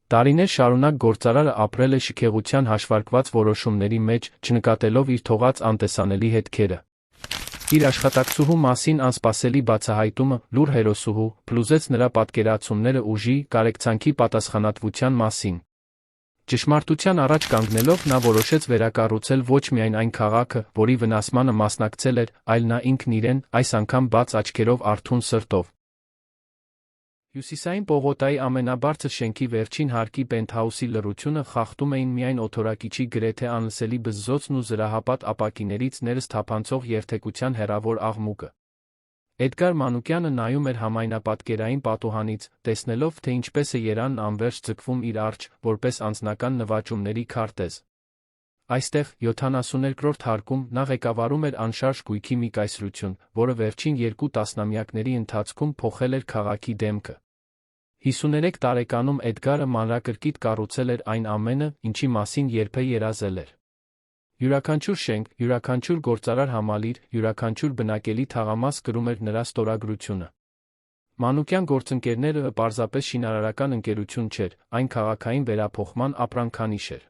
Տարիներ շարունակ գործարարը ապրել է շքեղության հաշվարկված որոշումների մեջ, չնկատելով իր թողած անտեսանելի հետքերը։ Իր աշխատակցուհու մասին անսպասելի բացահայտումը, լուր հերոսուհու, փլուզեց նրա պատկերացումները ուժի, կարեկցանքի պատասխանատվության մասին։ Ճշմարտության առաջ կանգնելով նա որոշեց վերակառուցել ոչ միայն այն քաղաքը, որի վնասմանը մասնակցել էր, այլ նա ինքն իրեն, այս անգամ բաց աչքերով արթուն սրտով։ Հյուսիսային պողոտայի ամենաբարձր շենքի վերջին հարկի պենթհաուսի լռությունը խախտում էին միայն օդորակիչի գրեթե անլսելի բզզոցն ու զրահապատ ապակիներից ներս թափանցող երթեկության հեռավոր աղմուկը։ Էդգար Մանուկյանը նայում էր համայնապատկերային պատուհանից, տեսնելով, թե ինչպես է երանն անվերջ ձգվում իր առջ, որպես անձնական նվաճումների քարտեզ։ Այստեղ, 72-րդ հարկում, նա ղեկավարում էր անշարժ գույքի մի կայսրություն, որը վերջին 2 տասնամյակների ընթացքում փոխել էր քաղաքի դեմքը։ 53 տարեկանում Էդգարը մանրակրկիտ կառուցել էր այն ամենը, ինչի մասին երբեք երազել էր։ Յուրաքանչյուր շենք, յուրաքանչյուր գործարար համալիր, յուրաքանչյուր բնակելի թաղամաս կրում էր նրա ստորագրությունը։ Մանուկյան գործընկերները պարզապես շինարարական ընկերություն չէր, այն քաղաքային վերափոխման ապրանքանիշ էր։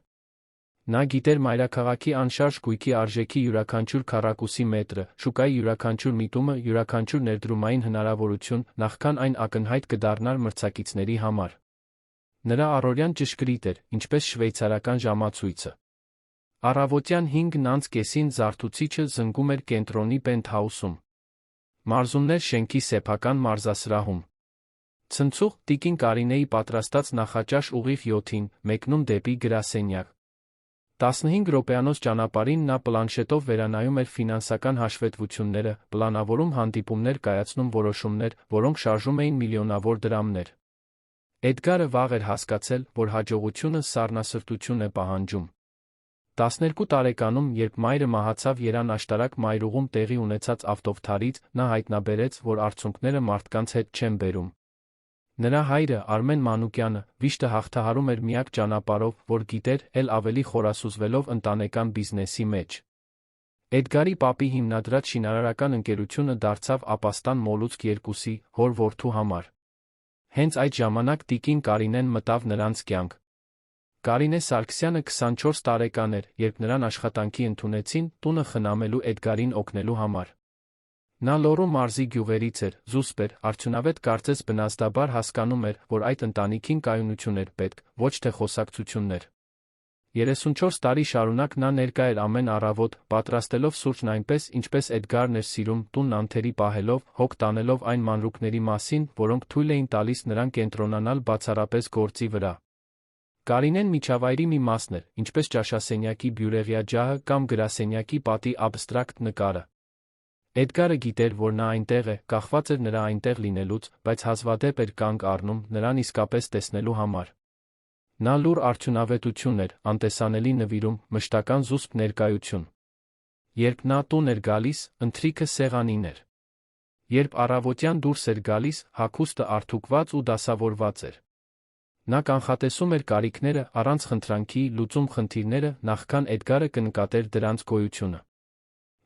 Նա գիտեր մայրաքաղաքի անշարժ գույքի արժեքի յուրաքանչյուր քառակուսի մետրը, շուկայի յուրաքանչյուր միտումը, յուրաքանչյուր ներդրումային հնարավորություն, նախքան այն ակնհայտ կդառնար մրցակիցների համար։ Նրա առօրյան ճշգրիտ էր, ինչպես շվեյցարական ժամացույցը։ Առավոտյան 5:30-ին զարթուցիչը զնգում էր կենտրոնի պենթհաուսում։ Մարզումներ շենքի սեփական մարզասրահում։ Ցնցուղ տիկին Կարինեի պատրաստած նախաճաշ ուղիղ 7-ին, մեկնում դեպի գրասենյակ։ 15 րոպեանոց ճանապարհին նա պլանշետով վերանայում էր ֆինանսական հաշվետվությունները, պլանավորում հանդիպումներ, կայացնում որոշումներ, որոնք շարժում էին միլիոնավոր դրամներ։ Էդգարը վաղ էր հասկացել, որ հաջողությունը սառնասրտություն է պահանջում։ 12 տարեկանում, երբ մայրը մահացավ երանաշտարակ մայրուղում տեղի ունեցած ավտովթարից, նա հայտնաբերեց, որ արդյունքները մարդկանց հետ չեն բերում։ Նրա հայրը, Արմեն Մանուկյանը, վիշտը հաղթահարում էր միակ ճանապարհով, որ գիտեր, էլ ավելի խորասուզվելով ընտանեկան բիզնեսի մեջ։ Էդգարի պապի հիմնադրած շինարարական ընկերությունը դարձավ ապաստան մոլուցք 2-ի, հոր որդու համար։ Հենց այդ ժամանակ տիկին Կարինեն մտավ նրանց կյանք։ Կարինե Սարգսյանը 24 տարեկան էր, երբ նրան աշխատանքի ընդունեցին, տունը խնամելու Էդգարին օգնելու համար։ Նա Լոռու մարզի գյուղերից էր, զուսպ էր, արդյունավետ կարծես բնազդաբար հասկանում էր, որ այդ ընտանիքին կայունություն էր պետք, ոչ թե խոսակցություններ։ 34 տարի շարունակ նա ներկա էր ամեն առավոտ, պատրաստելով սուրճն այնպես, ինչպես Էդգարն էր սիրում, տունն անթերի պահելով, հոգ տանելով այն մանրուքների մասին, որոնք թույլ էին տալիս նրան կենտրոնանալ բացառապես գործի վրա։ Կարինեն միջավայրի մի մասն էր, ինչպես ճաշասենյակի բյուրեղյա ջահը կամ գրասենյակի պատի աբստրակտ նկարը։ Էդգարը գիտեր, որ նա այնտեղ է, կախված էր նրա այնտեղ լինելուց, բայց հազվադեպ էր կանգ առնում նրան իսկապես տեսնելու համար։ Նա լուր արդյունավետություն էր, անտեսանելի նվիրում, մշտական զուսպ ներկայություն։ Երբ նա տուն էր գալիս, ընթրիքը սեղանին էր։ Երբ առավոտյան դուրս էր գալիս, հագուստը արդուկված ու դասավորված էր։ Նա կանխատեսում էր կարիքները, առանց խնդրանքի, լուծում խնդիրները, նախքան Էդգարը կնկատեր դրանց գոյությունը։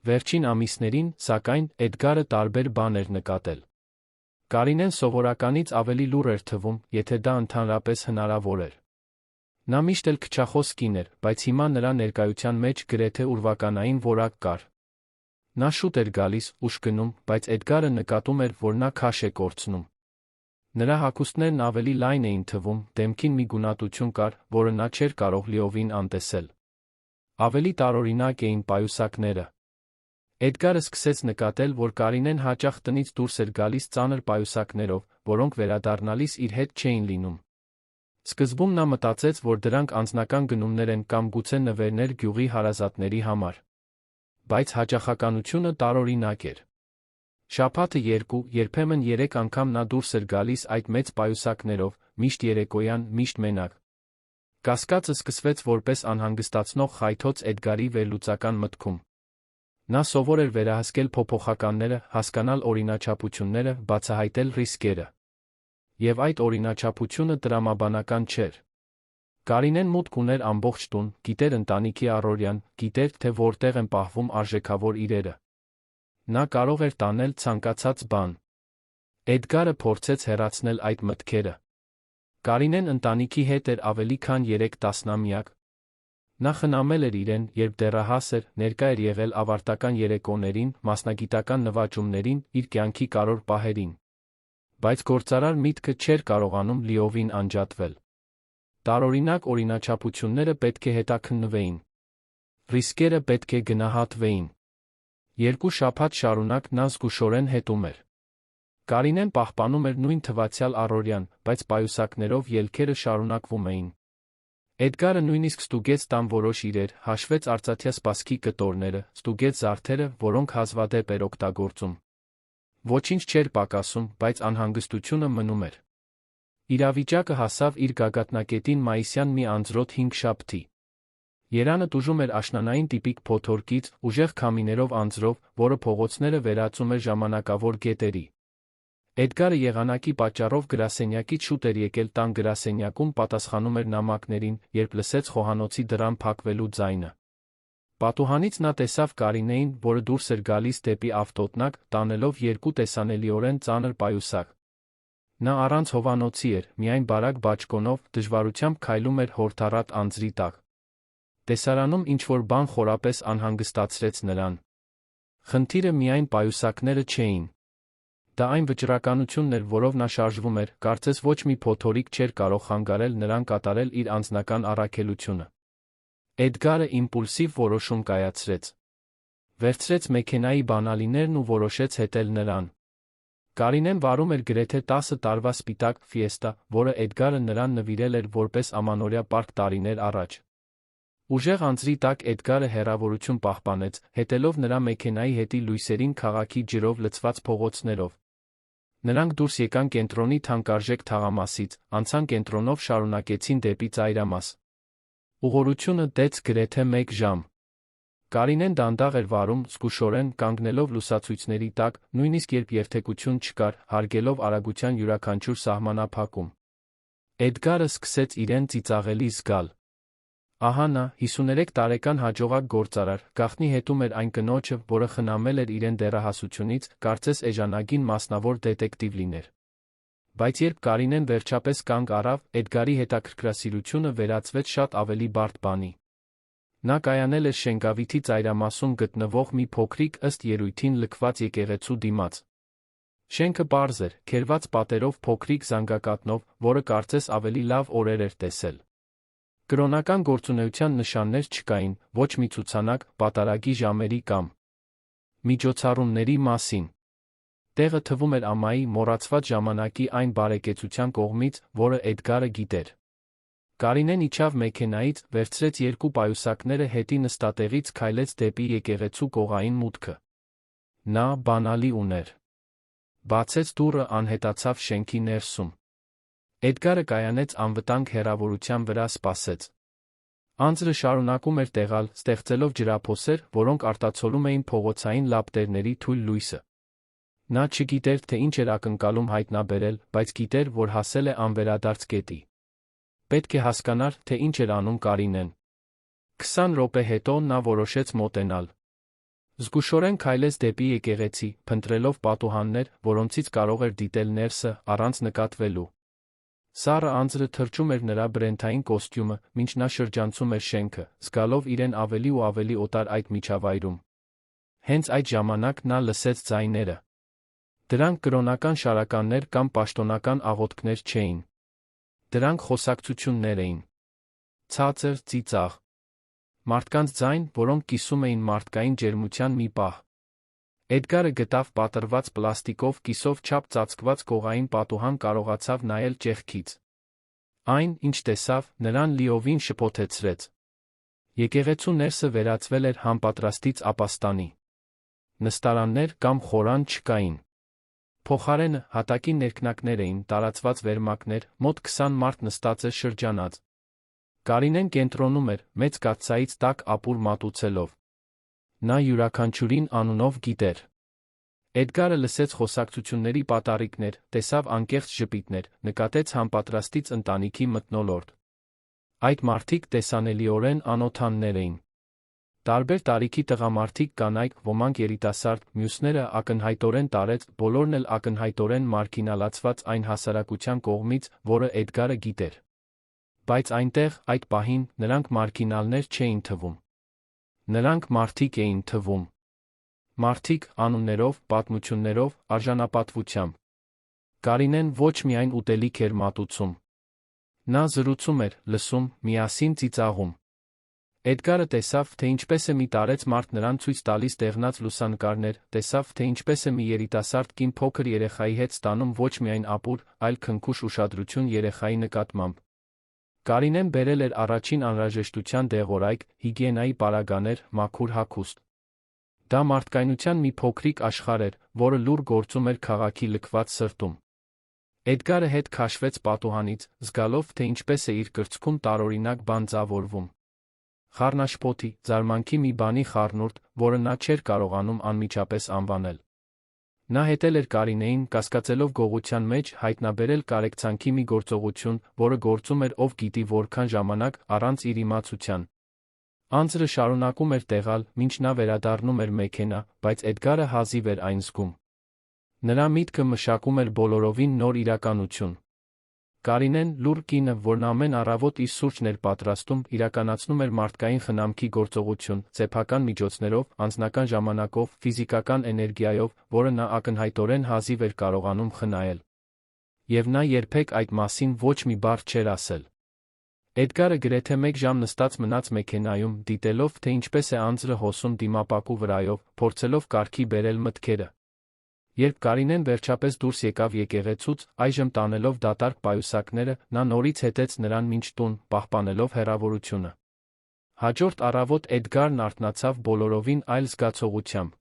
Վերջին ամիսներին, սակայն, Էդգարը տարբեր բան էր նկատել։ Կարինեն սովորականից ավելի լուռ էր թվում, եթե դա ընդհանրապես հնարավոր էր։ Նա միշտ էլ քչախոս կին էր, բայց հիմա նրա ներկայության մեջ գրեթե ուրվականային որակ կար։ Նա շուտ էր գալիս, ուշ գնում, բայց Էդգարը նկատում էր, որ նա քաշ է կորցնում։ Նրա հագուստներն ավելի լայն էին թվում, դեմքին մի գունատություն կար, որը նա չէր կարող լիովին անտեսել։ Ավելի տարօրինակ էին պայուսակները։ Էդգարը սկսեց նկատել, որ Կարինեն հաճախ տնից դուրս էր գալիս ծանր պայուսակներով, որոնք վերադառնալիս իր հետ չէին լինում։ Սկզբում նա մտածեց, որ դրանք անձնական գնումներ են կամ գուցե նվերներ գյուղի հարազատների համար։ Բայց հաճախականությունը տարօրինակ էր։ Շաբաթը 2, երբեմն 3 անգամ նա դուրս էր գալիս այդ մեծ պայուսակներով, միշտ երեկոյան, միշտ մենակ։ Կասկածը սկսվեց որպես անհանգստացնող խայթոց Էդգարի վերլուծական մտքում։ Նա սովոր էր վերահսկել փոփոխականները, հասկանալ օրինաչափությունները, բացահայտել ռիսկերը։ Եվ այդ օրինաչափությունը տրամաբանական չէր։ Կարինեն մուտք ուներ ամբողջ տուն, գիտեր ընտանիքի առօրյան, գիտեր, թե որտեղ են պահվում արժեքավոր իրերը։ Նա կարող էր տանել ցանկացած բան։ Էդգարը փորձեց հեռացնել այդ մտքերը։ Կարինեն ընտանիքի հետ էր ավելի քան 3 տասնամյակ։ Նա խնամել էր իրեն, երբ դեռահաս էր, ներկա էր եղել ավարտական երեկոներին, մասնագիտական նվաճումներին, իր կյանքի կարևոր պահերին։ Բայց գործարար միտքը չէր կարողանում լիովին անջատվել։ Տարօրինակ օրինաչափությունները պետք է հետաքննվեին։ Ռիսկերը պետք է գնահատվեին։ 2 շաբաթ շարունակ նա զգուշորեն հետում էր։ Կարինեն պահպանում էր նույն թվացյալ առօրյան, բայց պայուսակներով ելքերը շարունակվում էին։ Էդգարը նույնիսկ ստուգեց տան որոշ իրեր, հաշվեց արծաթյա սպասքի կտորները, ստուգեց զարդերը, որոնք հազվադեպ էր օգտագործում։ Ոչինչ չէր պակասում, բայց անհանգստությունը մնում էր։ Իրավիճակը հասավ իր գագաթնակետին մայիսյան մի անձրոտ 5-շաբթի։ Երանը տուժում էր աշնանային տիպիկ փոթորկից, ուժեղ քամիներով անձրով, որը փողոցները վերածում էր ժամանակավոր գետերի։ Էդգարը եղանակի պատճառով գրասենյակից շուտ էր եկել տան գրասենյակում պատասխանում էր նամակներին, երբ լսեց խոհանոցի դռան փակվելու ձայնը։ Պատուհանից նա տեսավ Կարինեին, որը դուրս էր գալիս դեպի ավտոտնակ, տանելով 2 տեսանելիորեն ծանր պայուսակ։ Նա առանց հովանոցի էր, միայն բարակ բաճկոնով, դժվարությամբ քայլում էր հորթառատ անձրի տակ։ Տեսարանում ինչ-որ բան խորապես անհանգստացրեց նրան։ Խնդիրը միայն պայուսակները չէին։ Դա այն վճռականությունն էր, որով նա շարժվում էր, կարծես ոչ մի փոթորիկ չէր կարող խանգարել նրան կատարել իր անձնական առաքելությունը։ Էդգարը իմպուլսիվ որոշում կայացրեց։ Վերցրեց մեքենայի բանալիներն ու որոշեց հետել նրան։ Կարինեն վարում էր գրեթե 10 տարվա սպիտակ Ֆիեստա, որը Էդգարը նրան նվիրել էր որպես ամանորյա պարկ տարիներ առաջ։ Ուժեղ անձրի տակ Էդգարը հեռավորություն պահպանեց, հետելով նրա մեքենայի հետի լույսերին քաղաքի ջրով լցված փողոցներով։ Նրանք դուրս եկան կենտրոնի թանկարժեք թաղամասից, անցան կենտրոնով շարունակեցին դեպի ծայրամաս։ Ուղղությունը դեց գրեթե 1 ժամ։ Կարինեն դանդաղ էր վարում, զգուշորեն, կանգնելով լուսացույցների տակ, նույնիսկ երբ երթևեկություն չկար, հարգելով արագության յուրաքանչյուր սահմանափակում։ Էդգարը սկսեց իրեն ծիծաղելի զգալ։ Ահա նա, 53 տարեկան հաջողակ գործարար, գաղտնի հետում էր այն կնոջը, որը խնամել էր իրեն դեռահասությունից, կարծես էժանագին մասնավոր դետեկտիվ լիներ։ Բայց երբ Կարինեն վերջապես կանգ առավ, Էդգարի հետաքրքրասիրությունը վերածվեց շատ ավելի բարդ բանի։ Նա կայանել էր Շենգավիթի ծայրամասում գտնվող մի փոքրիկ, ըստ երույթին լքված եկեղեցու դիմաց։ Շենքը պարզ էր, քերված պատերով փոքրիկ զանգակատնով, որը կարծես ավելի լավ օրեր էր տեսել։ Կրոնական գործունեության նշաններ չկային, ոչ մի ցուցանակ, պատարագի ժամերի կամ միջոցառումների մասին։ Տեղը թվում էր ամայի մոռացված ժամանակի այն բարեկեցության կողմից, որը Էդգարը գիտեր։ Կարինեն իջավ մեքենայից, վերցրեց 2 պայուսակները հետի նստատեղից քայլեց դեպի եկեղեցու կողային մուտքը։ Նա բանալի ուներ։ Բացեց դուռը, անհետացավ շենքի ներսում։ Էդգարը կայանեց անվտանգ հեռավորության վրա, սպասեց։ Անձրը շարունակում էր տեղալ, ստեղծելով ջրափոսեր, որոնք արտացոլում էին փողոցային լապտերների թույլ լույսը։ Նա չգիտեր, թե ինչ էր ակնկալում հայտնաբերել, բայց գիտեր, որ հասել է անվերադարձ կետի։ Պետք է հասկանար, թե ինչ էր անում Կարինեն։ 20 րոպե հետո նա որոշեց մոտենալ։ Զգուշորեն քայլեց դեպի եկեղեցի, փնտրելով պատուհաններ, որոնցից կարող էր դիտել ներսը, առանց նկատվելու։ Սառը անձրը թրջում էր նրա բրենթային կոստյումը, մինչ նա շրջանցում էր շենքը, զգալով իրեն ավելի ու ավելի օտար այդ միջավայրում։ Հենց այդ ժամանակ նա լսեց ձայները։ Դրանք կրոնական շարականներ կամ պաշտոնական աղոթքներ չէին։ Դրանք խոսակցություններ էին։ Ցածր, ծիծաղ։ Մարդկանց ձայն, որոնք կիսում էին մարդկային ջերմության մի պահ։ Էդգարը գտավ պատրված պլաստիկով կիսով չափ ծածկված կողային պատուհան, կարողացավ նայել ճեղքից։ Այն, ինչ տեսավ, նրան լիովին շփոթեցրեց։ Եկեղեցու ներսը վերածվել էր համապատրաստից ապաստանի։ Նստարաններ կամ խորան չկային։ Փոխարենը, հատակի ներքնակներ էին, տարածված վերմակներ, մոտ 20 մարդ նստած էր շրջանած։ Կարինեն կենտրոնում էր, մեծ կաթսայից տաք ապուր մատուցելով։ Նա յուրաքանչյուրին անունով գիտեր։ Էդգարը լսեց խոսակցությունների պատառիկներ, տեսավ անկեղծ ժպիտներ, նկատեց համապատրաստից ընտանիքի մթնոլորտ։ Այդ մարդիկ տեսանելիորեն անօթաններ էին։ Տարբեր տարիքի տղամարդիկ կանայք, ոմանք երիտասարդ, մյուսները ակնհայտորեն տարեց, բոլորն էլ ակնհայտորեն մարգինալացված այն հասարակության կողմից, որը Էդգարը գիտեր։ Բայց այնտեղ, այդ պահին, նրանք մարգինալներ չէին թվում։ Նրանք մարդիկ էին թվում։ Մարդիկ, անուններով, պատմություններով, արժանապատվությամբ։ Կարինեն ոչ միայն ուտելիք էր մատուցում։ Նա զրուցում էր, լսում, միասին ծիծաղում։ Էդգարը տեսավ, թե ինչպես է մի տարեց մարդ նրան ցույց տալիս դեղնած լուսանկարներ, տեսավ, թե ինչպես է մի երիտասարդ կին փոքր երեխայի հետ ստանում ոչ միայն ապուր, այլ քնքուշ ուշադրություն երեխայի նկատմամբ։ Կարինեն բերել էր առաջին անհրաժեշտության դեղորայք, հիգիենայի պարագաներ, մաքուր հագուստ։ Դա մարդկայնության մի փոքրիկ աշխարհ էր, որը լուր գործում էր քաղաքի լքված սրտում։ Էդգարը հետ քաշվեց պատուհանից, զգալով, թե ինչպես է իր կրծքում տարօրինակ բան ձավորվում։ Խառնաշփոթի, զարմանքի մի բանի խառնուրդ, որը նա չէր կարողանում անմիջապես անվանել։ Նա հետել էր Կարինեին, կասկածելով գողության մեջ հայտնաբերել կարեկցանքի մի գործողություն, որը գործում էր ով գիտի որքան ժամանակ, առանց իր իմացության։ Անձրը շարունակում էր տեղալ, մինչ նա վերադառնում էր մեքենա, բայց Էդգարը հազիվ էր այն զգում։ Նրա միտքը մշակում էր բոլորովին նոր իրականություն։ Կարինեն, լուռ կինը, որն ամեն առավոտ իր սուրճն էր պատրաստում, իրականացնում էր մարդկային խնամքի գործողություն, սեփական միջոցներով, անձնական ժամանակով, ֆիզիկական էներգիայով, որը նա ակնհայտորեն հազիվ էր կարողանում խնայել։ Եվ նա երբեք այդ մասին ոչ մի բառ չէր ասել։ Էդգարը գրեթե 1 ժամ նստած մնաց մեքենայում, դիտելով, թե ինչպես է անձրը հոսում դիմապակու վրայով, փորձելով կարգի բերել մտքերը։ Երբ Կարինեն վերջապես դուրս եկավ եկեղեցուց, այժմ տանելով դատարկ պայուսակները, նա նորից հետեց նրան մինչ տուն, պահպանելով հեռավորությունը։ Հաջորդ առավոտ Էդգարն արթնացավ բոլորովին այլ զգացողությամբ։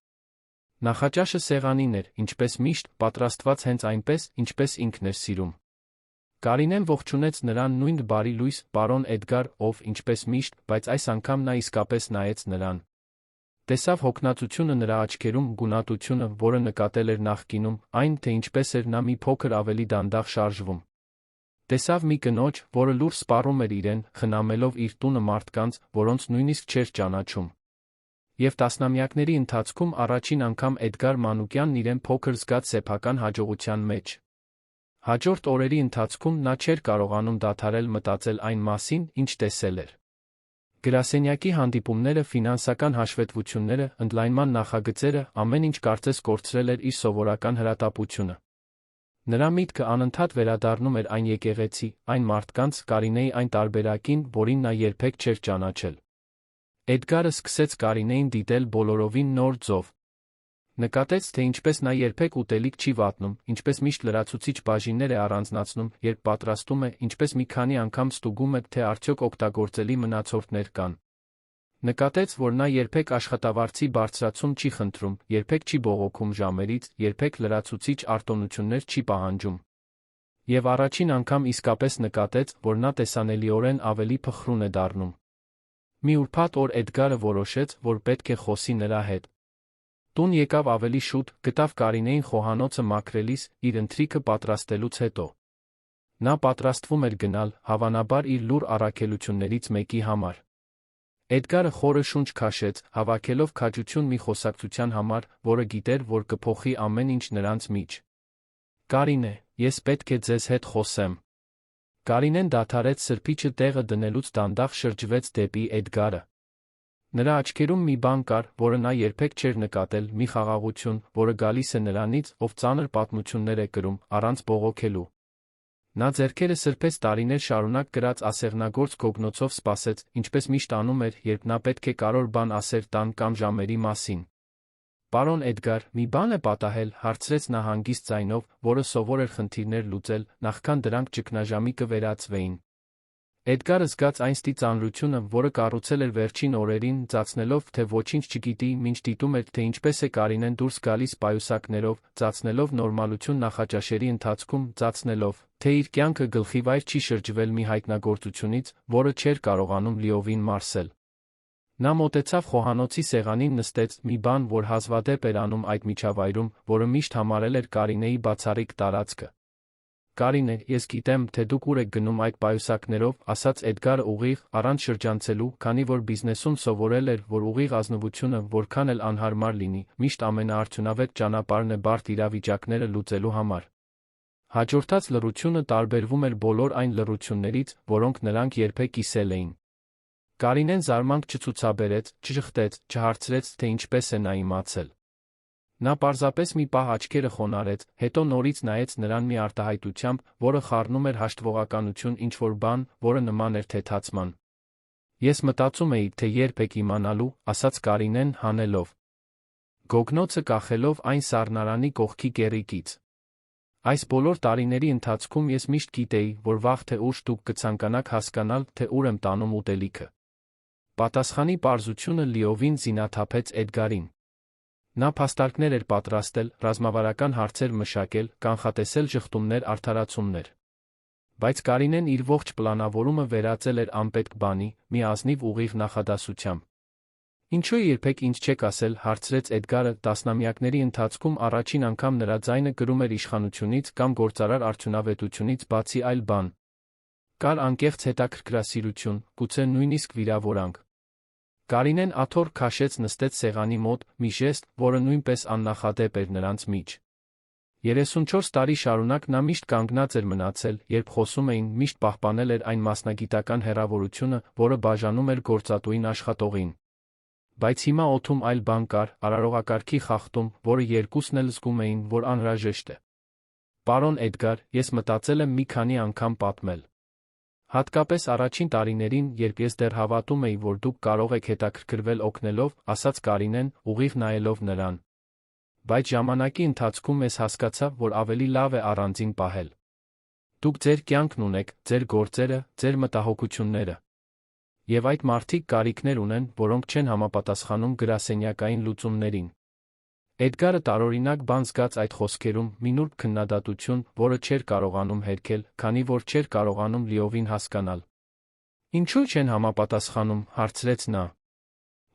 Նախաճաշը սեղանին էր, ինչպես միշտ, պատրաստված հենց այնպես, ինչպես ինքն էր սիրում։ Կարինեն ողջունեց նրան նույն բարի լույս, պարոն Էդգար, ով, ինչպես միշտ, բայց այս անգամ նա իսկապես նայեց նրան։ Տեսավ հոգնածությունը նրա աչքերում, գունատությունը, որը նկատել էր նախկինում, այն, թե ինչպես էր նա մի փոքր ավելի դանդաղ շարժվում։ Տեսավ մի կնոջ, որը լուռ սպառում էր իրեն, խնամելով իր տունը մարդկանց, որոնց նույնիսկ չէր ճանաչում։ Եվ տասնամյակների ընթացքում առաջին անգամ Էդգար Մանուկյանն իրեն փոքր զգաց սեփական հաջողության մեջ։ Հաջորդ օրերի ընթացքում նա չէր կարողանում դադարել մտածել այն մասին, ինչ տեսել էր։ Գրասենյակի հանդիպումները, ֆինանսական հաշվետվությունները, ընդլայնման նախագծերը, ամեն ինչ կարծես կորցրել էր իր սովորական հրատապությունը։ Նրա միտքը անընդհատ վերադառնում էր այն եկեղեցի, այն մարդկանց, Կարինեի այն տարբերակին, որին նա երբեք չէր ճանաչել։ Էդգարը սկսեց Կարինեին դիտել բոլորովին նոր ձով։ Նկատեց, թե ինչպես նա երբեք ուտելիք չի վատնում, ինչպես միշտ լրացուցիչ բաժիններ է առանձնացնում, երբ պատրաստում է, ինչպես մի քանի անգամ ստուգում է, թե արդյոք օգտագործելի մնացորդներ կան։ Նկատեց, որ նա երբեք աշխատավարձի բարձրացում չի խնդրում, երբեք չի բողոքում ժամերից, երբեք լրացուցիչ արտոնություններ չի պահանջում։ Եվ առաջին անգամ իսկապես նկատեց, որ նա տեսանելիորեն ավելի փխրուն է դառնում։ Մի ուրբաթ օր Էդգարը որոշեց, որ պետք է խոսի նրա հետ։ Տուն եկավ ավելի շուտ, գտավ Կարինեին խոհանոցը մաքրելիս, իր ընթրիքը պատրաստելուց հետո։ Նա պատրաստվում էր գնալ, հավանաբար իր լուռ առաքելություններից մեկի համար։ Էդգարը խորը շունչ քաշեց, հավաքելով քաջություն մի խոսակցության համար, որը գիտեր, որ կփոխի ամեն ինչ նրանց մեջ։ Կարինե, ես պետք է ձեզ հետ խոսեմ։ Կարինեն դադարեց սրբիչը տեղը դնելուց դանդաղ շրջվեց դեպի Էդգարը։ Նրա աչքերում մի բան կար, որը նա երբեք չէր նկատել, մի խաղաղություն, որը գալիս է նրանից, ով ծանր պատմություններ է կրում, առանց բողոքելու։ Նա ձեռքերը սրբեց տարիներ շարունակ կրած ասեղնագործ գոգնոցով սպասեց, ինչպես միշտ անում էր, երբ նա պետք է կարևոր բան ասեր տան կամ ժամերի մասին։ Պարոն Էդգար, մի բան է պատահել, հարցրեց նա հանգիստ ձայնով, որը սովոր էր խնդիրներ լուծել, նախքան դրանք ճգնաժամի կվերածվեին։ Էդգարը զգաց այն ստիծանրությունը, որը կառուցել էր վերջին օրերին, ծածնելով, թե ոչինչ չգիտի, մինչ դիտում էր, թե ինչպես է Կարինեն դուրս գալիս պայուսակներով, ծածնելով նորմալություն նախաճաշերի ընթացքում, ծածնելով, թե իր կյանքը գլխիվայր չի շրջվել մի հայտնագործությունից, որը չէր կարողանում լիովին մարսել։ Նա մոտեցավ խոհանոցի սեղանին, նստեց, մի բան, որ հազվադեպ էր անում այդ միջավայրում, որը միշտ համարել էր Կարինեի բացառիկ տարածքը։ Կարինե, ես գիտեմ, թե դուք ուր եք գնում այդ պայուսակներով, ասաց Էդգարը ուղիղ, առանց շրջանցելու, քանի որ բիզնեսում սովորել էր, որ ուղիղ ազնվությունը, որքան էլ անհարմար լինի, միշտ ամենաարդյունավետ ճանապարհն է բարդ իրավիճակները լուծելու համար։ Հաջորդած լռությունը տարբերվում էր բոլոր այն լռություններից, որոնք նրանք երբեք կիսել էին։ Կարինեն զարմանք չցուցաբերեց, չժխտեց, չհարցրեց, թե ինչպես է նա իմացել։ Նա պարզապես մի պահ աչքերը խոնարհեց, հետո նորից նայեց նրան մի արտահայտությամբ, որը խառնում էր հաշտվողականություն ինչ-որ բան, որը նման էր թեթացման։ Ես մտածում էի, թե երբ եք իմանալու, ասաց Կարինեն հանելով գոգնոցը կախելով այն սառնարանի կողքի կեռիկից։ Այս բոլոր տարիների ընթացքում ես միշտ գիտեի, որ վաղ թե ուշ դուք կցանկանաք հասկանալ, թե ուր եմ տանում ուտելիքը։ Պատասխանի պարզությունը լիովին զինաթափեց Էդգարին։ Նա փաստարկներ էր պատրաստել, ռազմավարական հարցեր մշակել, կանխատեսել ժխտումներ, արդարացումներ։ Բայց Կարինեն իր ողջ պլանավորումը վերածել էր անպետք բանի, մի ազնիվ ուղիղ նախադասությամբ։ Ինչու երբեք ինձ չեք ասել, հարցրեց Էդգարը, տասնամյակների ընթացքում առաջին անգամ նրա ձայնը կրում էր իշխանությունից կամ գործարար արդյունավետությունից բացի այլ բան։ Կար անկեղծ հետաքրքրասիրություն, գուցե նույնիսկ վիրավորանք։ Կարինեն աթոռ քաշեց նստեց սեղանի մոտ, մի ժեստ, որը նույնպես աննախադեպ էր նրանց միջ։ 34 տարի շարունակ նա միշտ կանգնած էր մնացել, երբ խոսում էին, միշտ պահպանել էր այն մասնագիտական հեռավորությունը, որը բաժանում էր գործատուին աշխատողին։ Բայց հիմա օդում այլ բան կար, արարողակարգի խախտում, որը երկուսն էլ զգում էին, որ անհրաժեշտ է։ Պարոն Էդգար, ես մտածել եմ մի քանի անգամ պատմել։ Հատկապես առաջին տարիներին, երբ ես դեռ հավատում էի, որ դուք կարող եք հետաքրքրվել օգնելով, ասաց Կարինեն, ուղիղ նայելով նրան։ Բայց ժամանակի ընթացքում ես հասկացա, որ ավելի լավ է առանձին պահել։ Դուք ձեր կյանքն ունեք, ձեր գործերը, ձեր մտահոգությունները։ Եվ այդ մարդիկ կարիքներ ունեն, որոնք չեն համապատասխանում գրասենյակային լուծումներին։ Էդգարը տարօրինակ բան զգաց այդ խոսքերում, մի նուրբ քննադատություն, որը չէր կարողանում հերքել, քանի որ չէր կարողանում լիովին հասկանալ։ Ինչու չեն համապատասխանում, հարցրեց նա։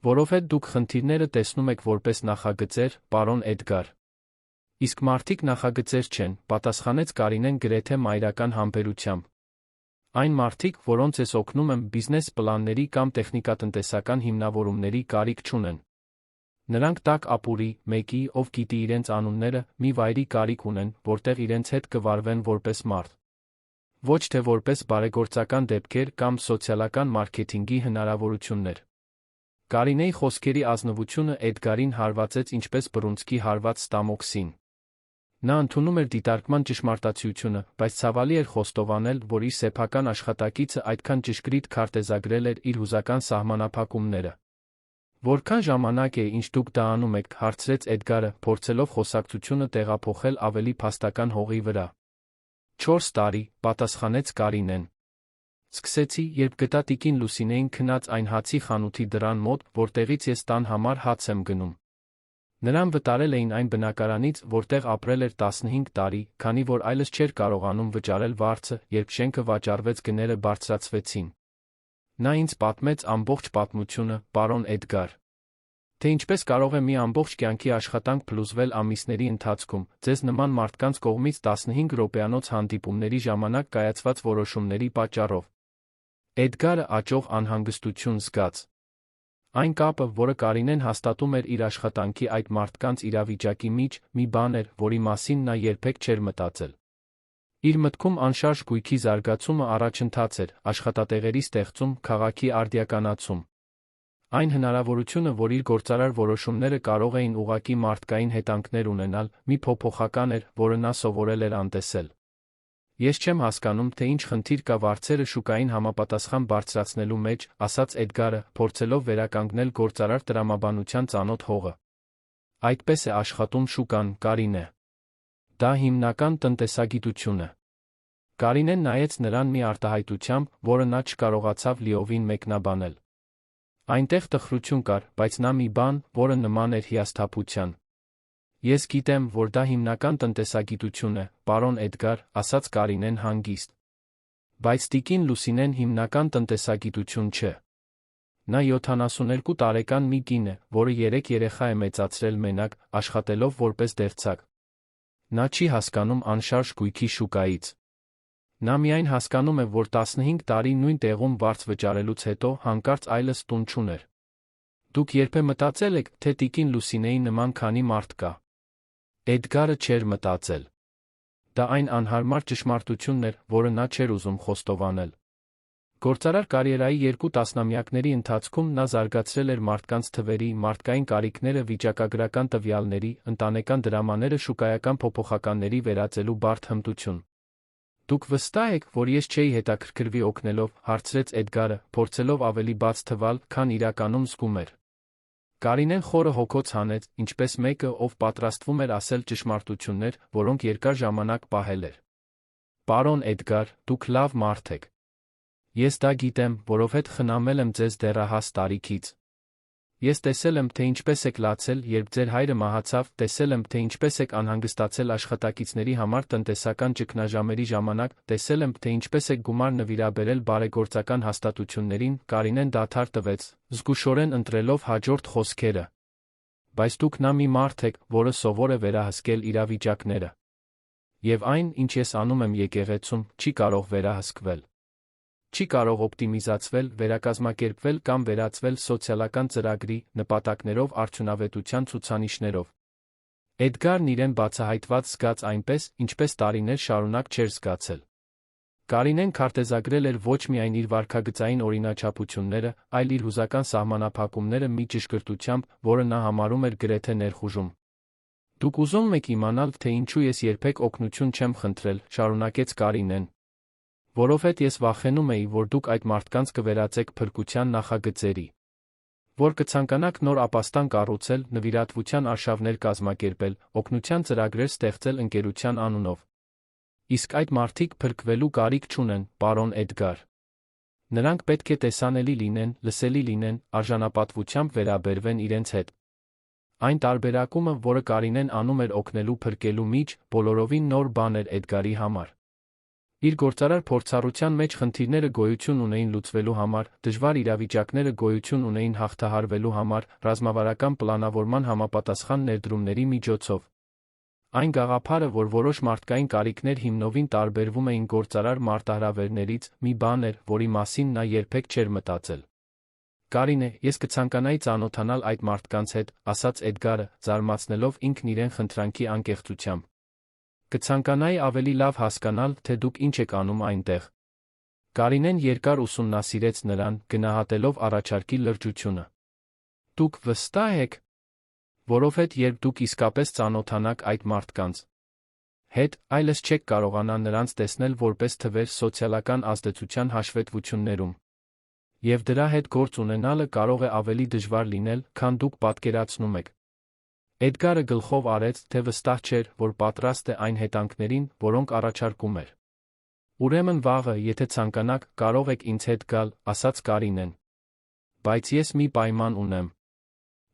Որովհետև դուք խնդիրները տեսնում եք որպես նախագծեր, պարոն Էդգար։ Իսկ մարդիկ նախագծեր չեն, պատասխանեց Կարինեն գրեթե մայրական համբերությամբ։ Այն մարդիկ, որոնց ես օգնում եմ, բիզնես պլանների կամ տեխնիկատնտեսական հիմնավորումների կարիք չունեն։ Նրանք տաք ապուրի, մեկի, ով գիտի իրենց անունները, մի վայրի կարիք ունեն, որտեղ իրենց հետ կվարվեն որպես մարդ։ Ոչ թե որպես բարեգործական դեպքեր կամ սոցիալական մարքեթինգի հնարավորություններ։ Կարինեի խոսքերի ազնվությունը Էդգարին հարվածեց ինչպես բռունցքի հարված ստամոքսին։ Նա ընդունում էր դիտարկման ճշմարտացիությունը, բայց ցավալի էր խոստովանել, որ իր սեփական աշխատակիցը այդքան ճշգրիտ քարտեզագրել էր իր հուզական սահմանափակումները։ Որքան ժամանակ է, ինչ դուք դա անում եք, հարցրեց Էդգարը, փորձելով խոսակցությունը տեղափոխել ավելի փաստական հողի վրա։ 4 տարի, պատասխանեց Կարինեն։ Սկսեցի, երբ գտա տիկին Լուսինեին քնած այն հացի խանութի դռան մոտ, որտեղից ես տան համար հաց եմ գնում։ Նրան վտարել էին այն բնակարանից, որտեղ ապրել էր 15 տարի, քանի որ այլս չէր կարողանում վճարել վարձը, երբ շենքը վաճառվեց գները բարձրացվեցին։ Նա ինձ պատմեց ամբողջ պատմությունը, պարոն Էդգար։ Թե ինչպես կարող է մի ամբողջ կյանքի աշխատանք փլուզվել ամիսների ընթացքում, ձեզ նման մարդկանց կողմից 15 րոպեանոց հանդիպումների ժամանակ կայացված որոշումների պատճառով։ Էդգարը աճող անհանգստություն զգաց։ Այն կապը, որը Կարինեն հաստատում էր իր աշխատանքի այդ մարդկանց իրավիճակի միջ, մի բան էր, որի մասին նա երբեք չէր մտածել։ Իր մտքում անշարժ գույքի զարգացումը առաջընթաց էր, աշխատատեղերի ստեղծում, քաղաքի արդիականացում։ Այն հնարավորությունը, որ իր գործարար որոշումները կարող էին ուղղակի մարդկային հետանքներ ունենալ, մի փոփոխական էր, որը նա սովորել էր անտեսել։ Ես չեմ հասկանում, թե ինչ խնդիր կա վարձերը շուկային համապատասխան բարձրացնելու մեջ, ասաց Էդգարը, փորձելով վերականգնել գործարար տրամաբանության ծանոթ հողը։ Այդպես է աշխատում շուկան, Կարինե։ Դա հիմնական տնտեսագիտություն է։ Կարինեն նայեց նրան մի արտահայտությամբ, որը նա չկարողացավ լիովին մեկնաբանել։ Այնտեղ տխրություն կար, բայց նա մի բան, որը նման էր հիասթափության։ Ես գիտեմ, որ դա հիմնական տնտեսագիտություն է, պարոն Էդգար, ասաց Կարինեն հանգիստ։ Բայց տիկին Լուսինեն հիմնական տնտեսագիտություն չէ։ Նա 72 տարեկան մի կին է, որը 3 երեխա է մեծացրել մենակ, աշխատելով որպես դերձակ։ Նա չի հասկանում անշարժ գույքի շուկայից։ Նա միայն հասկանում է, որ 15 տարի նույն տեղում վարձ վճարելուց հետո հանկարծ այլս տուն չուներ։ Դուք երբեք մտածել եք, թե տիկին Լուսինեի նման քանի մարդ կա։ Էդգարը չէր մտածել։ Դա այն անհարմար ճշմարտությունն էր, որը նա չէր ուզում խոստովանել։ Գործարար կարիերայի 2 տասնամյակների ընթացքում նա զարգացրել էր մարդկանց թվերի, մարդկային կարիքները վիճակագրական տվյալների, ընտանեկան դրամաները շուկայական փոփոխականների վերածելու բարդ հմտություն։ Դուք վստահ եք, որ ես չէի հետաքրքրվի օգնելով, հարցրեց Էդգարը, փորձելով ավելի բաց թվալ, քան իրականում զգում էր։ Կարինեն խորը հոգոց հանեց, ինչպես մեկը, ով պատրաստվում էր ասել ճշմարտություններ, որոնք երկար ժամանակ պահել էր։ Պարոն Էդգար, դուք լավ մարդ եք։ Ես դա գիտեմ, որովհետև խնամել եմ ձեզ դեռահաս տարիքից։ Ես տեսել եմ, թե ինչպես եք լացել, երբ ձեր հայրը մահացավ, տեսել եմ, թե ինչպես եք անհանգստացել աշխատակիցների համար տնտեսական ճգնաժամերի ժամանակ, տեսել եմ, թե ինչպես եք գումար նվիրաբերել բարեգործական հաստատություններին, Կարինեն դադար տվեց, զգուշորեն ընտրելով հաջորդ խոսքերը։ Բայց դուք նա մի մարդ եք, որը սովոր է վերահսկել իրավիճակները։ Եվ այն, ինչ ես անում եմ եկեղեցում, չի կարող վերահսկվել։ Չի կարող օպտիմիզացվել, վերակազմակերպվել կամ վերածվել սոցիալական ծրագրի, նպատակներով արդյունավետության ցուցանիշներով։ Էդգարն իրեն բացահայտված զգաց այնպես, ինչպես տարիներ շարունակ չէր զգացել։ Կարինեն քարտեզագրել էր ոչ միայն իր վարքագծային օրինաչափությունները, այլ իր հուզական սահմանափակումները մի ճշգրտությամբ, որը նա համարում էր գրեթե ներխուժում։ Դուք ուզում եք իմանալ, թե ինչու ես երբեք օգնություն չեմ խնդրել, շարունակեց Կարինեն։ Որովհետև ես վախենում էի, որ դուք այդ մարդկանց կվերածեք փրկության նախագծերի, որ կցանկանաք նոր ապաստան կառուցել, նվիրատվության արշավներ կազմակերպել, օգնության ծրագրեր ստեղծել ընկերության անունով։ Իսկ այդ մարդիկ փրկվելու կարիք չունեն, պարոն Էդգար։ Նրանք պետք է տեսանելի լինեն, լսելի լինեն, արժանապատվությամբ վերաբերվեն իրենց հետ։ Այն տարբերակումը, որը Կարինեն անում էր օգնելու փրկելու միջ, բոլորովին նոր բան էր Էդգարի համար։ Իր գործարար փորձառության մեջ խնդիրները գոյություն ունեին լուծվելու համար, դժվար իրավիճակները գոյություն ունեին հաղթահարվելու համար, ռազմավարական պլանավորման համապատասխան ներդրումների միջոցով։ Այն գաղափարը, որ որոշ մարդկային կարիքներ հիմնովին տարբերվում էին գործարար մարտահրավերներից, մի բան էր, որի մասին նա երբեք չէր մտածել։ Կարինե, ես կցանկանայի ծանոթանալ այդ մարդկանց հետ, ասաց Էդգարը, զարմացնելով ինքն իրեն խնդրանքի անկեղծությամբ։ Կցանկանայի ավելի լավ հասկանալ, թե դուք ինչ եք անում այնտեղ։ Կարինեն երկար ուսումնասիրեց նրան, գնահատելով առաջարկի լրջությունը։ Դուք վստահ եք, որովհետև երբ դուք իսկապես ծանոթանաք այդ մարդկանց հետ, այլևս չեք կարողանա նրանց տեսնել որպես թվեր սոցիալական ազդեցության հաշվետվություններում։ Եվ դրա հետ գործ ունենալը կարող է ավելի դժվար լինել, քան դուք պատկերացնում եք։ Էդգարը գլխով արեց, թե վստահ չէր, որ պատրաստ է այն հետանքներին, որոնք առաջարկում էր։ Ուրեմն վաղը, եթե ցանկանաք, կարող եք ինձ հետ գալ, ասաց Կարինեն։ Բայց ես մի պայման ունեմ։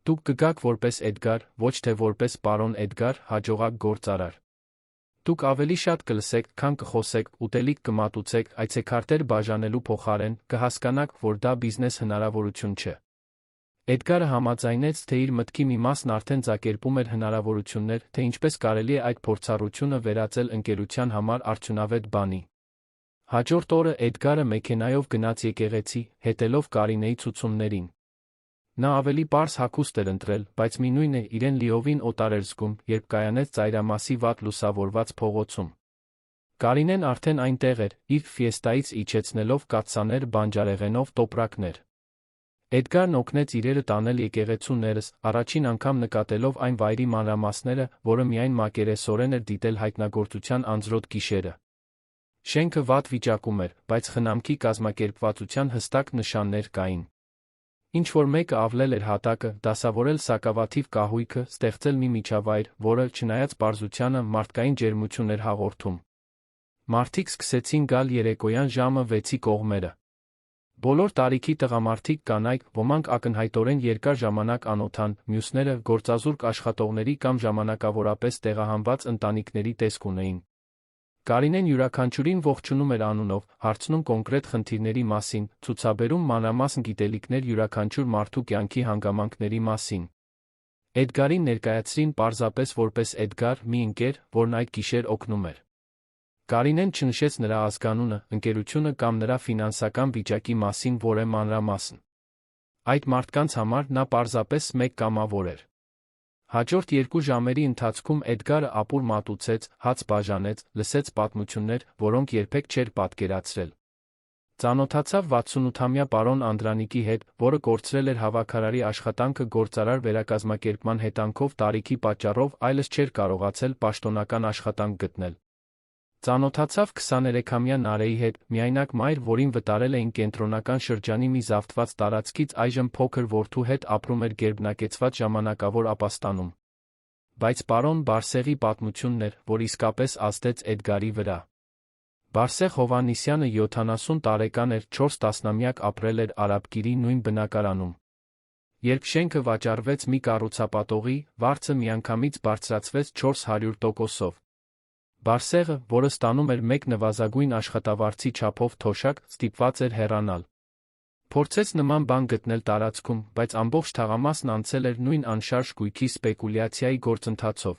Դուք կգաք որպես Էդգար, ոչ թե որպես պարոն Էդգար, հաջողակ գործարար։ Դուք ավելի շատ կլսեք, քան կխոսեք, ուտելիք կմատուցեք, այցեքարտեր բաժանելու փոխարեն, կհասկանաք, որ դա բիզնես հնարավորություն չէ։ Էդգարը համաձայնեց, թե իր մտքի մի մասն արդեն ձակերպում էր հնարավորություններ, թե ինչպես կարելի է այդ փորձառությունը վերածել ընկերության համար արդյունավետ բանի։ Հաջորդ օրը Էդգարը մեքենայով գնաց եկեղեցի, հետելով Կարինեի ցուցումներին։ Նա ավելի պարզ հագուստ էր ընտրել, բայց մինույն է իրեն լիովին օտար էր զգում, երբ կայանեց ծայրամասի վատ լուսավորված փողոցում։ Կարինեն արդեն այնտեղ էր, իր ֆիեստայից իջեցնելով կաթսաներ բանջարեղենով տոպրակներ։ Էդգարն օգնեց իրերը տանել եկեղեցու ներս, առաջին անգամ նկատելով այն վայրի մանրամասները, որը միայն մակերեսորեն էր դիտել հայտնագործության անձրոտ գիշերը։ Շենքը վատ վիճակում էր, բայց խնամքի կազմակերպվածության հստակ նշաններ կային։ Ինչ-որ մեկը ավլել էր հատակը, դասավորել սակավաթիվ կահույքը, ստեղծել մի միջավայր, որը, չնայած պարզությանը, մարդկային ջերմություն էր հաղորդում։ Մարդիկ սկսեցին գալ երեկոյան ժամը 6-ի կողմերը։ Բոլոր տարիքի տղամարդիկ կանայք, ոմանք ակնհայտորեն երկար ժամանակ անօթան, մյուսները գործազուրկ աշխատողների կամ ժամանակավորապես տեղահանված ընտանիքների տեսք ունեին։ Կարինեն յուրաքանչյուրին ողջունում էր անունով, հարցնում կոնկրետ խնդիրների մասին, ցուցաբերում մանրամասն գիտելիքներ յուրաքանչյուր մարդու կյանքի հանգամանքների մասին։ Էդգարին ներկայացրին պարզապես որպես Էդգար, մի ընկեր, որն այդ գիշեր օգնում էր։ Կարինեն չնշեց նրա ազգանունը, ընկերությունը կամ նրա ֆինանսական վիճակի մասին որևէ մանրամասն։ Այդ մարդկանց համար նա պարզապես մեկ կամավոր էր։ Հաջորդ 2 ժամերի ընթացքում Էդգարը ապուր մատուցեց, հաց բաժանեց, լսեց պատմություններ, որոնք երբեք չէր պատկերացրել։ Ծանոթացավ 68-ամյա պարոն Անդրանիկի հետ, որը կորցրել էր հավաքարարի աշխատանքը գործարար վերակազմակերպման հետանքով տարիքի պատճառով այլս չէր կարողացել պաշտոնական աշխատանք գտնել։ Ծանոթացավ 23-ամյա Նարեի հետ, միայնակ մայր, որին վտարել էին կենտրոնական շրջանի մի զավթված տարածքից, այժմ փոքր որդու հետ ապրում էր գերբնակեցված ժամանակավոր ապաստանում։ Բայց պարոն Բարսեղի պատմությունն էր, որ իսկապես ազդեց Էդգարի վրա։ Բարսեղ Հովհաննիսյանը 70 տարեկան էր, 4 տասնամյակ ապրել էր Արաբկիրի նույն բնակարանում։ Երբ շենքը վաճառվեց մի կառուցապատողի, վարձը միանգամից բարձրացվեց 400%-ով։ Բարսեղը, որը ստանում էր մեկ նվազագույն աշխատավարձի չափով թոշակ, ստիպված էր հեռանալ։ Փորձեց նման բան գտնել տարածքում, բայց ամբողջ թաղամասն անցել էր նույն անշարժ գույքի սպեկուլյացիայի գործընթացով։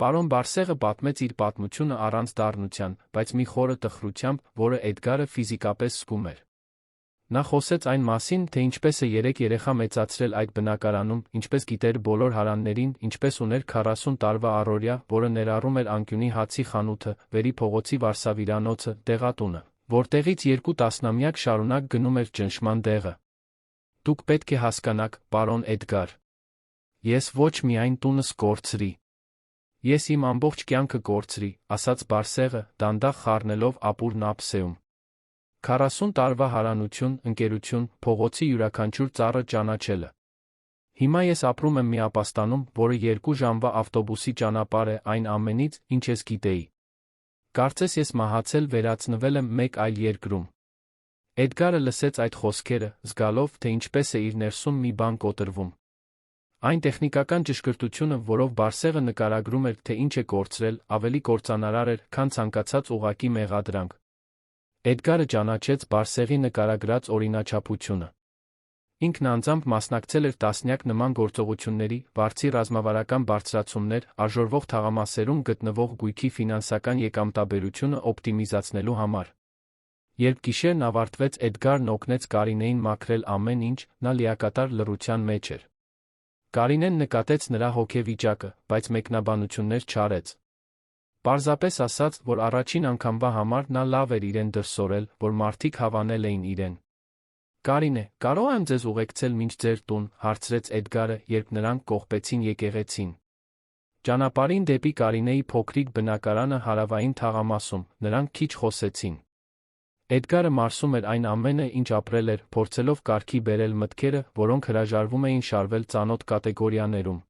Պարոն Բարսեղը պատմեց իր պատմությունը առանց դառնության, բայց մի խորը տխրությամբ, որը Էդգարը ֆիզիկապես զգում էր։ Նա խոսեց այն մասին, թե ինչպես է 3 երեխա մեծացրել այդ բնակարանում, ինչպես գիտեր բոլոր հարաններին, ինչպես ուներ 40 տարվա առօրյա, որը ներառում էր անկյունի հացի խանութը, Վերի փողոցի վարսավիրանոցը, դեղատունը, որտեղից 2 տասնամյակ շարունակ գնում էր ճնշման դեղը։ Դուք պետք է հասկանաք, պարոն Էդգար։ Ես ոչ միայն տունս կորցրի։ Ես իմ ամբողջ կյանքը կորցրի, ասաց Բարսեղը, դանդաղ խառնելով ապուրն ափսեում։ 40 տարվա հարանություն, ընկերություն, փողոցի յուրաքանչյուր ծառը ճանաչելը։ Հիմա ես ապրում եմ մի ապաստանում, որը 2 ժամվա ավտոբուսի ճանապարհ է այն ամենից, ինչ ես գիտեի։ Կարծես ես մահացել վերածնվել եմ մեկ այլ երկրում։ Էդգարը լսեց այդ խոսքերը, զգալով, թե ինչպես է իր ներսում մի բան կոտրվում։ Այն տեխնիկական ճշգրտությունը, որով Բարսեղը նկարագրում էր, թե ինչ է կորցրել, ավելի կործանարար էր, քան ցանկացած ուղղակի մեղադրանք։ Էդգարը ճանաչեց Բարսեղի նկարագրած օրինաչափությունը։ Ինքն անձամբ մասնակցել էր տասնյակ նման գործողությունների, վարձի ռազմավարական բարձրացումներ, արժորվող թաղամասերում գտնվող գույքի ֆինանսական եկամտաբերությունը օպտիմիզացնելու համար։ Երբ գիշերն ավարտվեց, Էդգարն օգնեց Կարինեին մաքրել ամեն ինչ, նա լիակատար լռության մեջ էր։ Կարինեն նկատեց նրա հոգեվիճակը, բայց մեկնաբանություններ չարեց։ Պարզապես ասաց, որ առաջին անգամվա համար նա լավ էր իրեն դրսորել, որ մարդիկ հավանել էին իրեն։ Կարինե, կարո՞ղ եմ ձեզ ուղեկցել մինչ ձեր տուն, հարցրեց Էդգարը, երբ նրանք կողպեցին եկեղեցին։ Ճանապարհին դեպի Կարինեի փոքրիկ բնակարանը հարավային թաղամասում, նրանք քիչ խոսեցին։ Էդգարը մարսում էր այն ամենը, ինչ ապրել էր, փորձելով կարգի բերել մտքերը, որոնք հրաժարվում էին շարվել ծանոթ կատեգորիաներում։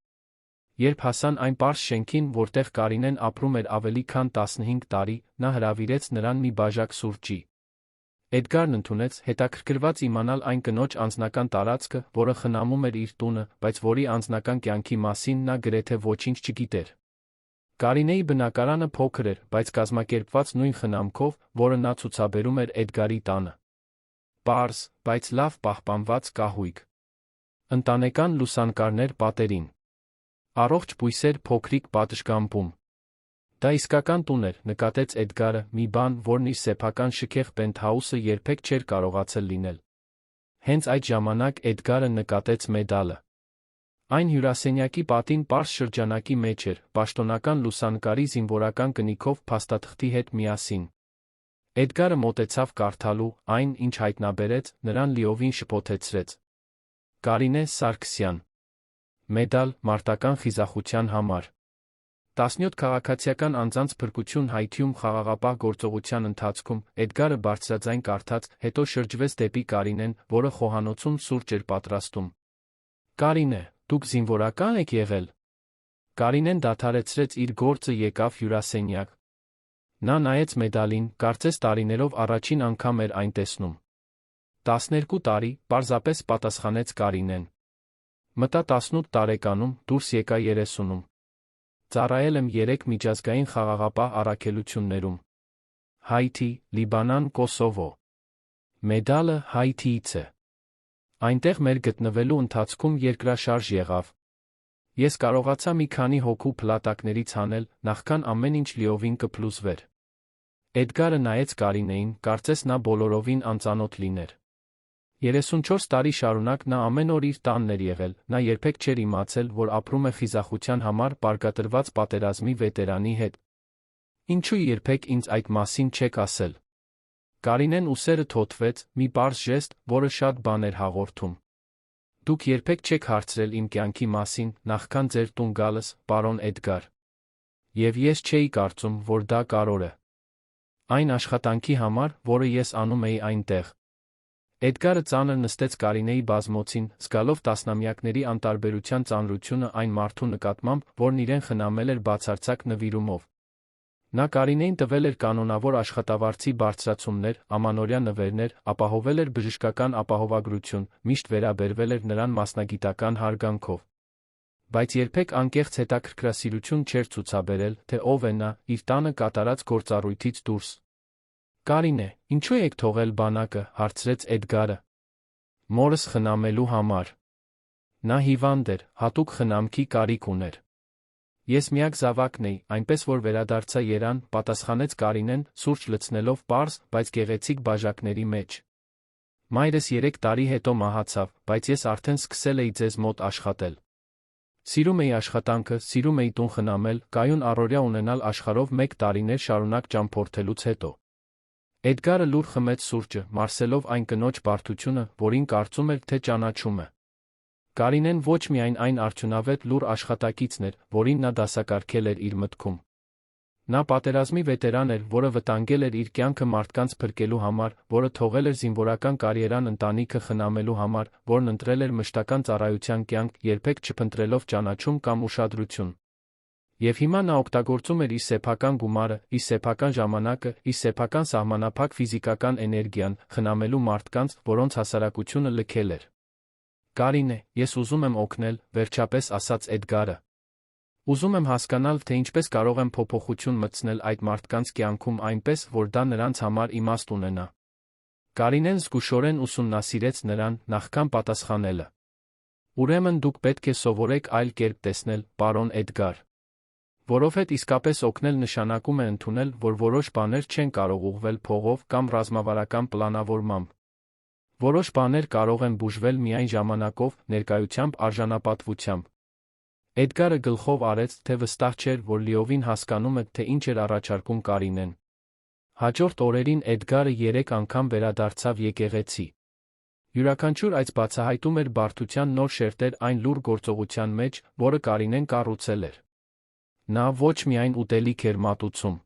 Երբ հասան այն պարզ շենքին, որտեղ Կարինեն ապրում էր ավելի քան 15 տարի, նա հրավիրեց նրան մի բաժակ սուրճի։ Էդգարն ընդունեց, հետաքրքրված իմանալ այն կնոջ անձնական տարածքը, որը խնամում էր իր տունը, բայց որի անձնական կյանքի մասին նա գրեթե ոչինչ չգիտեր։ Կարինեի բնակարանը փոքր էր, բայց կազմակերպված նույն խնամքով, որը նա ցուցաբերում էր Էդգարի տանը։ Պարզ, բայց լավ պահպանված կահույք։ Ընտանեկան լուսանկարներ պատերին։ Առողջ բույսեր փոքրիկ պատշգամբում։ Դա իսկական տուն էր, նկատեց Էդգարը, մի բան, որն իր սեփական շքեղ պենթհաուսը երբեք չէր կարողացել լինել։ Հենց այդ ժամանակ Էդգարը նկատեց մեդալը։ Այն հյուրասենյակի պատին պարզ շրջանակի մեջ էր, պաշտոնական լուսանկարի զինվորական կնիքով փաստաթղթի հետ միասին։ Էդգարը մոտեցավ կարդալու, այն, ինչ հայտնաբերեց, նրան լիովին շփոթեցրեց։ Կարինե Սարգսյան։ Մեդալ մարտական խիզախության համար։ 17 քաղաքացիական անձանց փրկություն Հայթիում խաղաղապահ գործողության ընթացքում Էդգարը բարձրաձայն կարդաց, հետո շրջվեց դեպի Կարինեն, որը խոհանոցում սուրճ էր պատրաստում։ Կարինե, դուք զինվորական եք եղել։ Կարինեն դադարեցրեց իր գործը, եկավ հյուրասենյակ։ Նա նայեց մեդալին, կարծես տարիներով առաջին անգամ էր այն տեսնում։ 12 տարի, պարզապես պատասխանեց Կարինեն։ Մտա 18 տարեկանում, դուրս եկա 30-ում։ Ծառայել եմ 3 միջազգային խաղաղապահ առաքելություններում։ Հայթի, Լիբանան, Կոսովո։ Մեդալը Հայթիից է։ Այնտեղ մեր գտնվելու ընթացքում երկրաշարժ եղավ։ Ես կարողացա մի քանի հոգու փլատակներից հանել, նախքան ամեն ինչ լիովին կփլուզվեր։ Էդգարը նայեց Կարինեին, կարծես նա բոլորովին անծանոթ լիներ։ 34 տարի շարունակ նա ամեն օր իր տանն էր եղել, նա երբեք չէր իմացել, որ ապրում է խիզախության համար պարգատրված պատերազմի վետերանի հետ։ Ինչու երբեք ինձ այդ մասին չեք ասել։ Կարինեն ուսերը թոթվեց, մի պարզ ժեստ, որը շատ բան էր հաղորդում։ Դուք երբեք չեք հարցրել իմ կյանքի մասին, նախքան ձեր տուն գալս, պարոն Էդգար։ Եվ ես չէի կարծում, որ դա կարևոր է։ Այն աշխատանքի համար, որը ես անում էի այնտեղ։ Էդգարը ծանր նստեց Կարինեի բազմոցին, զգալով տասնամյակների անտարբերության ծանրությունը այն մարդու նկատմամբ, որն իրեն խնամել էր բացարձակ նվիրումով։ Նա Կարինեին տվել էր կանոնավոր աշխատավարձի բարձրացումներ, ամանորյա նվերներ, ապահովել էր բժշկական ապահովագրություն, միշտ վերաբերվել էր նրան մասնագիտական հարգանքով։ Բայց երբեք անկեղծ հետաքրքրասիրություն չէր ցուցաբերել, թե ով է նա, իր տանը կատարած գործառույթից դուրս։ Կարինե, ինչու եք թողել բանակը, հարցրեց Էդգարը։ Մորս խնամելու համար։ Նա հիվանդ էր, հատուկ խնամքի կարիք ուներ։ Ես միակ զավակն էի, այնպես որ վերադարձա երան, պատասխանեց Կարինեն, սուրճ լցնելով պարզ, բայց գեղեցիկ բաժակների մեջ։ Մայրս 3 տարի հետո մահացավ, բայց ես արդեն սկսել էի ձեզ մոտ աշխատել։ Սիրում էի աշխատանքը, սիրում էի տուն խնամել, կայուն առօրյա ունենալ աշխարհով 1 տարիներ շարունակ ճամփորդելուց հետո։ Էդգարը լուր խմեց սուրճը, մարսելով այն կնոջ բարդությունը, որին կարծում էր, թե ճանաչում է։ Կարինեն ոչ միայն այն արդյունավետ լուր աշխատակիցն էր, որին նա դասակարգել էր իր մտքում։ Նա պատերազմի վետերան էր, որը վտանգել էր իր կյանքը մարդկանց փրկելու համար, որը թողել էր զինվորական կարիերան ընտանիքը խնամելու համար, որն ընտրել էր մշտական ծառայության կյանք, երբեք չփնտրելով ճանաչում կամ ուշադրություն։ Եվ հիմա նա օգտագործում էր իր սեփական գումարը, իր սեփական ժամանակը, իր սեփական սահմանափակ ֆիզիկական էներգիան, խնամելու մարդկանց, որոնց հասարակությունը լքել էր։ Կարինե, ես ուզում եմ օգնել, վերջապես ասաց Էդգարը։ Ուզում եմ հասկանալ, թե ինչպես կարող եմ փոփոխություն մտցնել այդ մարդկանց կյանքում այնպես, որ դա նրանց համար իմաստ ունենա։ Կարինեն զգուշորեն ուսումնասիրեց նրան, նախքան պատասխանելը։ Ուրեմն դուք պետք է սովորեք այլ կերպ տեսնել, պարոն Էդգար։ Որովհետև իսկապես օգնել նշանակում է ընդունել, որ որոշ բաներ չեն կարող ուղղվել փողով կամ ռազմավարական պլանավորմամբ։ Որոշ բաներ կարող են բուժվել միայն ժամանակով, ներկայությամբ, արժանապատվությամբ։ Էդգարը գլխով արեց, թե վստահ չէր, որ լիովին հասկանում է, թե ինչ էր առաջարկում Կարինեն։ Հաջորդ օրերին Էդգարը 3 անգամ վերադարձավ եկեղեցի։ Յուրաքանչյուր այց բացահայտում էր բարդության նոր շերտեր այն լուր գործողության մեջ, որը Կարինեն կառուցել էր։ Նա ոչ միայն ուտելիք էր մատուցում։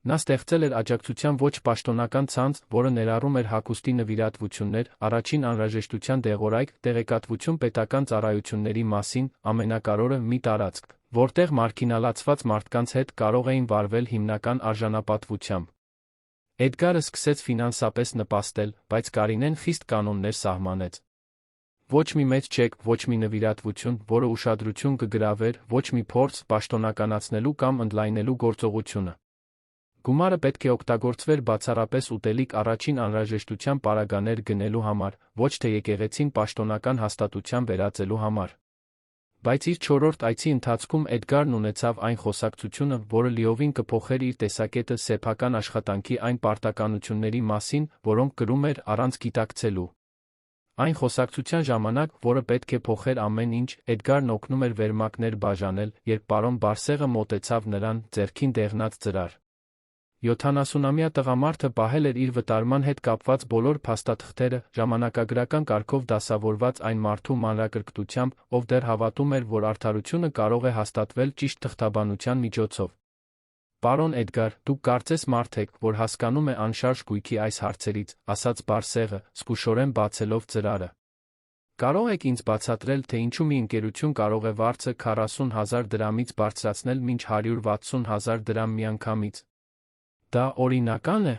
Նա ստեղծել էր աջակցության ոչ պաշտոնական ցանց, որը ներառում էր հագուստի նվիրատվություններ, առաջին անհրաժեշտության դեղորայք, տեղեկատվություն պետական ծառայությունների մասին, ամենակարևորը՝ մի տարածք, որտեղ մարգինալացված մարդկանց հետ կարող էին վարվել հիմնական արժանապատվությամբ։ Էդգարը սկսեց ֆինանսապես նպաստել, բայց Կարինեն խիստ կանոններ սահմանեց։ Ոչ մի մեծ չեք, ոչ մի նվիրատվություն, որը ուշադրություն կգրավեր, ոչ մի փորձ պաշտոնականացնելու կամ ընդլայնելու գործողությունը։ Գումարը պետք է օգտագործվեր բացառապես ուտելիք առաջին անհրաժեշտության պարագաներ գնելու համար, ոչ թե եկեղեցին պաշտոնական հաստատության վերածելու համար։ Բայց իր 4-րդ այցի ընթացքում Էդգարն ունեցավ այն խոսակցությունը, որը լիովին կփոխեր իր տեսակետը սեփական աշխատանքի այն պարտականությունների մասին, որոնք կրում էր առանց գիտակցելու։ Այն խոսակցության ժամանակ, որը պետք է փոխեր ամեն ինչ, Էդգարն օգնում էր վերմակներ բաժանել, երբ պարոն Բարսեղը մոտեցավ նրան, ձեռքին դեղնած ծրար։ 70-ամյա տղամարդը պահել էր իր վտարման հետ կապված բոլոր փաստաթղթերը, ժամանակագրական կարգով դասավորված այն մարդու մանրակրկտությամբ, ով դեռ հավատում էր, որ արդարությունը կարող է հաստատվել ճիշտ թղթաբանության միջոցով։ Պարոն Էդգար, դուք կարծես մարդ եք, որ հասկանում է անշարժ գույքի այս հարցերից, ասաց Բարսեղը, զգուշորեն բացելով ծրարը։ Կարող եք ինձ բացատրել, թե ինչու մի ընկերություն կարող է վարձը 40,000 դրամից բարձրացնել մինչ 160,000 դրամ միանգամից։ Դա օրինական է։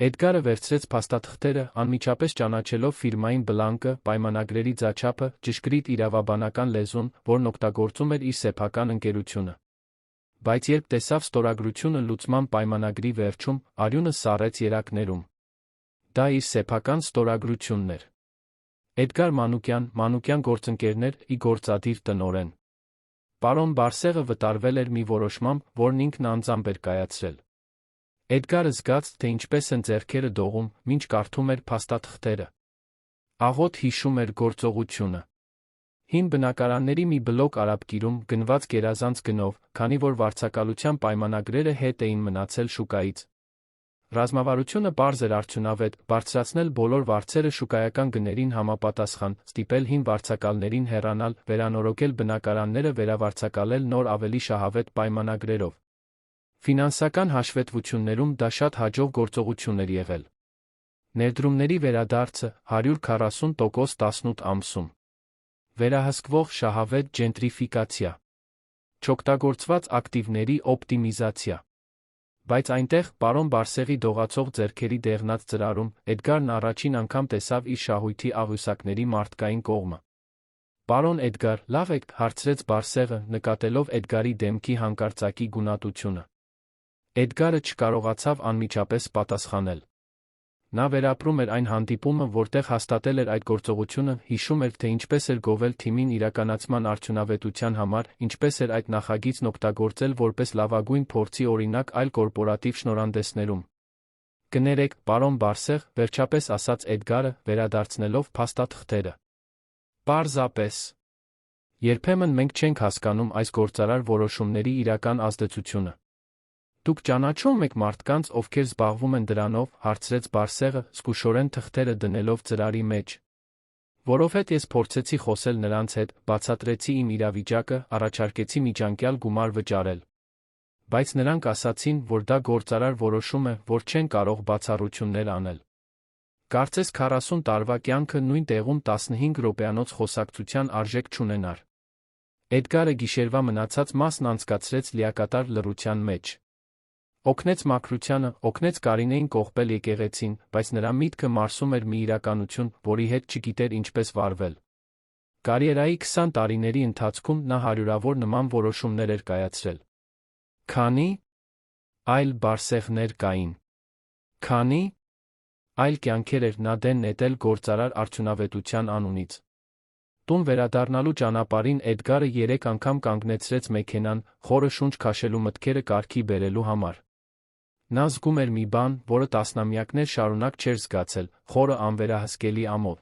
Էդգարը վերցրեց փաստաթղթերը, անմիջապես ճանաչելով ֆիրմային բլանկը, պայմանագրերի ձաչափը, ճշգրիտ իրավաբանական լեզուն, որն օգտագործում էր իր սեփական ընկերությունը։ Բայց երբ տեսավ ստորագրությունը լուծման պայմանագրի վերջում, արյունը սառեց երակներում։ Դա իր սեփական ստորագրությունն էր։ Էդգար Մանուկյան գործընկերներ, ի գործադիր տնօրեն։ Պարոն Բարսեղը վտարվել էր մի որոշմամբ, որն ինքն անձամբ էր կայացրել։ Էդգարը զգաց, թե ինչպես են ձեռքերը դողում, մինչ կարդում էր փաստաթղթերը։ Աղոտ հիշում էր գործողությունը։ Հին բնակարանների մի բլոկ արաբկիրում գնված գերազանց գնով, քանի որ վարձակալության պայմանագրերը հետ էին մնացել շուկայից։ Ռազմավարությունը պարզ էր արդյունավետ, բարձրացնել բոլոր վարձերը շուկայական գներին համապատասխան, ստիպել հին վարձակալներին հեռանալ, վերանորոգել բնակարանները, վերավարձակալել նոր ավելի շահավետ պայմանագրերով։ Ֆինանսական հաշվետվություններում դա շատ հաջող գործողություն էր եղել։ Ներդրումների վերադարձը 140% 18 ամսում։ Վերահսկվող շահավետ ջենտրիֆիկացիա։ Չօգտագործված ակտիվների օպտիմիզացիա։ Բայց այնտեղ, պարոն Բարսեղի դողացող ձեռքերի դեղնած ծրարում, Էդգարն առաջին անգամ տեսավ իր շահույթի աղյուսակների մարդկային կողմը։ Պարոն Էդգար, լավ եք, հարցրեց Բարսեղը, նկատելով Էդգարի դեմքի հանկարծակի գունատությունը։ Էդգարը չկարողացավ անմիջապես պատասխանել։ Նա վերապրում էր այն հանդիպումը, որտեղ հաստատել էր այդ գործողությունը, հիշում էր, թե ինչպես էր գովել թիմին իրականացման արդյունավետության համար, ինչպես էր այդ նախագիծն օգտագործել որպես լավագույն փորձի օրինակ այլ կորպորատիվ շնորհանդեսներում։ Կներեք, պարոն Բարսեղ, վերջապես ասաց Էդգարը, վերադարձնելով փաստաթղթերը։ Պարզապես։ Երբեմն մենք չենք հասկանում այս գործարար որոշումների իրական ազդեցությունը։ Դուք ճանաչո՞ւմ եք մարդկանց, ովքեր զբաղվում են դրանով, հարցրեց Բարսեղը, զգուշորեն թղթերը դնելով ծրարի մեջ։ Որովհետև ես փորձեցի խոսել նրանց հետ, բացատրեցի իմ իրավիճակը, առաջարկեցի միջանկյալ գումար վճարել։ Բայց նրանք ասացին, որ դա գործարար որոշում է, որ չեն կարող բացառություններ անել։ Կարծես 40 տարվա կյանքը նույն տեղում 15 րոպեանոց խոսակցության արժեք չունենար։ Էդգարը գիշերվա մնացած մասն անցկացրեց լիակատար լռության մեջ։ Օգնեց մաքրությանը, օգնեց Կարինեին կողպել եկեղեցին, բայց նրա միտքը մարսում էր մի իրականություն, որի հետ չգիտեր ինչպես վարվել։ Կարիերայի 20 տարիների ընթացքում նա հարյուրավոր նման որոշումներ էր կայացրել։ Քանի՞ այլ Բարսեղներ կային։ Քանի՞ այլ կյանքեր էր նա դեն նետել գործարար արդյունավետության անունից։ Տուն վերադառնալու ճանապարհին Էդգարը 3 անգամ կանգնեցրեց մեքենան, խորը շունչ քաշելու մտքերը կարգի բերելու համար։ Նա զգում էր մի բան, որը տասնամյակներ շարունակ չէր զգացել, խորը անվերահսկելի ամոթ։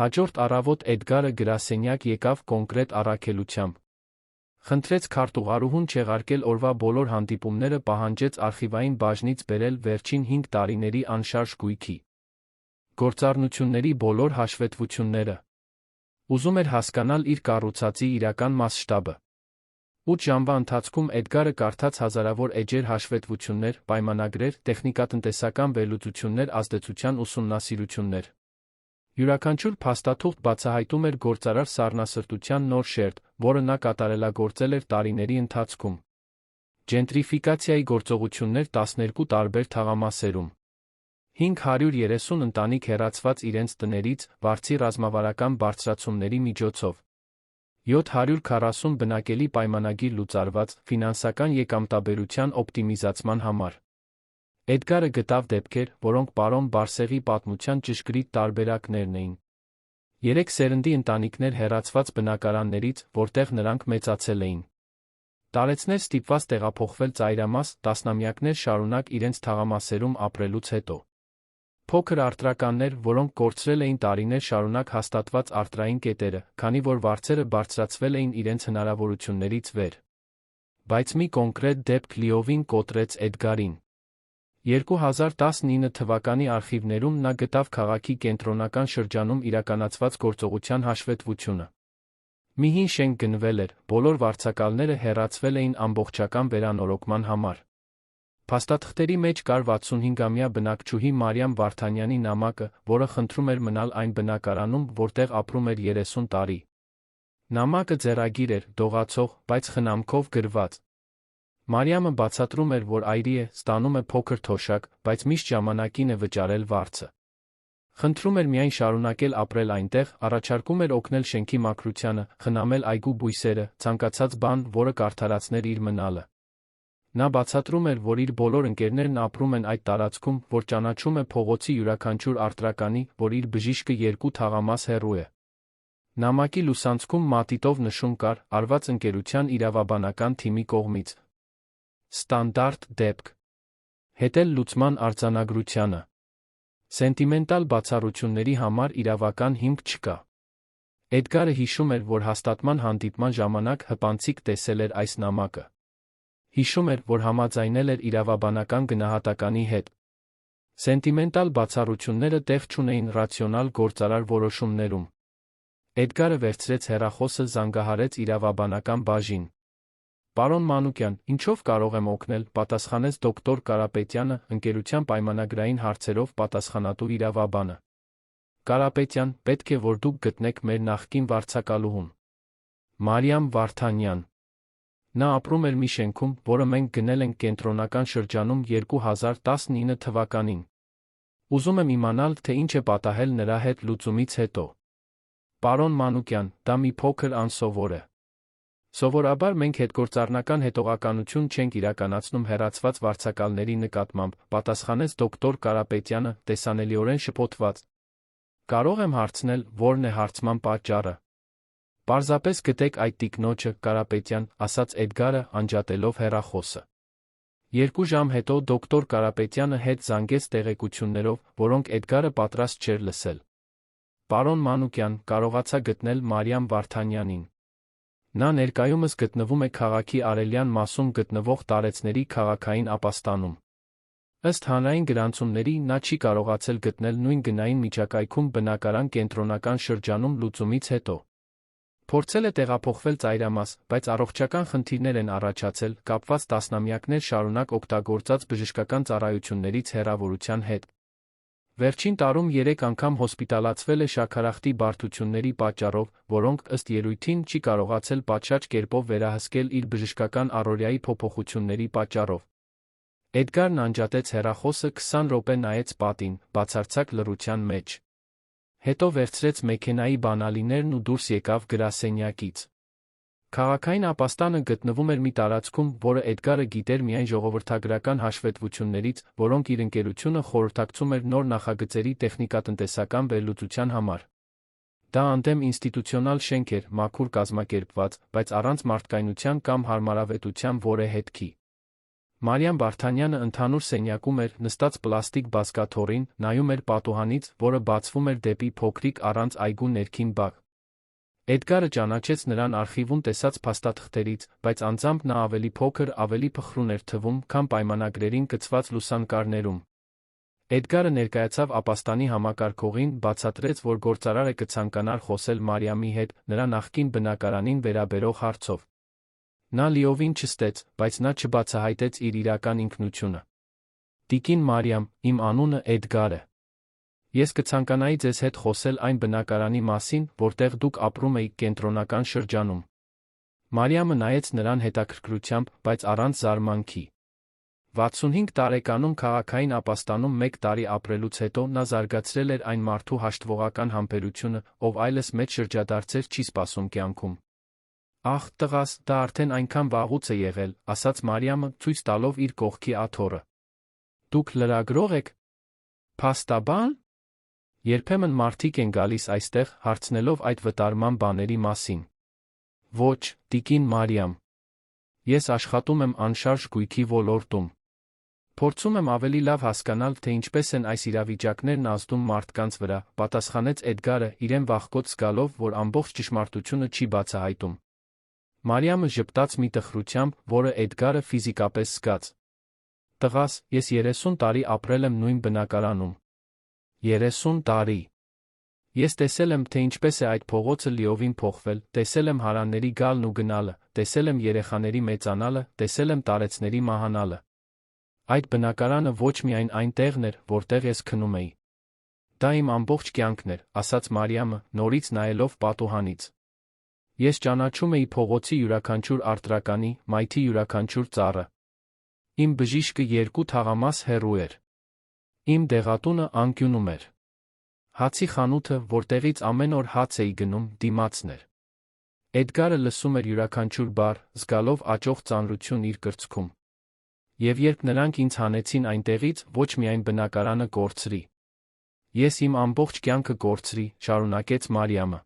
Հաջորդ առավոտ Էդգարը գրասենյակ եկավ կոնկրետ առաքելությամբ։ Խնդրեց քարտուղարուհուն չեղարկել օրվա բոլոր հանդիպումները, պահանջեց արխիվային բաժնից բերել վերջին 5 տարիների անշարժ գույքի գործառնությունների բոլոր հաշվետվությունները։ Ուզում էր հասկանալ իր կառուցածի իրական մասշտաբը։ 8 ժամվա ընթացքում Էդգարը կարդաց հազարավոր էջեր հաշվետվություններ, պայմանագրեր, տեխնիկատնտեսական վերլուծություններ, ազդեցության ուսումնասիրություններ։ Յուրաքանչյուր փաստաթուղթ բացահայտում էր գործարար սառնասրտության նոր շերտ, որը նա կատարելագործել էր տարիների ընթացքում։ Ջենտրիֆիկացիայի գործողություններ 12 տարբեր թաղամասերում։ 530 ընտանիք հեռացված իրենց տներից, վարձի ռազմավարական բարձրացումների միջոցով։ 740 բնակելի պայմանագիր լուծարված, ֆինանսական եկամտաբերության օպտիմիզացման համար։ Էդգարը գտավ դեպքեր, որոնք պարոն Բարսեղի պատմության ճշգրիտ տարբերակներն էին։ 3 սերնդի ընտանիքներ հեռացված բնակարաններից, որտեղ նրանք մեծացել էին։ Տարեցներ ստիպված տեղափոխվել ծայրամաս, տասնամյակներ շարունակ իրենց թաղամասերում ապրելուց հետո։ Փոքր արտրականներ, որոնք կորցրել էին տարիներ շարունակ հաստատված արտրային կետերը, քանի որ վարձերը բարձրացվել էին իրենց հնարավորություններից վեր։ Բայց մի կոնկրետ դեպք լիովին կոտրեց Էդգարին։ 2019 թվականի արխիվներում նա գտավ քաղաքի կենտրոնական շրջանում իրականացված գործողության հաշվետվությունը։ Մի հին շենք գնվել էր, բոլոր վարձակալները հեռացվել էին ամբողջական վերանորոգման համար։ Փաստաթղթերի մեջ կար 65-ամյա բնակչուհի Մարիամ Վարդանյանի նամակը, որը խնդրում էր մնալ այն բնակարանում, որտեղ ապրում էր 30 տարի։ Նամակը ձեռագիր էր, դողացող, բայց խնամքով գրված։ Մարիամը բացատրում էր, որ այրի է, ստանում է փոքր թոշակ, բայց միշտ ժամանակին է վճարել վարձը։ Խնդրում էր միայն շարունակել ապրել այնտեղ, առաջարկում էր օգնել շենքի մաքրությանը, խնամել այգու բույսերը, ցանկացած բան, որը կարդարացներ իր մնալը։ Նա բացատրում էր, որ իր բոլոր ընկերներն ապրում են այդ տարածքում, որ ճանաչում է փողոցի յուրաքանչյուր արտրականի, որ իր բժիշկը 2 թաղամաս հեռու է։ Նամակի լուսանցքում մատիտով նշում կար՝ արված ընկերության իրավաբանական թիմի կողմից։ Ստանդարտ դեպք։ Հետել լուծման արձանագրությանը։ Սենտիմենտալ բացառությունների համար իրավական հիմք չկա։ Էդգարը հիշում էր, որ հաստատման հանդիպման ժամանակ հպանցիկ տեսել էր այս նամակը։ Հիշում էր, որ համաձայնել էր իրավաբանական գնահատականի հետ։ Սենտիմենտալ բացառությունները տեղ չունեին ռացիոնալ գործարար որոշումներում։ Էդգարը վերցրեց հեռախոսը, զանգահարեց իրավաբանական բաժին։ Պարոն Մանուկյան, ինչով կարող եմ օգնել, պատասխանեց դոկտոր Կարապետյանը, ընկերության պայմանագրային հարցերով պատասխանատու իրավաբանը։ Կարապետյան, պետք է որ դուք գտնեք մեր նախկին վարձակալուհուն։ Մարիամ Վարդանյան։ Նա ապրում էր մի շենքում, որը մենք գնել ենք կենտրոնական շրջանում 2019 թվականին։ Ուզում եմ իմանալ, թե ինչ է պատահել նրա հետ լուծումից հետո։ Պարոն Մանուկյան, դա մի փոքր անսովոր է։ Սովորաբար մենք հետգործառնական հետողականություն չենք իրականացնում հեռացված վարձակալների նկատմամբ, պատասխանեց դոկտոր Կարապետյանը, տեսանելիորեն շփոթված։ Կարող եմ հարցնել, որն է հարցման պատճառը։ Պարզապես գտեք այդ տիկնոջը, Կարապետյան, ասաց Էդգարը, անջատելով հեռախոսը։ 2 ժամ հետո դոկտոր Կարապետյանը հետ զանգեց տեղեկություններով, որոնք Էդգարը պատրաստ չէր լսել։ Պարոն Մանուկյան, կարողացա գտնել Մարիամ Վարդանյանին։ Նա ներկայումս գտնվում է քաղաքի արևելյան մասում գտնվող տարեցների քաղաքային ապաստանում։ Ըստ հանրային գրանցումների, նա չի կարողացել գտնել նույն գնային միջակայքում բնակարան կենտրոնական շրջանում լուծումից հետո։ Փորձել է տեղափոխվել ծայրամաս, բայց առողջական խնդիրներ են առաջացել, կապված տասնամյակներ շարունակ օգտագործած բժշկական ծառայություններից հեռավորության հետ։ Վերջին տարում 3 անգամ հոսպիտալացվել է շաքարախտի բարդությունների պատճառով, որոնք, ըստ ելույթին, չի կարողացել պատշաճ կերպով վերահսկել իր բժշկական առօրյայի փոփոխությունների պատճառով։ Էդգարն անջատեց հեռախոսը, 20 րոպե նայեց պատին, բացարձակ լռության մեջ։ Հետո վերցրեց մեքենայի բանալիներն ու դուրս եկավ գրասենյակից։ Քաղաքային ապաստանը գտնվում էր մի տարածքում, որը Էդգարը գիտեր միայն ժողովրդագրական հաշվետվություններից, որոնք իր ընկերությունը խորհրդակցում էր նոր նախագծերի տեխնիկատնտեսական վերլուծության համար։ Դա ընդդեմ ինստիտուցիոնալ շենք էր, մաքուր կազմակերպված, բայց առանց մարդկայնության կամ հարմարավետության որե հետքի։ Մարիամ Վարդանյանը ընդհանուր սենյակում էր, նստած պլաստիկ բազկաթոռին, նայում էր պատուհանից, որը բացվում էր դեպի փոքրիկ առանց այգու ներքին բակ։ Էդգարը ճանաչեց նրան արխիվում տեսած փաստաթղթերից, բայց անձամբ նա ավելի փոքր, ավելի փխրուն էր թվում, քան պայմանագրերին կցված լուսանկարներում։ Էդգարը ներկայացավ ապաստանի համակարգողին, բացատրեց, որ գործարարը կցանկանար խոսել Մարիամի հետ նրա նախկին բնակարանին վերաբերող հարցով։ Նա լիովին չստեց, բայց նա չբացահայտեց իր իրական ինքնությունը։ Տիկին Մարիամ, իմ անունը Էդգար է։ Ես կցանկանայի ձեզ հետ խոսել այն բնակարանի մասին, որտեղ դուք ապրում եք կենտրոնական շրջանում։ Մարիամը նայեց նրան հետաքրքրությամբ, բայց առանց զարմանքի։ 65 տարեկանում քաղաքային ապաստանում 1 տարի ապրելուց հետո նա զարգացրել էր այն մարդու հաշտվողական համբերությունը, ով այլս մեծ շրջադարձեր չի սպասում կյանքում։ Ախ, տղաս, դա արդեն այնքան վաղուց է եղել, ասաց Մարիամը, ցույց տալով իր կողքի աթոռը։ Դուք լրագրող եք։ Փաստաբան։ Երբեմն մարդիկ են գալիս այստեղ, հարցնելով այդ վտարման բաների մասին։ Ոչ, տիկին Մարիամ։ Ես աշխատում եմ անշարժ գույքի ոլորտում։ Փորձում եմ ավելի լավ հասկանալ, թե ինչպես են այս իրավիճակներն ազդում մարդկանց վրա, պատասխանեց Էդգարը, իրեն վախկոտ զգալով, որ ամբողջ ճշմարտությունը չի բացահայտում։ Մարիամը ժպտաց մի տխրությամբ, որը Էդգարը ֆիզիկապես զգաց։ Տղաս, ես 30 տարի ապրել եմ նույն բնակարանում։ 30 տարի։ Ես տեսել եմ, թե ինչպես է այդ փողոցը լիովին փոխվել, տեսել եմ հարանների գալն ու գնալը, տեսել եմ երեխաների մեծանալը, տեսել եմ տարեցների մահանալը։ Այդ բնակարանը ոչ միայն այն տեղն էր, որտեղ ես քնում էի։ Դա իմ ամբողջ կյանքն էր, ասաց Մարիամը, նորից նայելով պատուհանից։ Ես ճանաչում էի փողոցի յուրաքանչյուր արտրականի, մայթի յուրաքանչյուր ծառը։ Իմ բժիշկը 2 թաղամաս հեռու էր։ Իմ դեղատունը անկյունում էր։ Հացի խանութը, որտեղից ամեն օր հաց էի գնում, դիմացն էր։ Էդգարը լսում էր յուրաքանչյուր բառ, զգալով աճող ծանրություն իր կրծքում։ Եվ երբ նրանք ինձ հանեցին այնտեղից, ոչ միայն բնակարանը կորցրի։ Ես իմ ամբողջ կյանքը կորցրի, շարունակեց Մարիամը։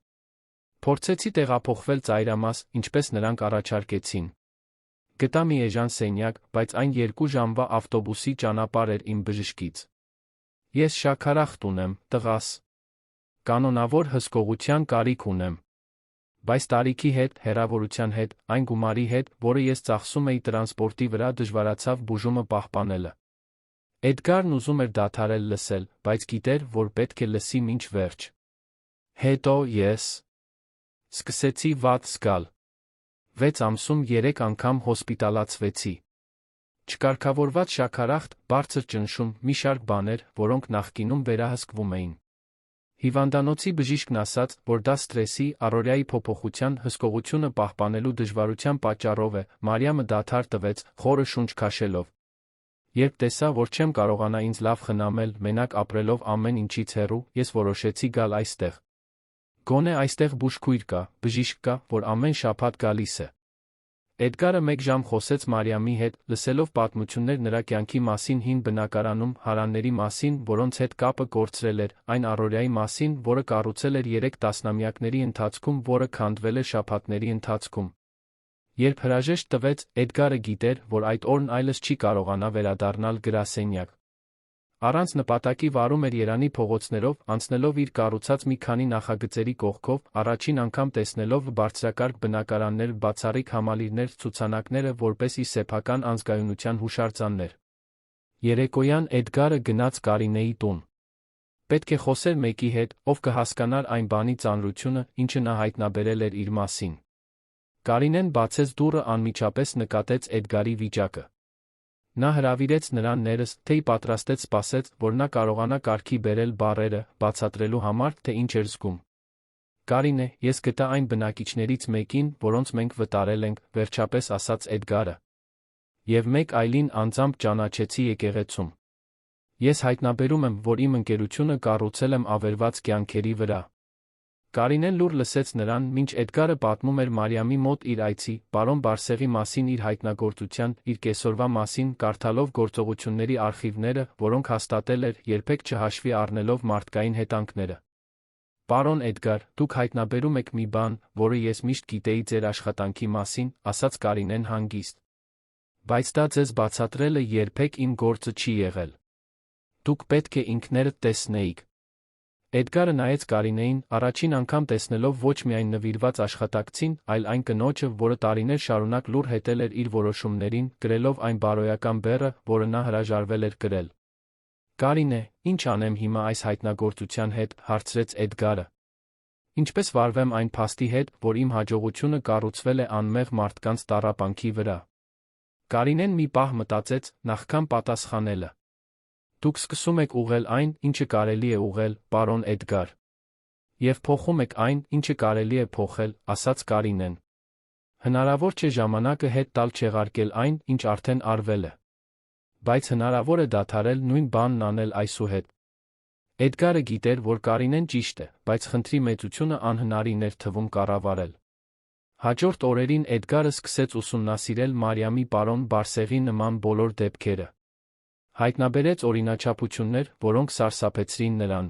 Փորձեցի տեղափոխվել ծայրամաս, ինչպես նրանք առաջարկեցին։ Գտա մի էժան սենյակ, բայց այն 2 ժամվա ավտոբուսի ճանապարհ էր իմ բժշկից։ Ես շաքարախտ ունեմ, տղաս։ Կանոնավոր հսկողության կարիք ունեմ։ Բայց տարիքի հետ, հեռավորության հետ, այն գումարի հետ, որը ես ծախսում էի տրանսպորտի վրա, դժվարացավ բուժումը պահպանելը։ Էդգարն ուզում էր դադարել լսել, բայց գիտեր, որ պետք է լսի մինչ վերջ։ Հետո ես սկսեցի վատ զգալ։ 6 ամսում 3 անգամ հոսպիտալացվեցի։ Չկարգավորված շաքարախտ, բարձր ճնշում, մի շարք բաներ, որոնք նախկինում վերահսկվում էին։ Հիվանդանոցի բժիշկն ասաց, որ դա սթրեսի, առօրյայի փոփոխության, հսկողությունը պահպանելու դժվարության պատճառով է, Մարիամը դադար տվեց, խորը շունչ քաշելով։ Երբ տեսա, որ չեմ կարողանա ինձ լավ խնամել, մենակ ապրելով ամեն ինչից հեռու, ես որոշեցի գալ այստեղ։ Գոնե այստեղ բուժքույր կա, բժիշկ կա, որ ամեն շաբաթ գալիս է։ Էդգարը 1 ժամ խոսեց Մարիամի հետ, լսելով պատմություններ նրա կյանքի մասին հին բնակարանում, հարանների մասին, որոնց հետ կապը կորցրել էր, այն առօրյայի մասին, որը կառուցել էր 3 տասնամյակների ընթացքում, որը քանդվել էր շաբաթների ընթացքում։ Երբ հրաժեշտ տվեց, Էդգարը գիտեր, որ այդ օրն այլևս չի կարողանա վերադառնալ գրասենյակ։ Առանց նպատակի վարում էր Երանի փողոցներով, անցնելով իր կառուցած մի քանի նախագծերի կողքով, առաջին անգամ տեսնելով բարձրակարգ բնակարաններ, բացառիկ համալիրներ, ցուցանակները որպես իր սեփական անզգայունության հուշարձաններ։ Երեկոյան Էդգարը գնաց Կարինեի տուն։ Պետք է խոսեր մեկի հետ, ով կհասկանար այն բանի ծանրությունը, ինչը նա հայտնաբերել էր իր մասին։ Կարինեն բացեց դուռը, անմիջապես նկատեց Էդգարի վիճակը։ Նա հրավիրեց նրան ներս, թեյ պատրաստեց, սպասեց, որ նա կարողանա կարգի բերել բառերը, բացատրելու համար, թե ինչ էր զգում։ Կարինե, ես գտա այն բնակիչներից մեկին, որոնց մենք վտարել ենք, վերջապես ասաց Էդգարը։ Եվ մեկ այլին անձամբ ճանաչեցի եկեղեցում։ Ես հայտնաբերում եմ, որ իմ ընկերությունը կառուցել եմ ավերված կյանքերի վրա։ Կարինեն լուր լսեց նրան, մինչ Էդգարը պատմում էր Մարիամի մոտ իր այցի, պարոն Բարսեղի մասին, իր հայտնագործության, իր կեսօրվա մասին, կարդալով գործողությունների արխիվները, որոնք հաստատել էր, երբեք չհաշվի առնելով մարդկային հետանքները։ Պարոն Էդգար, դուք հայտնաբերում եք մի բան, որը ես միշտ գիտեի ձեր աշխատանքի մասին, ասաց Կարինեն հանգիստ։ Բայց դա ձեզ բացատրելը երբեք իմ գործը չի եղել։ Դուք պետք է ինքներդ տեսնեիք։ Էդգարը նայեց Կարինեին, առաջին անգամ տեսնելով ոչ միայն նվիրված աշխատակցին, այլ այն կնոջը, որը տարիներ շարունակ լուր հետել էր իր որոշումներին, գրելով այն բարոյական բեռը, որը նա հրաժարվել էր կրել։ Կարինե, ինչ անեմ հիմա այս հայտնագործության հետ, հարցրեց Էդգարը։ Ինչպես վարվեմ այն փաստի հետ, որ իմ հաջողությունը կառուցվել է անմեղ մարդկանց տառապանքի վրա։ Կարինեն մի պահ մտածեց, նախքան պատասխանելը։ Դուք սկսում եք ուղղել այն, ինչը կարելի է ուղղել, պարոն Էդգար։ Եվ փոխում եք այն, ինչը կարելի է փոխել, ասաց Կարինեն։ Հնարավոր չէ ժամանակը հետ տալ չեղարկել այն, ինչ արդեն արվել է։ Բայց հնարավոր է դադարել նույն բանն անել այսուհետ։ Էդգարը գիտեր, որ Կարինեն ճիշտ է, բայց խնդրի մեծությունը անհնարին էր թվում կառավարել։ Հաջորդ օրերին Էդգարը սկսեց ուսումնասիրել Մարիամի պարոն Բարսեղի նման բոլոր դեպքերը։ Հայտնաբերեց օրինաչափություններ, որոնք սարսափեցրին նրան։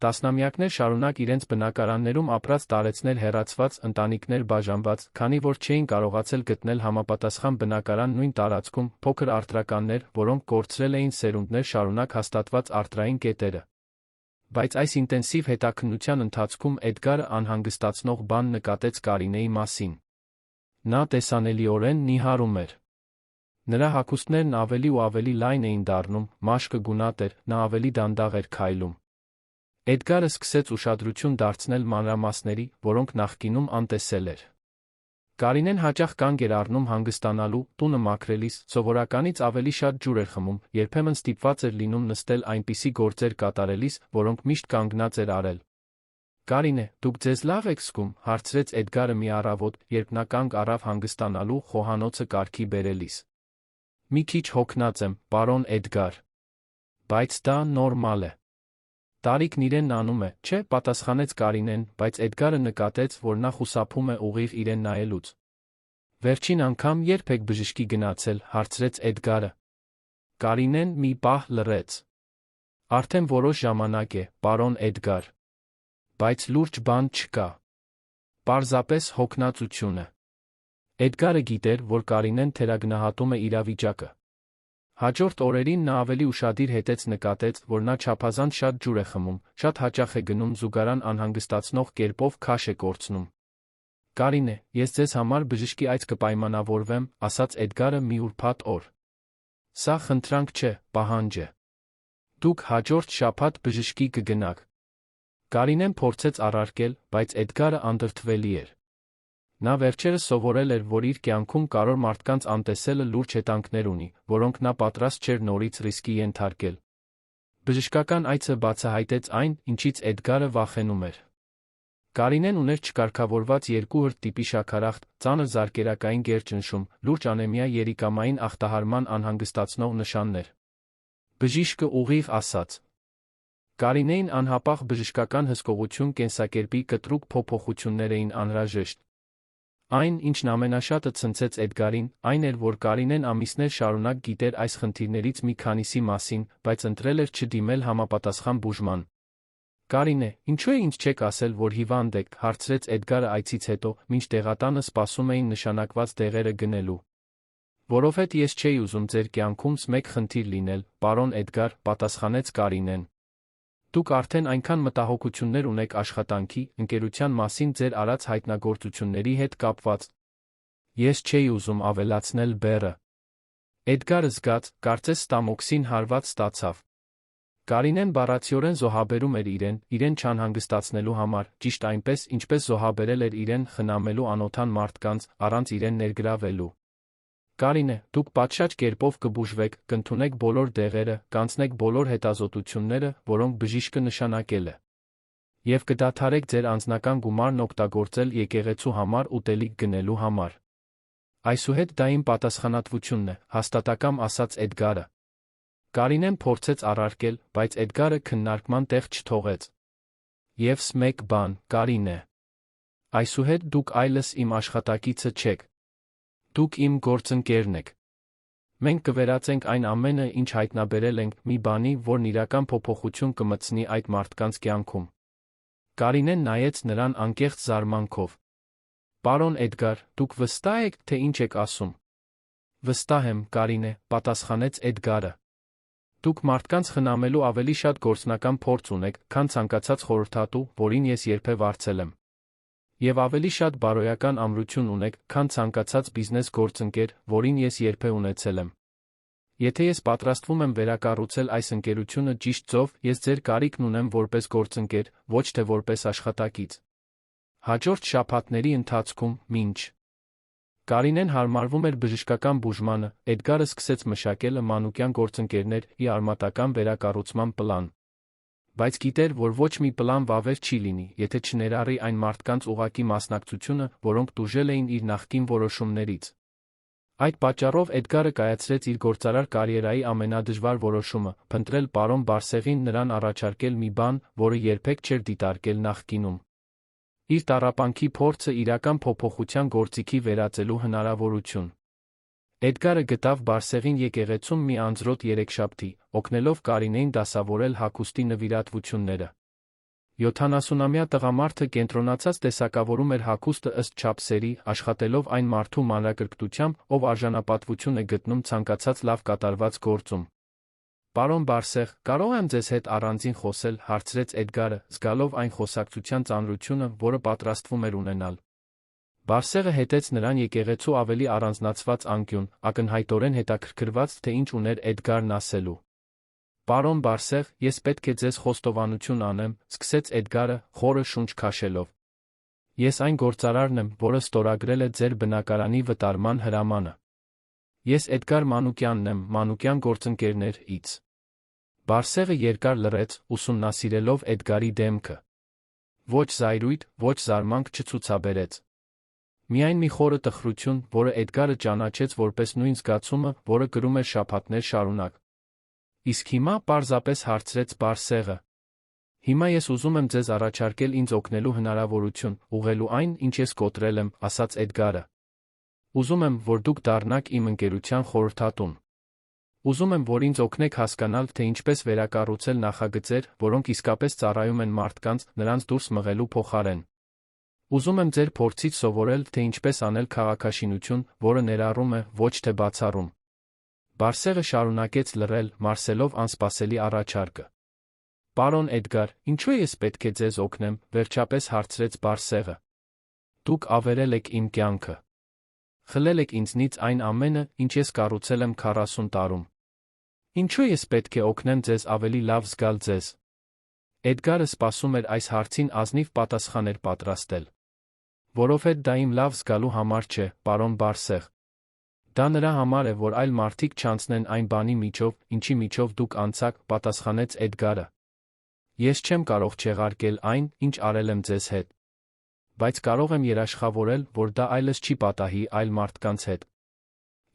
Տասնամյակներ շարունակ իրենց բնակարաններում ապրած տարեցներ հեռացված, ընտանիքներ բաժանված, քանի որ չէին կարողացել գտնել համապատասխան բնակարան նույն տարածքում, փոքր առտրականներ, որոնք կորցրել էին սերունդներ շարունակ հաստատված առտրային կետերը։ Բայց այս ինտենսիվ հետաքննության ընթացքում Էդգարը անհանգստացնող բան նկատեց Կարինեի մասին։ Նա տեսանելիորեն նիհարում էր։ Նրա հագուստներն ավելի ու ավելի լայն էին դառնում, մաշկը գունատ էր, նա ավելի դանդաղ էր քայլում։ Էդգարը սկսեց ուշադրություն դարձնել մանրամասների, որոնք նախկինում անտեսել էր։ Կարինեն հաճախ կանգ էր առնում հանգստանալու, տունը մաքրելիս, սովորականից ավելի շատ ջուր էր խմում, երբեմն ստիպված էր լինում նստել այնպիսի գործեր կատարելիս, որոնք միշտ կանգնած էր արել։ Կարինե, դուք ձեզ լավ եք զգում, հարցրեց Էդգարը մի առավոտ, երբ նա կանգ առավ հանգստանալու խոհանոցը կարգի բերելիս։ Մի քիչ հոգնած եմ, պարոն Էդգար։ Բայց դա նորմալ է։ Տարիքն իրեն անում է, չէ, պատասխանեց Կարինեն, բայց Էդգարը նկատեց, որ նա խուսափում է ուղիղ իրեն նայելուց։ Վերջին անգամ երբ եք բժշկի գնացել, հարցրեց Էդգարը։ Կարինեն մի պահ լռեց։ Արդեն որոշ ժամանակ է, պարոն Էդգար։ Բայց լուրջ բան չկա։ Պարզապես հոգնածություն է։ Էդգարը գիտեր, որ Կարինեն թերագնահատում է իրավիճակը։ Հաջորդ օրերին նա ավելի ուշադիր հետեց նկատեց, որ նա չափազանց շատ ջուր է խմում, շատ հաճախ է գնում զուգարան անհանգստացնող կերպով քաշ է կորցնում։ Կարինե, ես ձեզ համար բժշկի այց կպայմանավորվեմ, ասաց Էդգարը մի ուրբաթ օր։ Սա խնդրանք չէ, պահանջ է։ Դուք հաջորդ շաբաթ բժշկի կգնաք։ Կարինեն փորձեց առարկել, բայց Էդգարը անդրդվելի էր։ Նա վերջերս սովորել էր, որ իր կյանքում կարևոր մարդկանց անտեսելը լուրջ հետանքներ ունի, որոնք նա պատրաստ չէր նորից ռիսկի ենթարկել։ Բժշկական այցը բացահայտեց այն, ինչից Էդգարը վախենում էր։ Կարինեն ուներ չկարգավորված երկու հրտ տիպի շաքարախտ, ծանր զարկերակային գերճնշում, լուրջ անեմիա երիկամային ախտահարման անհանգստացնող նշաններ։ Բժիշկը ուղիղ ասաց։ Կարինեին անհապաղ բժշկական հսկողություն կենսակերպի կտրուկ փոփոխություններ էին անհրաժեշտ։ Այն, ինչն ամենաշատը ցնցեց Էդգարին, այն էր, որ Կարինեն ամիսներ շարունակ գիտեր այս խնդիրներից մի քանիսի մասին, բայց ընտրել էր չդիմել համապատասխան բուժման։ Կարինե, ինչու է ինձ չեք ասել, որ հիվանդ եք, հարցրեց Էդգարը այցից հետո, մինչ դեղատանը սպասում էին նշանակված դեղերը գնելու։ Որովհետև ես չէի ուզում ձեր կյանքումս մեկ խնդիր լինել, պարոն Էդգար, պատասխանեց Կարինեն։ Դուք արդեն այնքան մտահոգություններ ունեք աշխատանքի, ընկերության մասին ձեր արած հայտնագործությունների հետ կապված։ Ես չէի ուզում ավելացնել բեռը։ Էդգարը զգաց, կարծես ստամոքսին հարված ստացավ։ Կարինեն բառացիորեն զոհաբերում էր իրեն չանհանգստացնելու համար, ճիշտ այնպես, ինչպես զոհաբերել էր իրեն խնամելու անօթան մարդկանց, առանց իրեն ներգրավելու։ Կարինե, դուք պատշաճ կերպով կբուժվեք, կընդունեք բոլոր դեղերը, կանցնեք բոլոր հետազոտությունները, որոնք բժիշկը նշանակել է։ Եվ կդադարեք ձեր անձնական գումարն օգտագործել եկեղեցու համար ուտելիք գնելու համար։ Այսուհետ դա իմ պատասխանատվությունն է, հաստատակամ ասաց Էդգարը։ Կարինեն փորձեց առարկել, բայց Էդգարը քննարկման տեղ չթողեց։ Եվս մեկ բան, Կարինե։ Այսուհետ դուք այլս իմ աշխատակիցը չեք։ Դուք իմ գործընկերն եք։ Մենք կվերածենք այն ամենը, ինչ հայտնաբերել ենք, մի բանի, որն իրական փոփոխություն կմտցնի այդ մարդկանց կյանքում։ Կարինեն նայեց նրան անկեղծ զարմանքով։ Պարոն Էդգար, դուք վստահ եք, թե ինչ եք ասում։ Վստահ եմ, Կարինե, պատասխանեց Էդգարը։ Դուք մարդկանց խնամելու ավելի շատ գործնական փորձ ունեք, քան ցանկացած խորհրդատու, որին ես երբև արձել եմ։ Եվ ավելի շատ բարոյական ամրություն ունեք, քան ցանկացած բիզնես գործընկեր, որին ես երբև ունեցել եմ։ Եթե ես պատրաստվում եմ վերակառուցել այս ընկերությունը ճիշտ ձով, ես ձեր կարիքն ունեմ որպես գործընկեր, ոչ թե որպես աշխատակից։ Հաջորդ շաբաթների ընթացքում, մինչ Կարինեն հարմարվում էր բժշկական բուժմանը, Էդգարը սկսեց մշակել մանուկյան գործընկերների արմատական վերակառուցման պլան։ Բայց գիտեր, որ ոչ մի պլան վավեր չի լինի, եթե չներառի այն մարդկանց ուղղակի մասնակցությունը, որոնք տուժել էին իր նախկին որոշումներից։ Այդ պատճառով Էդգարը կայացրեց իր գործարար կարիերայի ամենադժվար որոշումը՝ փնտրել պարոն Բարսեղին նրան առաջարկել մի բան, որը երբեք չէր դիտարկել նախկինում։ Իր տառապանքի փորձը իրական փոփոխության գործիքի վերածելու հնարավորություն։ Էդգարը գտավ Բարսեղին եկեղեցում մի անձրոտ երեքշաբթի, օգնելով Կարինեին դասավորել հագուստի նվիրատվությունները։ 70-ամյա տղամարդը կենտրոնացած տեսակավորում էր հագուստը ըստ չափսերի, աշխատելով այն մարդու մանրակրկտությամբ, ով արժանապատվություն է գտնում ցանկացած լավ կատարված գործում։ Պարոն Բարսեղ, կարող եմ ձեզ հետ առանձին խոսել, հարցրեց Էդգարը, զգալով այն խոսակցության ծանրությունը, որը պատրաստվում էր ունենալ։ Բարսեղը հետեց նրան եկեղեցու ավելի առանձնացված անկյուն, ակնհայտորեն հետաքրքրված, թե ինչ ուներ Էդգարն ասելու։ Պարոն Բարսեղ, ես պետք է ձեզ խոստովանություն անեմ, սկսեց Էդգարը, խորը շունչ քաշելով։ Ես այն գործարարն եմ, որը ստորագրել է ձեր բնակարանի վտարման հրամանը։ Ես Էդգար Մանուկյանն եմ, Մանուկյան գործընկերներ-ից։ Բարսեղը երկար լռեց, ուսումնասիրելով Էդգարի դեմքը։ Ոչ զայրույթ, ոչ զարմանք չցուցաբերեց։ Միայն մի խորը տխրություն, որը Էդգարը ճանաչեց որպես նույն զգացումը, որը կրում էր շաբաթներ շարունակ։ Իսկ հիմա պարզապես հարցրեց Բարսեղը։ Հիմա ես ուզում եմ ձեզ առաջարկել ինձ օգնելու հնարավորություն, ուղղելու այն, ինչ ես կոտրել եմ, ասաց Էդգարը։ Ուզում եմ, որ դուք դառնաք իմ ընկերության խորհրդատուն։ Ուզում եմ, որ ինձ օգնեք հասկանալ, թե ինչպես վերակառուցել նախագծեր, որոնք իսկապես ծառայում են մարդկանց, նրանց դուրս մղելու փոխարեն։ Ուզում եմ ձեր փորձից սովորել, թե ինչպես անել քաղաքաշինություն, որը ներառում է, ոչ թե բացառում։ Բարսեղը շարունակեց լռել, մարսելով անսպասելի առաջարկը։ Պարոն Էդգար, ինչու ես պետք է ձեզ օգնեմ, վերջապես հարցրեց Բարսեղը։ Դուք ավերել եք իմ կյանքը։ Խլել եք ինձնից այն ամենը, ինչ ես կառուցել եմ 40 տարում։ Ինչու ես պետք է օգնեմ ձեզ ավելի լավ զգալ ձեզ։ Էդգարը սպասում էր այս հարցին ազնիվ պատասխաներ պատրաստել։ Որովհետև դա իմ լավ զգալու համար չէ, պարոն Բարսեղ։ Դա նրա համար է, որ այլ մարդիկ չանցնեն այն բանի միջով, ինչի միջով դուք անցաք, պատասխանեց Էդգարը։ Ես չեմ կարող չեղարկել այն, ինչ արել եմ ձեզ հետ։ Բայց կարող եմ երաշխավորել, որ դա այլևս չի պատահի այլ մարդկանց հետ։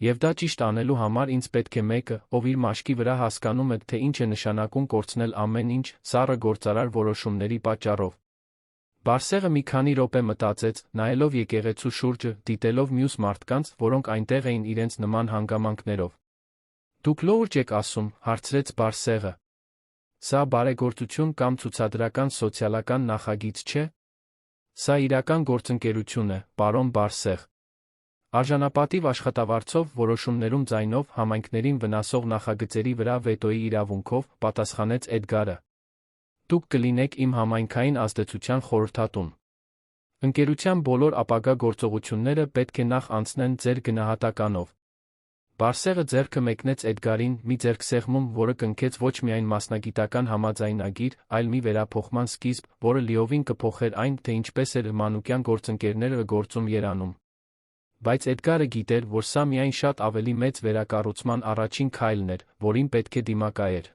Եվ դա ճիշտ անելու համար ինձ պետք է մեկը, ով իր մաշկի վրա հասկանում է, թե ինչ է նշանակում կորցնել ամեն ինչ, սառը գործարար որոշումների պատճառով։ Բարսեղը մի քանի րոպե մտածեց, նայելով եկեղեցու շուրջը, դիտելով մյուս մարդկանց, որոնք այնտեղ էին իրենց նման հանգամանքներով։ Դուք լուրջ եք ասում, հարցրեց Բարսեղը։ Սա բարեգործություն կամ ցուցադրական սոցիալական նախագիծ չէ։ Սա իրական գործընկերություն է, պարոն Բարսեղ։ Արժանապատիվ աշխատավարձով, որոշումներում ձայնով, համայնքներին վնասող նախագծերի վրա վետոյի իրավունքով, պատասխանեց Էդգարը։ Դուք կլինեք իմ համայնքային ազդեցության խորհրդատուն։ Ընկերության բոլոր ապագա գործողությունները պետք է նախ անցնեն ձեր գնահատականով։ Բարսեղը ձեռքը մեկնեց Էդգարին, մի ձեռքսեղմում, որը կնքեց ոչ միայն մասնագիտական համաձայնագիր, այլ մի վերափոխման սկիզբ, որը լիովին կփոխեր այն, թե ինչպես էր մանուկյան գործընկերները գործում Երանում։ Բայց Էդգարը գիտեր, որ սա միայն շատ ավելի մեծ վերակառուցման առաջին քայլն էր, որին պետք է դիմակայեր։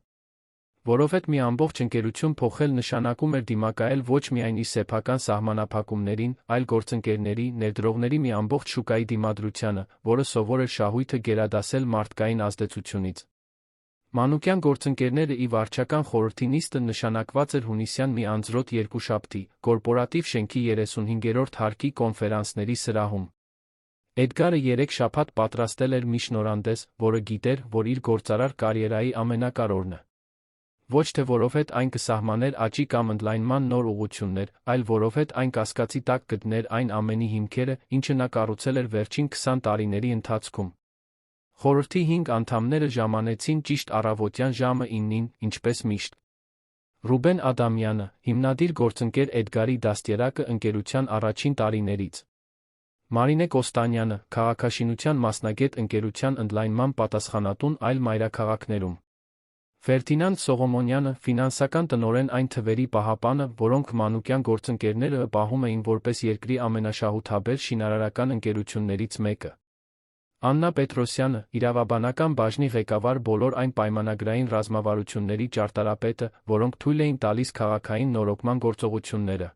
Որովհետև մի ամբողջ ընկերություն փոխել նշանակում էր դիմակայել ոչ միայն իր սեփական սահմանափակումներին, այլ գործընկերների, ներդրողների մի ամբողջ շուկայի դիմադրությանը, որը սովոր էր շահույթը գերադասել մարդկային ազդեցությունից։ Մանուկյան գործընկերները ի վարչական խորհրդի նիստը նշանակված էր հունիսյան մի անձրոտ երկուշաբթի, կորպորատիվ շենքի 35-րդ հարկի կոնֆերանսների սրահում։ Էդգարը 3 շաբաթ պատրաստել էր մի շնորհանդես, որը գիտեր, որ իր գործարար կարիերայի ամենակարևորն է։ Ոչ թե որովհետև այն կսահմաներ աճի կամ ընդլայնման նոր ուղղություններ, այլ որովհետև այն կասկածի տակ կդներ այն ամենի հիմքերը, ինչը նա կառուցել էր վերջին 20 տարիների ընթացքում։ Խորհրդի 5 անդամները ժամանեցին ճիշտ առավոտյան ժամը 9-ին, ինչպես միշտ։ Ռուբեն Ադամյանը, հիմնադիր գործընկեր Էդգարի դաստիարակը ընկերության առաջին տարիներից։ Մարինե Կոստանյանը, քաղաքաշինության մասնագետ ընկերության ընդլայնման պատասխանատուն այլ մայրաքաղաքներում։ Ֆերդինանդ Սողոմոնյանը, ֆինանսական տնօրեն այն թվերի պահապանը, որոնք մանուկյան գործընկերները պահում էին որպես երկրի ամենաշահութաբեր շինարարական ընկերություններից մեկը։ Աննա Պետրոսյանը, իրավաբանական բաժնի ղեկավար բոլոր այն պայմանագրային ռազմավարությունների ճարտարապետը, որոնք թույլ էին տալիս քաղաքային նորոգման գործողությունները։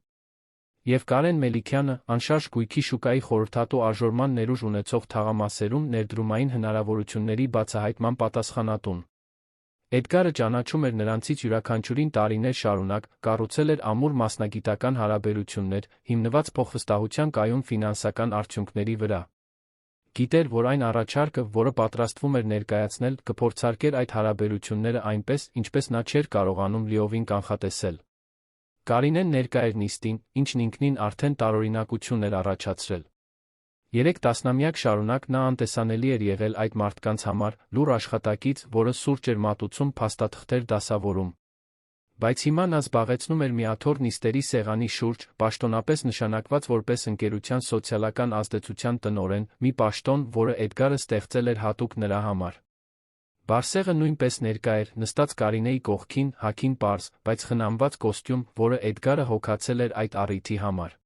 Եվ Կարեն Մելիքյանը, անշարժ գույքի շուկայի խորհրդատու արժորման ներուժ ունեցող թաղամասերում ներդրումային հնարավորությունների բացահայտման պատասխանատուն։ Էդգարը ճանաչում էր նրանցից յուրաքանչյուրին տարիներ շարունակ, կառուցել էր ամուր մասնագիտական հարաբերություններ, հիմնված փոխվստահության կայուն ֆինանսական արդյունքների վրա։ Գիտեր, որ այն առաջարկը, որը պատրաստվում էր ներկայացնել, կփորձարկեր այդ հարաբերությունները այնպես, ինչպես նա չէր կարողանում լիովին կանխատեսել։ Կարինեն ներկա էր նիստին, ինչն ինքնին արդեն տարօրինակություն էր առաջացրել։ 3 տասնամյակ շարունակ նա անտեսանելի էր եղել այդ մարդկանց համար, լուռ աշխատակից, որը սուրճ էր մատուցում, փաստաթղթեր դասավորում։ Բայց հիմա նա զբաղեցնում էր մի աթոռ նիստերի սեղանի շուրջ, պաշտոնապես նշանակված որպես ընկերության սոցիալական ազդեցության տնօրեն, մի պաշտոն, որը Էդգարը ստեղծել էր հատուկ նրա համար։ Բարսեղը նույնպես ներկա էր, նստած Կարինեի կողքին, հագին պարզ, բայց խնամված կոստյում, որը Էդգարը հոգացել էր այդ առիթի համար։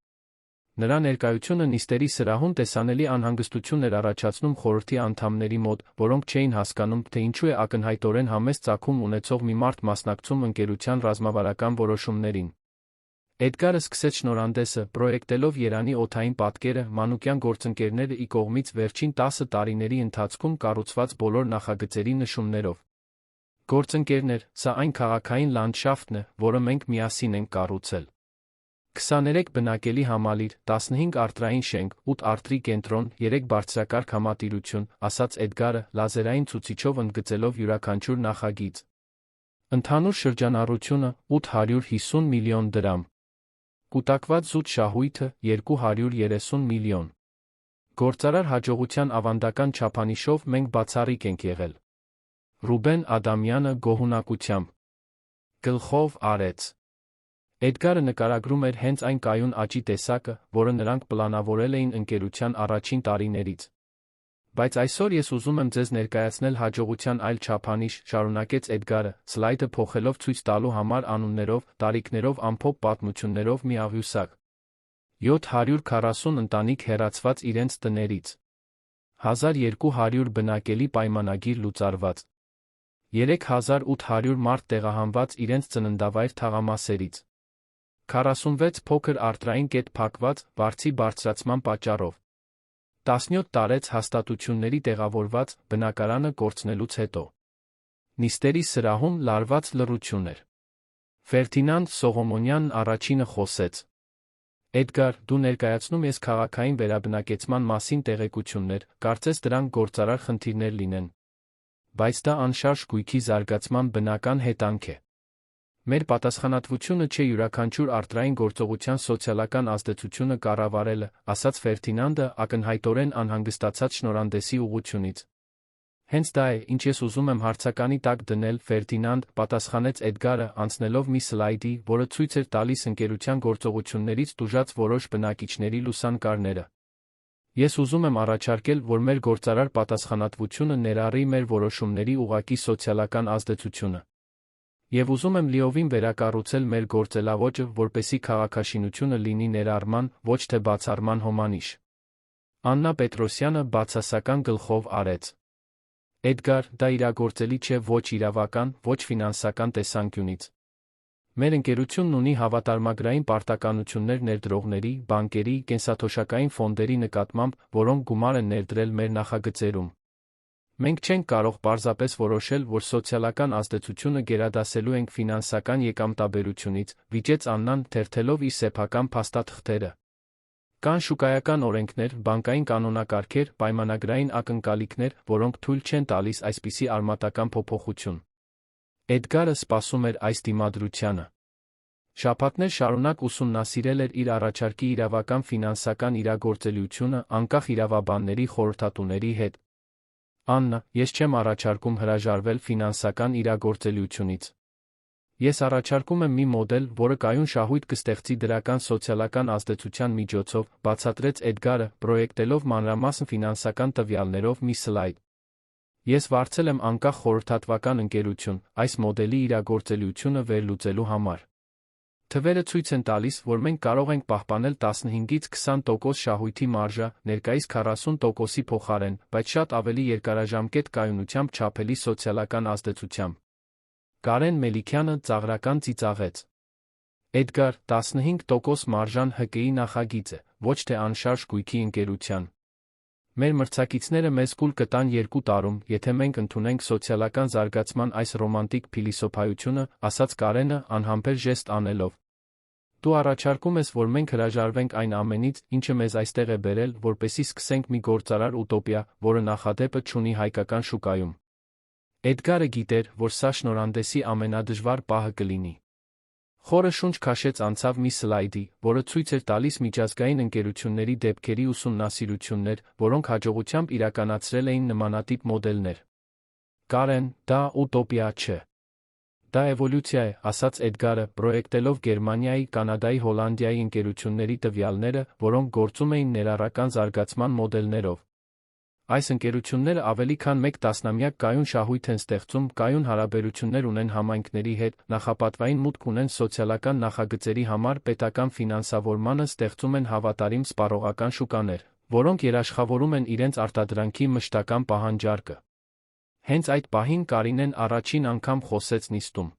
Նրա ներկայությունը նիստերի սրահում տեսանելի անհանգստություն էր առաջացնում խորհրդի անդամների մոտ, որոնք չէին հասկանում, թե ինչու է ակնհայտորեն համեստ ծագում ունեցող մի մարդ մասնակցում ընկերության ռազմավարական որոշումներին։ Էդգարը սկսեց շնորհանդեսը, պրոյեկտելով Երանի օդային պատկերը, մանուկյան գործընկերները ի կողմից վերջին 10 տարիների ընթացքում կառուցված բոլոր նախագծերի նշումներով։ Գործընկերներ, սա այն քաղաքային լանդշաֆտն է, որը մենք միասին ենք կառուցել։ 23 բնակելի համալիր, 15 արտրային շենք, 8 արտրի կենտրոն, 3 բարձրակարգ համատիրություն, ասաց Էդգարը, լազերային ցուցիչով ընդգծելով յուրաքանչյուր նախագիծ։ Ընդհանուր շրջանառությունը՝ 850 միլիոն դրամ։ Կուտակված զուտ շահույթը 230 միլիոն։ Գործարար հաջողության ավանդական չափանիշով մենք բացառիկ ենք եղել։ Ռուբեն Ադամյանը գոհունակությամբ գլխով արեց։ Էդգարը նկարագրում էր հենց այն կայուն աճի տեսակը, որը նրանք պլանավորել էին ընկերության առաջին տարիներից։ Բայց այսօր ես ուզում եմ ձեզ ներկայացնել հաջողության այլ չափանիշ, շարունակեց Էդգարը, սլայդը փոխելով ցույց տալու համար անուններով, տարիքներով ամփոփ պատմություններով մի աղյուսակ։ 740 ընտանիք հեռացված իրենց տներից։ 1200 բնակելի պայմանագիր լուծարված։ 3800 մարդ տեղահանված իրենց ծննդավայր թաղամասերից։ 46 փոքր արտրային կետ փակված, վարձի բարձրացման պատճառով։ 17 տարեց հաստատությունների տեղավորված, բնակարանը կորցնելուց հետո։ Նիստերի սրահում լարված լռություն էր։ Ֆերդինանդ Սողոմոնյանն առաջինը խոսեց. Էդգար, դու ներկայացնում ես քաղաքային վերաբնակեցման մասին տեղեկություններ, կարծես դրանք գործարար խնդիրներ լինեն։ Բայց դա անշարժ գույքի զարգացման բնական հետանք է։ Մեր պատասխանատվությունը չէ յուրաքանչյուր արտրային գործողության սոցիալական ազդեցությունը կառավարելը, ասաց Ֆերդինանդը ակնհայտորեն անհանգստացած շնորհանդեսի ուղղությունից։ Հենց դա է, ինչ ես ուզում եմ հարցականի տակ դնել, Ֆերդինանդ, պատասխանեց Էդգարը, անցնելով մի սլայդի, որը ցույց էր տալիս ընկերության գործողություններից տուժած որոշ բնակիչների լուսանկարները։ Ես ուզում եմ առաջարկել, որ մեր գործարար պատասխանատվությունը ներառի մեր որոշումների ուղղակի սոցիալական ազդեցությունը։ Եվ ուզում եմ լիովին վերակառուցել մեր գործելավոճը, որպեսզի քաղաքաշինությունը լինի ներառման, ոչ թե բացառման հոմանիշ։ Աննա Պետրոսյանը բացասական գլխով արեց. Էդգար, դա իրագործելի չէ ոչ իրավական, ոչ ֆինանսական տեսանկյունից։ Մեր ընկերությունն ունի հավատարմագրային պարտականություններ ներդրողների, բանկերի, կենսաթոշակային ֆոնդերի նկատմամբ, որոնք գումար են ներդրել մեր նախագծերում։ Մենք չենք կարող պարզապես որոշել, որ սոցիալական ազդեցությունը գերադասելու ենք ֆինանսական եկամտաբերությունից, վիճեց Աննան, թերթելով իր սեփական փաստաթղթերը։ Կան շուկայական օրենքներ, բանկային կանոնակարգեր, պայմանագրային ակնկալիքներ, որոնք թույլ չեն տալիս այսպիսի արմատական փոփոխություն։ Էդգարը սպասում էր այս դիմադրությանը։ Շաբաթներ շարունակ ուսումնասիրել էր իր առաջարկի իրավական ֆինանսական իրագործելիությունը, անկախ իրավաբանների խորհրդատուների հետ։ Աննա, ես չեմ առաջարկում հրաժարվել ֆինանսական իրագործելիությունից։ Ես առաջարկում եմ մի մոդել, որը կայուն շահույթ կստեղծի դրական սոցիալական ազդեցության միջոցով, բացատրեց Էդգարը, պրոյեկտելով մանրամասն ֆինանսական տվյալներով մի սլայդ։ Ես վարձել եմ անկախ խորհրդատվական ընկերություն, այս մոդելի իրագործելիությունը վերլուծելու համար։ Թվերը ցույց են տալիս, որ մենք կարող ենք պահպանել 15-ից 20% շահույթի մարժա, ներկայիս 40%-ի փոխարեն, բայց շատ ավելի երկարաժամկետ կայունությամբ չափելի սոցիալական ազդեցությամբ։ Կարեն Մելիքյանը ծաղրական ծիծաղեց. Էդգար, 15% մարժան ՀԿ-ի նախագիծ է, ոչ թե անշարժ գույքի ընկերության։ Մեր մրցակիցները մեզ կուլ կտան 2 տարում, եթե մենք ընդունենք սոցիալական զարգացման այս ռոմանտիկ փիլիսոփայությունը, ասաց Կարենը, անհամբեր ժեստ անելով։ Դու առաջարկում ես, որ մենք հրաժարվենք այն ամենից, ինչը մեզ այստեղ է բերել, որպեսզի սկսենք մի գործարար ուտոպիա, որը նախադեպը չունի հայկական շուկայում։ Էդգարը գիտեր, որ սա շնորհանդեսի ամենադժվար պահը կլինի։ Խորը շունչ քաշեց անցավ մի սլայդի, որը ցույց էր տալիս միջազգային ընկերությունների դեպքերի ուսումնասիրություններ, որոնք հաջողությամբ իրականացրել էին նմանատիպ մոդելներ։ Կարեն, դա ուտոպիա չէ։ Դա էվոլյուցիա է, ասաց Էդգարը, պրոյեկտելով Գերմանիայի, Կանադայի, Հոլանդիայի ընկերությունների տվյալները, որոնք գործում էին ներառական զարգացման մոդելներով։ Այս ընկերությունները ավելի քան 1 տասնամյակ կայուն շահույթ են ստեղծում, կայուն հարաբերություններ ունեն համայնքների հետ, նախապատվային մուտք ունեն սոցիալական նախագծերի համար պետական ֆինանսավորմանը, ստեղծում են հավատարիմ սպառողական շուկաներ, որոնք երաշխավորում են իրենց արտադրանքի մշտական պահանջարկը։ Հենց այդ պահին Կարինեն առաջին անգամ խոսեց նիստում։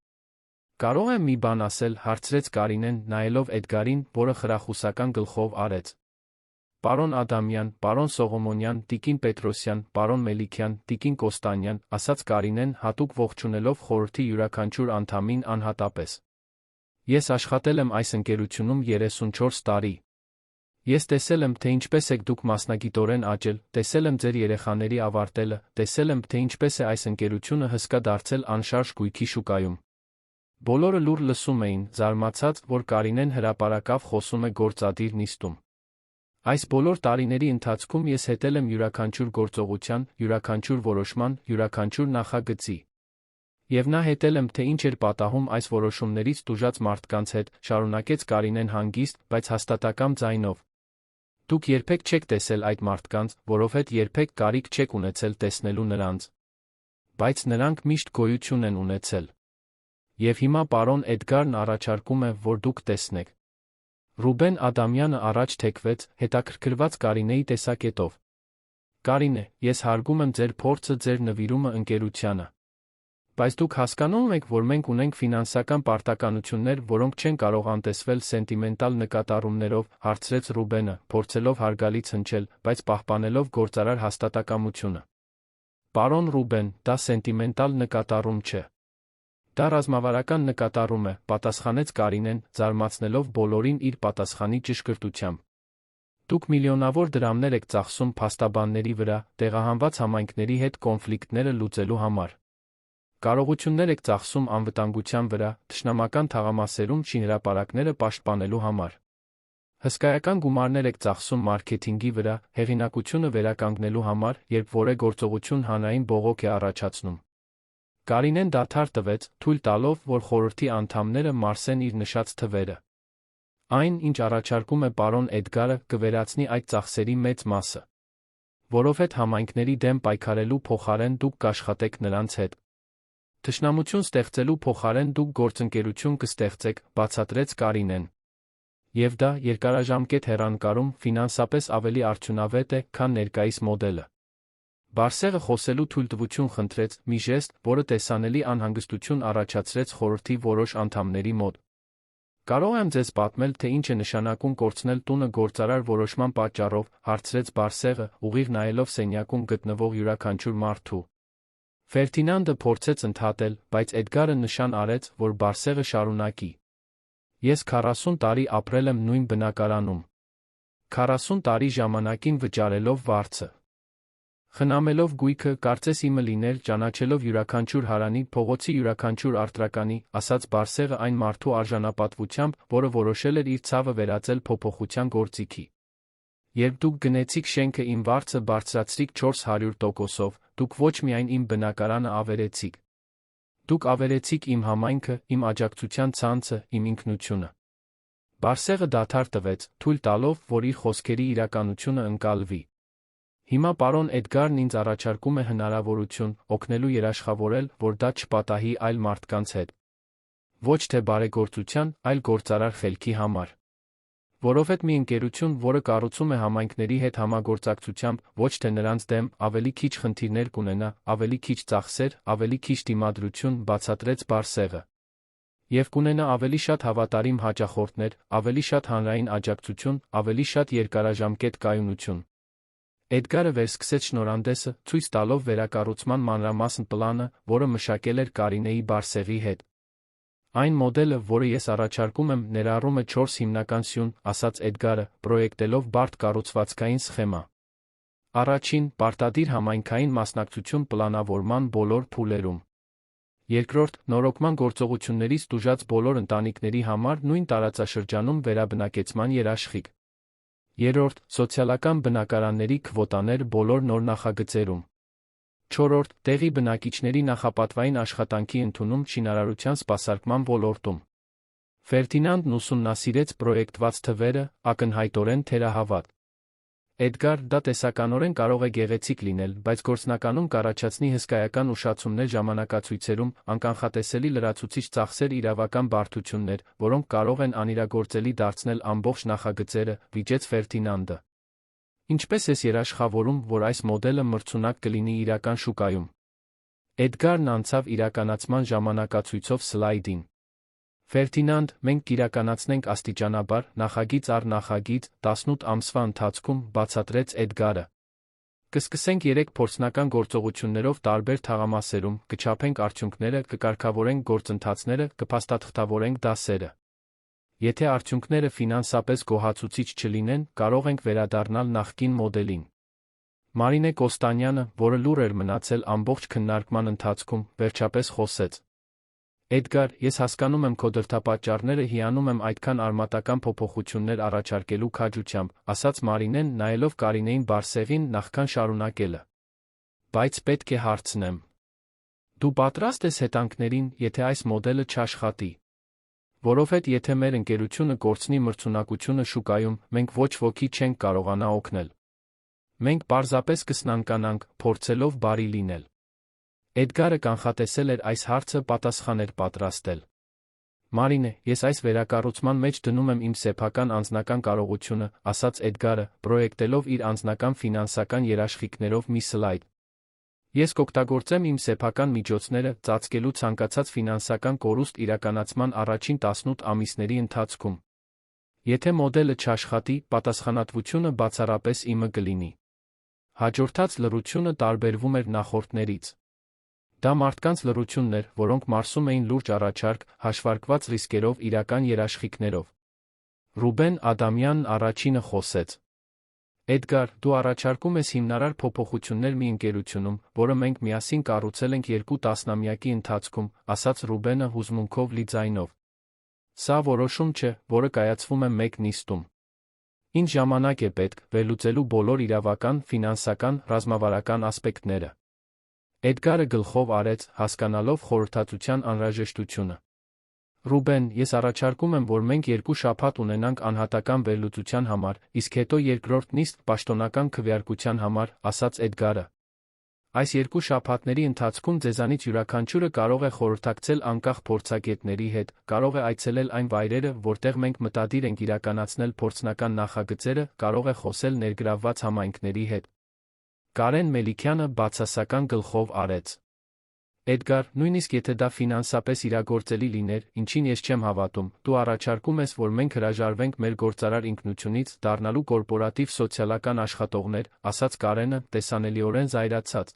Կարող եմ մի բան ասել, հարցրեց Կարինեն, նայելով Էդգարին, որը խրախուսական գլխով արեց։ Պարոն Ադամյան, պարոն Սողոմոնյան, տիկին Պետրոսյան, պարոն Մելիքյան, տիկին Կոստանյան, ասաց Կարինեն, հատուկ ողջունելով խորհրդի յուրաքանչյուր անդամին անհատապես։ Ես աշխատել եմ այս ընկերությունում 34 տարի։ Ես տեսել եմ, թե ինչպես եք դուք մասնագիտորեն աճել, տեսել եմ ձեր երեխաների ավարտելը, տեսել եմ, թե ինչպես է այս ընկերությունը հսկա դարձել անշարժ գույքի շուկայում։ Բոլորը լուռ լսում էին, զարմացած, որ Կարինեն հրապարակավ խոսում է գործադիր նիստում։ Այս բոլոր տարիների ընթացքում ես հետել եմ յուրաքանչյուր գործողության, յուրաքանչյուր որոշման, յուրաքանչյուր նախագծի։ Եվ նա հետել եմ, թե ինչ էր պատահում այս որոշումներից տուժած մարդկանց հետ, շարունակեց Կարինեն հանգիստ, բայց հաստատակամ ձայնով։ Դուք երբեք չեք տեսել այդ մարդկանց, որովհետև երբեք կարիք չեք ունեցել տեսնելու նրանց։ Բայց նրանք միշտ գոյություն են ունեցել։ Եվ հիմա պարոն Էդգարն առաջարկում է, որ դուք տեսնեք։ Ռուբեն Ադամյանը առաջ թեքվեց, հետաքրքրված Կարինեի տեսակետով։ Կարինե, ես հարգում եմ ձեր փորձը, ձեր նվիրումը ընկերությանը։ Բայց դուք հասկանում եք, որ մենք ունենք ֆինանսական պարտականություններ, որոնք չեն կարող անտեսվել սենտիմենտալ նկատառումներով, հարցրեց Ռուբենը, փորձելով հարգալից հնչել, բայց պահպանելով գործարար հաստատակամությունը։ Պարոն Ռուբեն, դա սենտիմենտալ նկատառում չէ։ Դա ռազմավարական նկատառում է, պատասխանեց Կարինեն, զարմացնելով բոլորին իր պատասխանի ճշգրտությամբ։ Դուք միլիոնավոր դրամներ եք ծախսում փաստաբանների վրա, տեղահանված համայնքների հետ կոնֆլիկտները լուծելու համար։ Կարողություններ եք ծախսում անվտանգության վրա, թշնամական թաղամասերում շինհրապարակները պաշտպանելու համար։ Հսկայական գումարներ եք ծախսում մարքեթինգի վրա, հեղինակությունը վերականգնելու համար, երբ որևէ գործողություն հանրային բողոք է առաջացնում։ Կարինեն դադար տվեց, թույլ տալով, որ խորհրդի անդամները մարսեն իր նշած թվերը։ Այն, ինչ առաջարկում է պարոն Էդգարը, կվերացնի այդ ծախսերի մեծ մասը։ Որովհետև համայնքների դեմ պայքարելու փոխարեն դուք կաշխատեք նրանց հետ։ Թշնամություն ստեղծելու փոխարեն դուք գործընկերություն կստեղծեք, բացատրեց Կարինեն։ Եվ դա երկարաժամկետ հեռանկարում ֆինանսապես ավելի արդյունավետ է, քան ներկայիս մոդելը։ Բարսեղը խոսելու թույլտվություն խնդրեց, մի ժեստ, որը տեսանելի անհանգստություն առաջացրեց խորհրդի որոշ անդամների մոտ։ Կարող եմ ձեզ պատմել, թե ինչ է նշանակում կորցնել տունը գործարար որոշման պատճառով, հարցրեց Բարսեղը, ուղիղ նայելով սենյակում գտնվող յուրաքանչյուր մարդու։ Ֆերդինանդը փորձեց ընդհատել, բայց Էդգարը նշան արեց, որ Բարսեղը շարունակի։ Ես 40 տարի ապրել եմ նույն բնակարանում։ 40 տարի ժամանակին վճարելով վարձը։ Խնամելով գույքը, կարծես իմը լիներ, ճանաչելով յուրաքանչյուր հարանի, փողոցի յուրաքանչյուր արտրականի, ասաց Բարսեղը այն մարդու արժանապատվությամբ, որը որոշել էր իր ցավը վերածել փոփոխության գործիքի։ Երբ դուք գնեցիք շենքը իմ վարձը բարձրացրիք 400%-ով, դուք ոչ միայն իմ բնակարանը ավերեցիք։ Դուք ավերեցիք իմ համայնքը, իմ աջակցության ցանցը, իմ ինքնությունը։ Բարսեղը դադար տվեց, թույլ տալով, որ իր խոսքերի իրականությունը ընկալվի։ Հիմա պարոն Էդգարն ինձ առաջարկում է հնարավորություն, օգնելու երաշխավորել, որ դա չպատահի այլ մարդկանց հետ։ Ոչ թե բարեգործության, այլ գործարար խելքի համար։ Որովհետև մի ընկերություն, որը կառուցում է համայնքների հետ համագործակցությամբ, ոչ թե նրանց դեմ, ավելի քիչ խնդիրներ կունենա, ավելի քիչ ծախսեր, ավելի քիչ դիմադրություն, բացատրեց Բարսեղը։ Եվ կունենա ավելի շատ հավատարիմ հաճախորդներ, ավելի շատ հանրային աջակցություն, ավելի շատ երկարաժամկետ կայունություն։ Էդգարը վերսկսեց շնորհանդեսը, ցույց տալով վերակառուցման մանրամասն պլանը, որը մշակել էր Կարինեի Բարսեղի հետ։ Այն մոդելը, որը ես առաջարկում եմ, ներառում է 4 հիմնական սյուն, ասաց Էդգարը, պրոյեկտելով բարդ կառուցվածքային սխեմա։ Առաջին՝ պարտադիր համայնքային մասնակցություն պլանավորման բոլոր փուլերում։ Երկրորդ՝ նորոգման գործողություններից տուժած բոլոր ընտանիքների համար նույն տարածաշրջանում վերաբնակեցման երաշխիք։ Երրորդ՝ սոցիալական բնակարանների քվոտաներ բոլոր նոր նախագծերում։ Չորրորդ՝ տեղի բնակիչների նախապատվային աշխատանքի ընդունում շինարարության սպասարկման ոլորտում։ Ֆերդինանդն ուսումնասիրեց պրոյեկտված թվերը, ակնհայտորեն թերահավատ։ Էդգար, դա տեսականորեն կարող է գեղեցիկ լինել, բայց գործնականում կառաջացնի հսկայական ուշացումներ ժամանակացույցերում, անկանխատեսելի լրացուցիչ ծախսեր, իրավական բարդություններ, որոնք կարող են անիրագործելի դարձնել ամբողջ նախագծերը, վիճեց Ֆերդինանդը։ Ինչպես ես երաշխավորում, որ այս մոդելը մրցունակ կլինի իրական շուկայում։ Էդգարն անցավ իրականացման ժամանակացույցով սլայդին։ Ֆերդինանդ, մենք կիրականացնենք աստիճանաբար, նախագիծ առ նախագիծ, 18 ամսվա ընթացքում, բացատրեց Էդգարը։ Կսկսենք 3 փորձնական գործողություններով տարբեր թաղամասերում, կչափենք արդյունքները, կկարգավորենք գործընթացները, կփաստաթղթավորենք դասերը։ Եթե արդյունքները ֆինանսապես գոհացուցիչ չլինեն, կարող ենք վերադառնալ նախկին մոդելին։ Մարինե Կոստանյանը, որը լուռ էր մնացել ամբողջ քննարկման ընթացքում, վերջապես խոսեց։ Էդգար, ես հասկանում եմ քո դրդապատճառները, հիանում եմ այդքան արմատական փոփոխություններ առաջարկելու քաջությամբ, ասաց Մարինեն, նայելով Կարինեին բարսեղին, նախքան շարունակելը։ Բայց պետք է հարցնեմ. դու պատրաստ ես հետանքներին, եթե այս մոդելը չաշխատի։ Որովհետև եթե մեր ընկերությունը կորցնի մրցունակությունը շուկայում, մենք ոչ ոքի չենք կարողանա օգնել։ Մենք պարզապես կսնանկանանք, փորձելով բարի լինել։ Էդգարը կանխատեսել էր այս հարցը, պատասխան էր պատրաստել։ Մարինե, ես այս վերակառուցման մեջ դնում եմ իմ սեփական անձնական կարողությունը, ասաց Էդգարը, պրոյեկտելով իր անձնական ֆինանսական երաշխիքներով մի սլայդ։ Ես կօգտագործեմ իմ սեփական միջոցները, ծածկելու ցանկացած ֆինանսական կորուստ իրականացման առաջին 18 ամիսների ընթացքում։ Եթե մոդելը չաշխատի, պատասխանատվությունը բացառապես իմը կլինի։ Հաջորդած լռությունը տարբերվում էր նախորդներից։ Դա մարդկանց լռությունն էր, որոնք մարսում էին լուրջ առաջարկ, հաշվարկված ռիսկերով, իրական երաշխիքներով։ Ռուբեն Ադամյանն առաջինը խոսեց. Էդգար, դու առաջարկում ես հիմնարար փոփոխություններ մի ընկերությունում, որը մենք միասին կառուցել ենք 2 տասնամյակի ընթացքում, ասաց Ռուբենը հուզմունքով լի ձայնով։ Սա որոշում չէ, որը կայացվում է մեկ նիստում։ Ինչ ժամանակ է պետք վերլուծելու բոլոր իրավական, ֆինանսական, ռազմավարական ասպեկտները։ Էդգարը գլխով արեց, հասկանալով խորհրդածության անհրաժեշտությունը։ Ռուբեն, ես առաջարկում եմ, որ մենք 2 շաբաթ ունենանք անհատական վերլուծության համար, իսկ հետո երկրորդ նիստ պաշտոնական քվեարկության համար, ասաց Էդգարը։ Այս 2 շաբաթների ընթացքում ձեզանից յուրաքանչյուրը կարող է խորհրդակցել անկախ փորձագետների հետ, կարող է այցելել այն վայրերը, որտեղ մենք մտադիր ենք իրականացնել փորձնական նախագծերը, կարող է խոսել ներգրավված համայնքների հետ։ Կարեն Մելիքյանը բացասական գլխով արեց։ Էդգար, նույնիսկ եթե դա ֆինանսապես իրագործելի լիներ, ինչին ես չեմ հավատում, դու առաջարկում ես, որ մենք հրաժարվենք մեր գործարար ինքնությունից, դառնալու կորպորատիվ սոցիալական աշխատողներ, ասաց Կարենը, տեսանելիորեն զայրացած։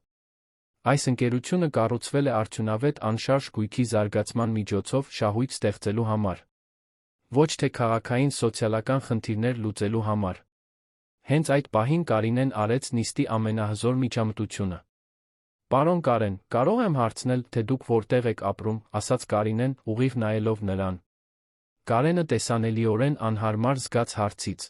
Այս ընկերությունը կառուցվել է արդյունավետ անշարժ գույքի զարգացման միջոցով շահույթ ստեղծելու համար։ Ոչ թե քաղաքային սոցիալական խնդիրներ լուծելու համար։ Հենց այդ պահին Կարինեն արեց նիստի ամենահզոր միջամտությունը։ Պարոն Կարեն, կարող եմ հարցնել, թե դուք որտեղ եք ապրում, ասաց Կարինեն, ուղիղ նայելով նրան։ Կարենը տեսանելիորեն անհարմար զգաց հարցից։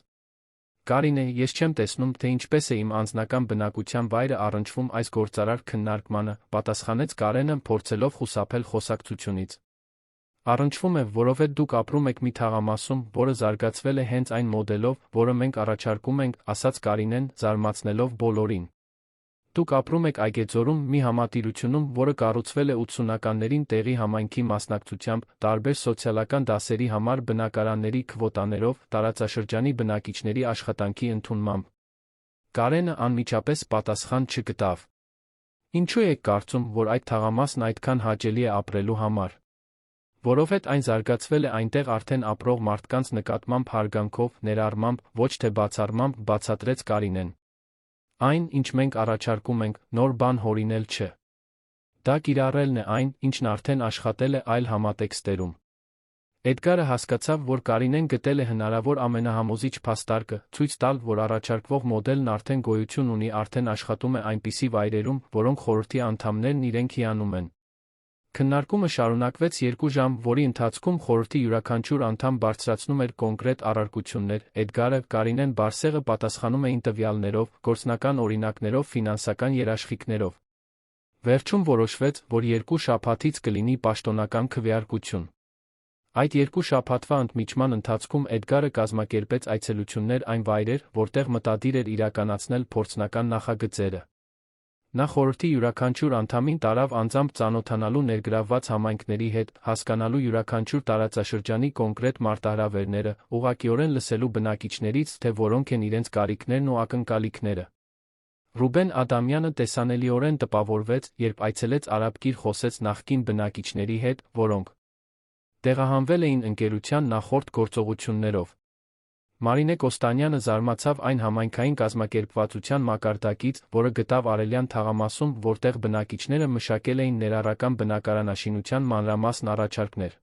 Կարինե, ես չեմ տեսնում, թե ինչպես է իմ անձնական բնակության վայրը առնչվում այս գործարար քննարկմանը, պատասխանեց Կարենը, փորձելով խուսափել խոսակցությունից։ Առնչվում է, որովհետև դուք ապրում եք մի թաղամասում, որը զարգացվել է հենց այն մոդելով, որը մենք առաջարկում ենք, ասաց Կարինեն, զարմացնելով բոլորին։ Դուք ապրում եք Այգեձորում մի համատիրությունում, որը կառուցվել է 80-ականներին տեղի համայնքի մասնակցությամբ, տարբեր սոցիալական դասերի համար բնակարանների քվոտաներով, տարածաշրջանի բնակիչների աշխատանքի ընդունմամբ։ Կարենը անմիջապես պատասխան չգտավ։ Ինչու եք կարծում, որ այդ թաղամասն այդքան հաճելի է ապրելու համար։ Որովհետև այն զարգացվել է այնտեղ արդեն ապրող մարդկանց նկատմամբ հարգանքով, ներառմամբ, ոչ թե բացառմամբ, բացատրեց Կարինեն։ Այն, ինչ մենք առաջարկում ենք, նոր բան հորինել չէ։ Դա կիրառելն է այն, ինչն արդեն աշխատել է այլ համատեքստերում։ Էդգարը հասկացավ, որ Կարինեն գտել է հնարավոր ամենահամոզիչ փաստարկը, ցույց տալ, որ առաջարկվող մոդելն արդեն գոյություն ունի, արդեն աշխատում է այնպիսի վայրերում, որոնք խորհրդի անդամներն իրենք հիանում են։ Քննարկումը շարունակվեց 2 ժամ, որի ընթացքում խորհրդի յուրաքանչյուր անդամ բարձրացնում էր կոնկրետ առարկություններ, Էդգարը, Կարինեն Բարսեղը պատասխանում էին տվյալներով, գործնական օրինակներով, ֆինանսական երաշխիքներով։ Վերջում որոշվեց, որ 2 շաբաթից կլինի պաշտոնական քվեարկություն։ Այդ 2 շաբաթվա ընդմիջման ընթացքում Էդգարը կազմակերպեց այցելություններ այն վայրեր, որտեղ մտադիր էր իրականացնել փորձնական նախագծերը։ Նա խորհրդի յուրաքանչյուր անդամին տարավ անձամբ ծանոթանալու ներգրավված համայնքների հետ, հասկանալու յուրաքանչյուր տարածաշրջանի կոնկրետ մարտահրավերները, ուղղակիորեն լսելու բնակիչներից, թե որոնք են իրենց կարիքներն ու ակնկալիքները։ Ռուբեն Ադամյանը տեսանելիորեն տպավորվեց, երբ այցելեց Արաբկիր, խոսեց նախկին բնակիչների հետ, որոնք տեղահանվել էին ընկերության նախորդ գործողություններով։ Մարինե Կոստանյանը զարմացավ այն համայնքային կազմակերպվածության մակարդակից, որը գտավ Արելյան թաղամասում, որտեղ բնակիչները մշակել էին ներառական բնակարանաշինության մանրամասն առաջարկներ։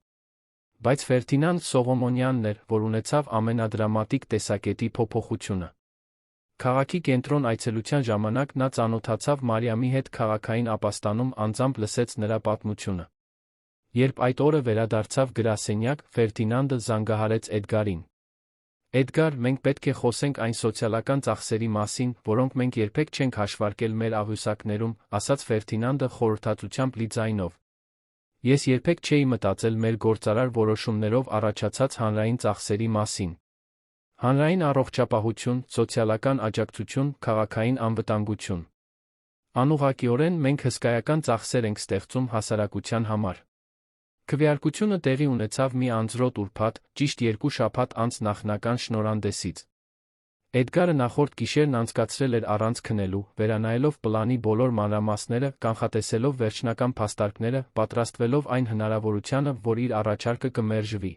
Բայց Ֆերդինանդ Սողոմոնյանն էր, որ ունեցավ ամենադրամատիկ տեսակետի փոփոխությունը։ Քաղաքի կենտրոն այցելության ժամանակ նա ծանոթացավ Մարիամի հետ քաղաքային ապաստանում, անձամբ լսեց նրա պատմությունը։ Երբ այդ օրը վերադարձավ գրասենյակ, Ֆերդինանդը զանգահարեց Էդգարին։ Էդգար, մենք պետք է խոսենք այն սոցիալական ծախսերի մասին, որոնք մենք երբեք չենք հաշվարկել մեր աղյուսակներում, ասաց Ֆերդինանդը խորհրդածությամբ լի ձայնով։ Ես երբեք չէի մտածել մեր գործարար որոշումներով առաջացած հանրային ծախսերի մասին։ Հանրային առողջապահություն, սոցիալական աջակցություն, քաղաքային անվտանգություն։ Անուղղակիորեն մենք հսկայական ծախսեր ենք ստեղծում հասարակության համար։ Քվեարկությունը տեղի ունեցավ մի անձրոտ ուրբաթ, ճիշտ 2 շաբաթ անց նախնական շնորհանդեսից։ Էդգարը նախորդ գիշերն անցկացրել էր առանց քնելու, վերանայելով պլանի բոլոր մանրամասները, կանխատեսելով վերջնական փաստարկները, պատրաստվելով այն հնարավորությանը, որ իր առաջարկը կմերժվի։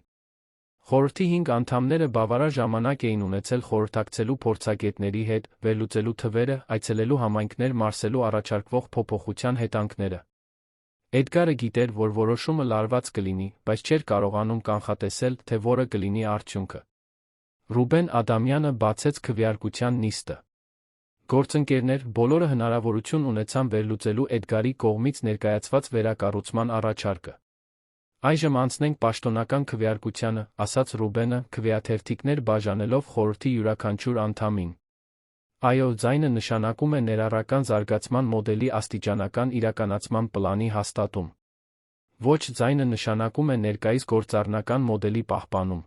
Խորհրդի 5 անդամները բավարար ժամանակ էին ունեցել խորհրդակցելու փորձագետների հետ, վերլուծելու թվերը, այցելելու համայնքներ մարսելու առաջարկվող փոփոխության հետանքները։ Էդգարը գիտեր, որ որոշումը լարված կլինի, բայց չէր կարողանում կանխատեսել, թե որը կլինի արդյունքը։ Ռուբեն Ադամյանը բացեց քվեարկության նիստը։ Գործընկերներ, բոլորը հնարավորություն ունեցան վերլուծելու Էդգարի կողմից ներկայացված վերակառուցման առաջարկը։ Այժմ անցնենք պաշտոնական քվեարկությանը, ասաց Ռուբենը, քվեաթերթիկներ բաժանելով խորհրդի յուրաքանչյուր անդամին։ Այո, ձայնը նշանակում է ներառական զարգացման մոդելի աստիճանական իրականացման պլանի հաստատում։ Ոչ, ձայնը նշանակում է ներկայիս գործառնական մոդելի պահպանում։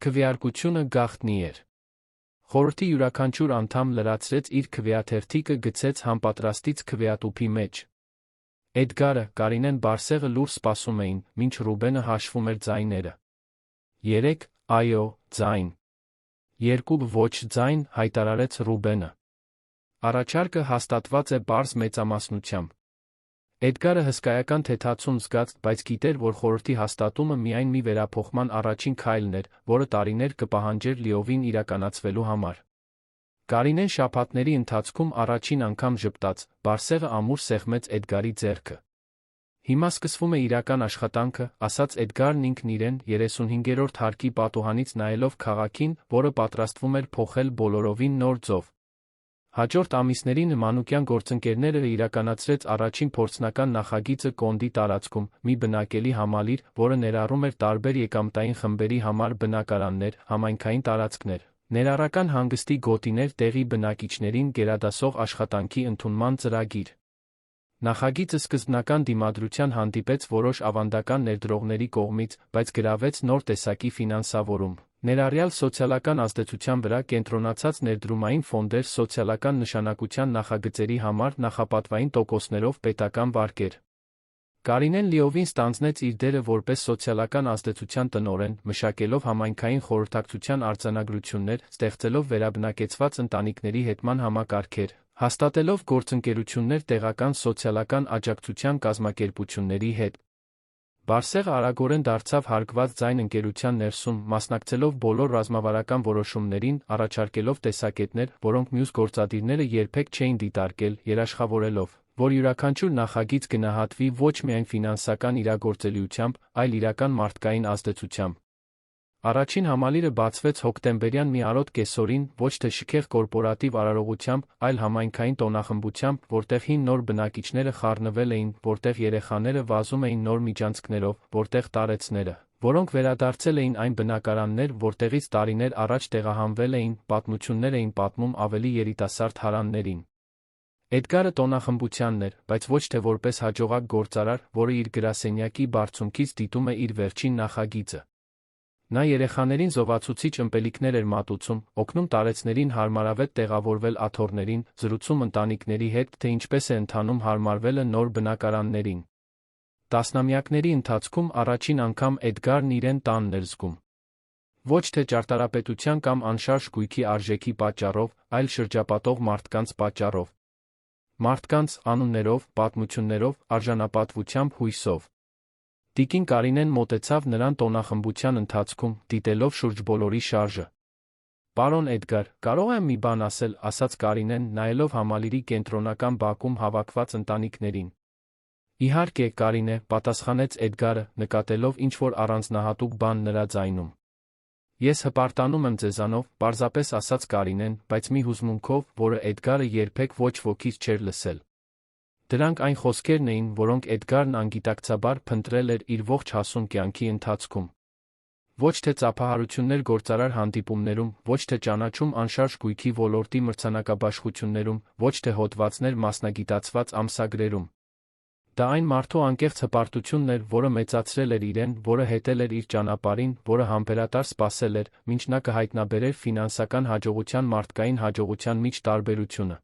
Քվեարկությունը գաղտնի էր։ Խորհրդի յուրաքանչյուր անդամ լրացրեց իր քվեաթերթիկը, գցեց համապատրաստից քվեատուփի մեջ։ Էդգարը, Կարինեն, Բարսեղը լուր սպասում էին, մինչ Ռուբենը հաշվում էր ձայները։ 3, այո, ձայն։ 2, ոչ ձայն, հայտարարեց Ռուբենը։ Առաջարկը հաստատված է պարզ մեծամասնությամբ։ Էդգարը հսկայական թեթացում զգաց, բայց գիտեր, որ խորհրդի հաստատումը միայն մի վերափոխման առաջին քայլն էր, որը տարիներ կպահանջեր լիովին իրականացվելու համար։ Կարինեն շաբաթների ընթացքում առաջին անգամ ժպտաց, Բարսեղը ամուր սեղմեց Էդգարի ձեռքը։ Հիմա սկսվում է իրական աշխատանքը, ասաց Էդգարն ինքն իրեն, 35-րդ հարկի պատուհանից նայելով քաղաքին, որը պատրաստվում էր փոխել բոլորովին նոր ձով։ Հաջորդ ամիսներին մանուկյան գործընկերները իրականացրեց առաջին փորձնական նախագիծը Կոնդի տարածքում, մի բնակելի համալիր, որը ներառում էր տարբեր եկամտային խմբերի համար բնակարաններ, համայնքային տարածքներ, ներառական հանգստի գոտիներ, տեղի բնակիչներին գերադասող աշխատանքի ընդունման ծրագիր։ Նախագիծը սկզբնական դիմադրության հանդիպեց որոշ ավանդական ներդրողների կողմից, բայց գրավեց նոր տեսակի ֆինանսավորում, ներառյալ սոցիալական ազդեցության վրա կենտրոնացած ներդրումային ֆոնդեր, սոցիալական նշանակության նախագծերի համար նախապատվային տոկոսներով պետական վարկեր։ Կարինեն լիովին ստանձնեց իր դերը որպես սոցիալական ազդեցության տնօրեն, մշակելով համայնքային խորհրդակցության արձանագրություններ, ստեղծելով վերաբնակեցված ընտանիքների հետման համակարգեր, հաստատելով գործընկերություններ տեղական սոցիալական աջակցության կազմակերպությունների հետ։ Բարսեղը արագորեն դարձավ հարգված ձայն ընկերության ներսում, մասնակցելով բոլոր ռազմավարական որոշումներին, առաջարկելով տեսակետներ, որոնք մյուս գործադիրները երբեք չէին դիտարկել, երաշխավորելով, որ յուրաքանչյուր նախագիծ գնահատվի ոչ միայն ֆինանսական իրագործելիությամբ, այլ իրական մարդկային ազդեցությամբ։ Առաջին համալիրը բացվեց հոկտեմբերյան մի արոտ կեսօրին, ոչ թե շքեղ կորպորատիվ արարողությամբ, այլ համայնքային տոնախմբությամբ, որտեղ հին նոր բնակիչները խառնվել էին, որտեղ երեխաները վազում էին նոր միջանցքներով, որտեղ տարեցները, որոնք վերադարձել էին այն բնակարաններ, որտեղից տարիներ առաջ տեղահանվել էին, պատմություններ էին պատմում ավելի երիտասարդ հարաններին։ Էդգարը տոնախմբությանն էր, բայց ոչ թե որպես հաջողակ գործարար, որը իր գրասենյակի բարձունքից դիտում է իր վերջին նախագիծը։ Նա երեխաներին զովացուցիչ ըմպելիքներ էր մատուցում, օգնում տարեցներին հարմարավետ տեղավորվել աթոռներին, զրուցում ընտանիքների հետ, թե ինչպես է ընթանում հարմարվելը նոր բնակարաններին։ Տասնամյակների ընթացքում առաջին անգամ Էդգարն իրեն տանն էր զգում։ Ոչ թե ճարտարապետության կամ անշարժ գույքի արժեքի պատճառով, այլ շրջապատող մարդկանց պատճառով։ Մարդկանց, անուններով, պատմություններով, արժանապատվությամբ, հույսով։ Տիկին Կարինեն մոտեցավ նրան տոնախմբության ընթացքում, դիտելով շուրջ բոլորի շարժը։ Պարոն Էդգար, կարող եմ մի բան ասել, ասաց Կարինեն, նայելով համալիրի կենտրոնական բակում հավաքված ընտանիքներին։ Իհարկե, Կարինե, պատասխանեց Էդգարը, նկատելով ինչ-որ առանձնահատուկ բան նրա ձայնում։ Ես հպարտանում եմ ձեզանով, պարզապես ասաց Կարինեն, բայց մի հուզմունքով, որը Էդգարը երբեք ոչ ոքից չէր լսել։ Դրանք այն խոսքերն էին, որոնք Էդգարն անգիտակցաբար փնտրել էր իր ողջ հասուն կյանքի ընթացքում։ Ոչ թե ծափահարություններ գործարար հանդիպումներում, ոչ թե ճանաչում անշարժ գույքի ոլորտի մրցանակաբաշխություններում, ոչ թե հոդվածներ մասնագիտացված ամսագրերում։ Դա այն մարդու անկեղծ հպարտությունն էր, որը մեծացրել էր իրեն, որը հետել էր իր ճանապարհին, որը համբերատար սպասել էր, մինչ նա կհայտնաբերեր ֆինանսական հաջողության մարդկային հաջողության միջ տարբերությունը։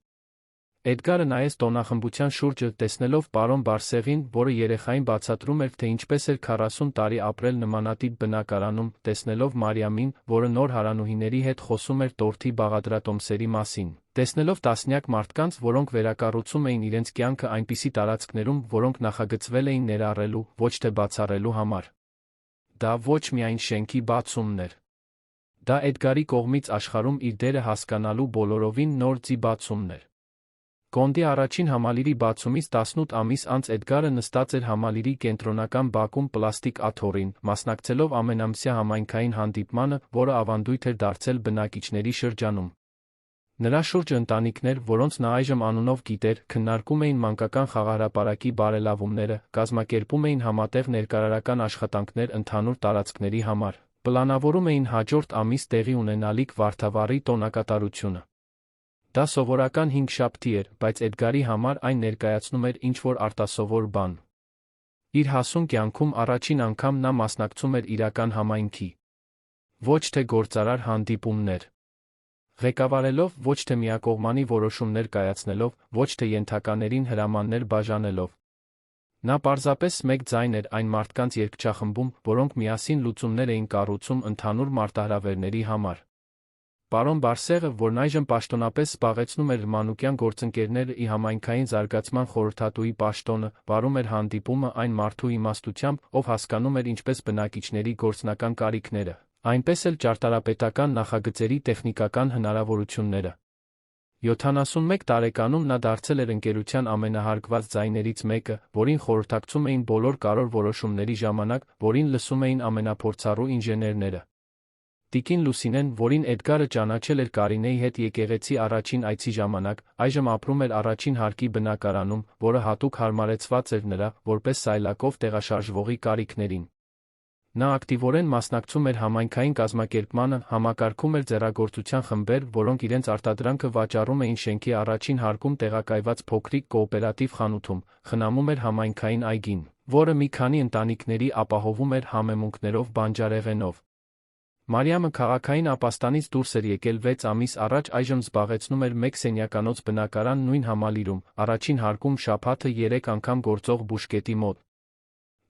Էդգարը նայեց տոնախմբության շուրջը, տեսնելով պարոն Բարսեղին, որը երեխային բացատրում էր, թե ինչպես էր 40 տարի ապրել նմանատիպ բնակարանում, տեսնելով Մարիամին, որը նոր հարանուհիների հետ խոսում էր տորթի բաղադրատոմսերի մասին, տեսնելով տասնյակ մարդկանց, որոնք վերակառուցում էին իրենց կյանքը այնպիսի տարածքներում, որոնք նախագծվել էին ներառելու, ոչ թե բացառելու համար։ Դա ոչ միայն շենքի բացումն էր։ Դա Էդգարի կողմից աշխարհում իր դերը հասկանալու բոլորովին նոր ձի բացումն էր։ Կոնդի առաջին համալիրի բացումից 18 ամիս անց Էդգարը նստած էր համալիրի կենտրոնական բակում պլաստիկ աթոռին, մասնակցելով ամենամսյա համայնքային հանդիպմանը, որը ավանդույթ էր դարձել բնակիչների շրջանում։ Նրա շուրջը ընտանիքներ, որոնց նա այժմ անունով գիտեր, քննարկում էին մանկական խաղահրապարակի բարելավումները, կազմակերպում էին համատեղ ներկայարարական աշխատանքներ ընդհանուր տարածքների համար, պլանավորում էին հաջորդ ամիս տեղի ունենալիք Վարդավառի տոնակատարությունը։ Դա սովորական հինգշաբթի էր, բայց Էդգարի համար այն ներկայացնում էր ինչ-որ արտասովոր բան։ Իր հասուն կյանքում առաջին անգամ նա մասնակցում էր իրական համայնքի։ Ոչ թե գործարար հանդիպումներ ղեկավարելով, ոչ թե միակողմանի որոշումներ կայացնելով, ոչ թե ենթականերին հրամաններ բաժանելով։ Նա պարզապես մեկ ձայն էր այն մարդկանց երգչախմբում, որոնք միասին լուծումներ էին կառուցում ընդհանուր մարտահրավերների համար։ Պարոն Բարսեղը, որն այժմ պաշտոնապես զբաղեցնում էր մանուկյան գործընկերները ի համայնքային զարգացման խորհրդատուի պաշտոնը, վարում էր հանդիպումը այն մարդու իմաստությամբ, ով հասկանում էր ինչպես բնակիչների գործնական կարիքները, այնպես էլ ճարտարապետական նախագծերի տեխնիկական հնարավորությունները։ 71 տարեկանում նա դարձել էր ընկերության ամենահարգված ձայներից մեկը, որին խորհրդակցում էին բոլոր կարևոր որոշումների ժամանակ, որին լսում էին ամենափորձառու ինժեներները։ Տիկին Լուսինեն, որին Էդգարը ճանաչել էր Կարինեի հետ եկեղեցի առաջին այցի ժամանակ, այժմ ապրում էր առաջին հարկի բնակարանում, որը հատուկ հարմարեցված էր նրա, որպես սայլակով տեղաշարժվողի կարիքներին։ Նա ակտիվորեն մասնակցում էր համայնքային կազմակերպմանը, համակարգում էր ձեռագործության խմբեր, որոնք իրենց արտադրանքը վաճառում էին շենքի առաջին հարկում տեղակայված փոքրիկ կոոպերատիվ խանութում, խնամում էր համայնքային այգին, որը մի քանի ընտանիքների ապահովում էր համեմունքներով բանջարեղենով։ Մարիամը քաղաքային ապաստանից դուրս էր եկել 6 ամիս առաջ, այժմ զբաղեցնում էր մեկ սենյականոց բնակարան նույն համալիրում, առաջին հարկում շաբաթը 3 անգամ գործող բուժկետի մոտ։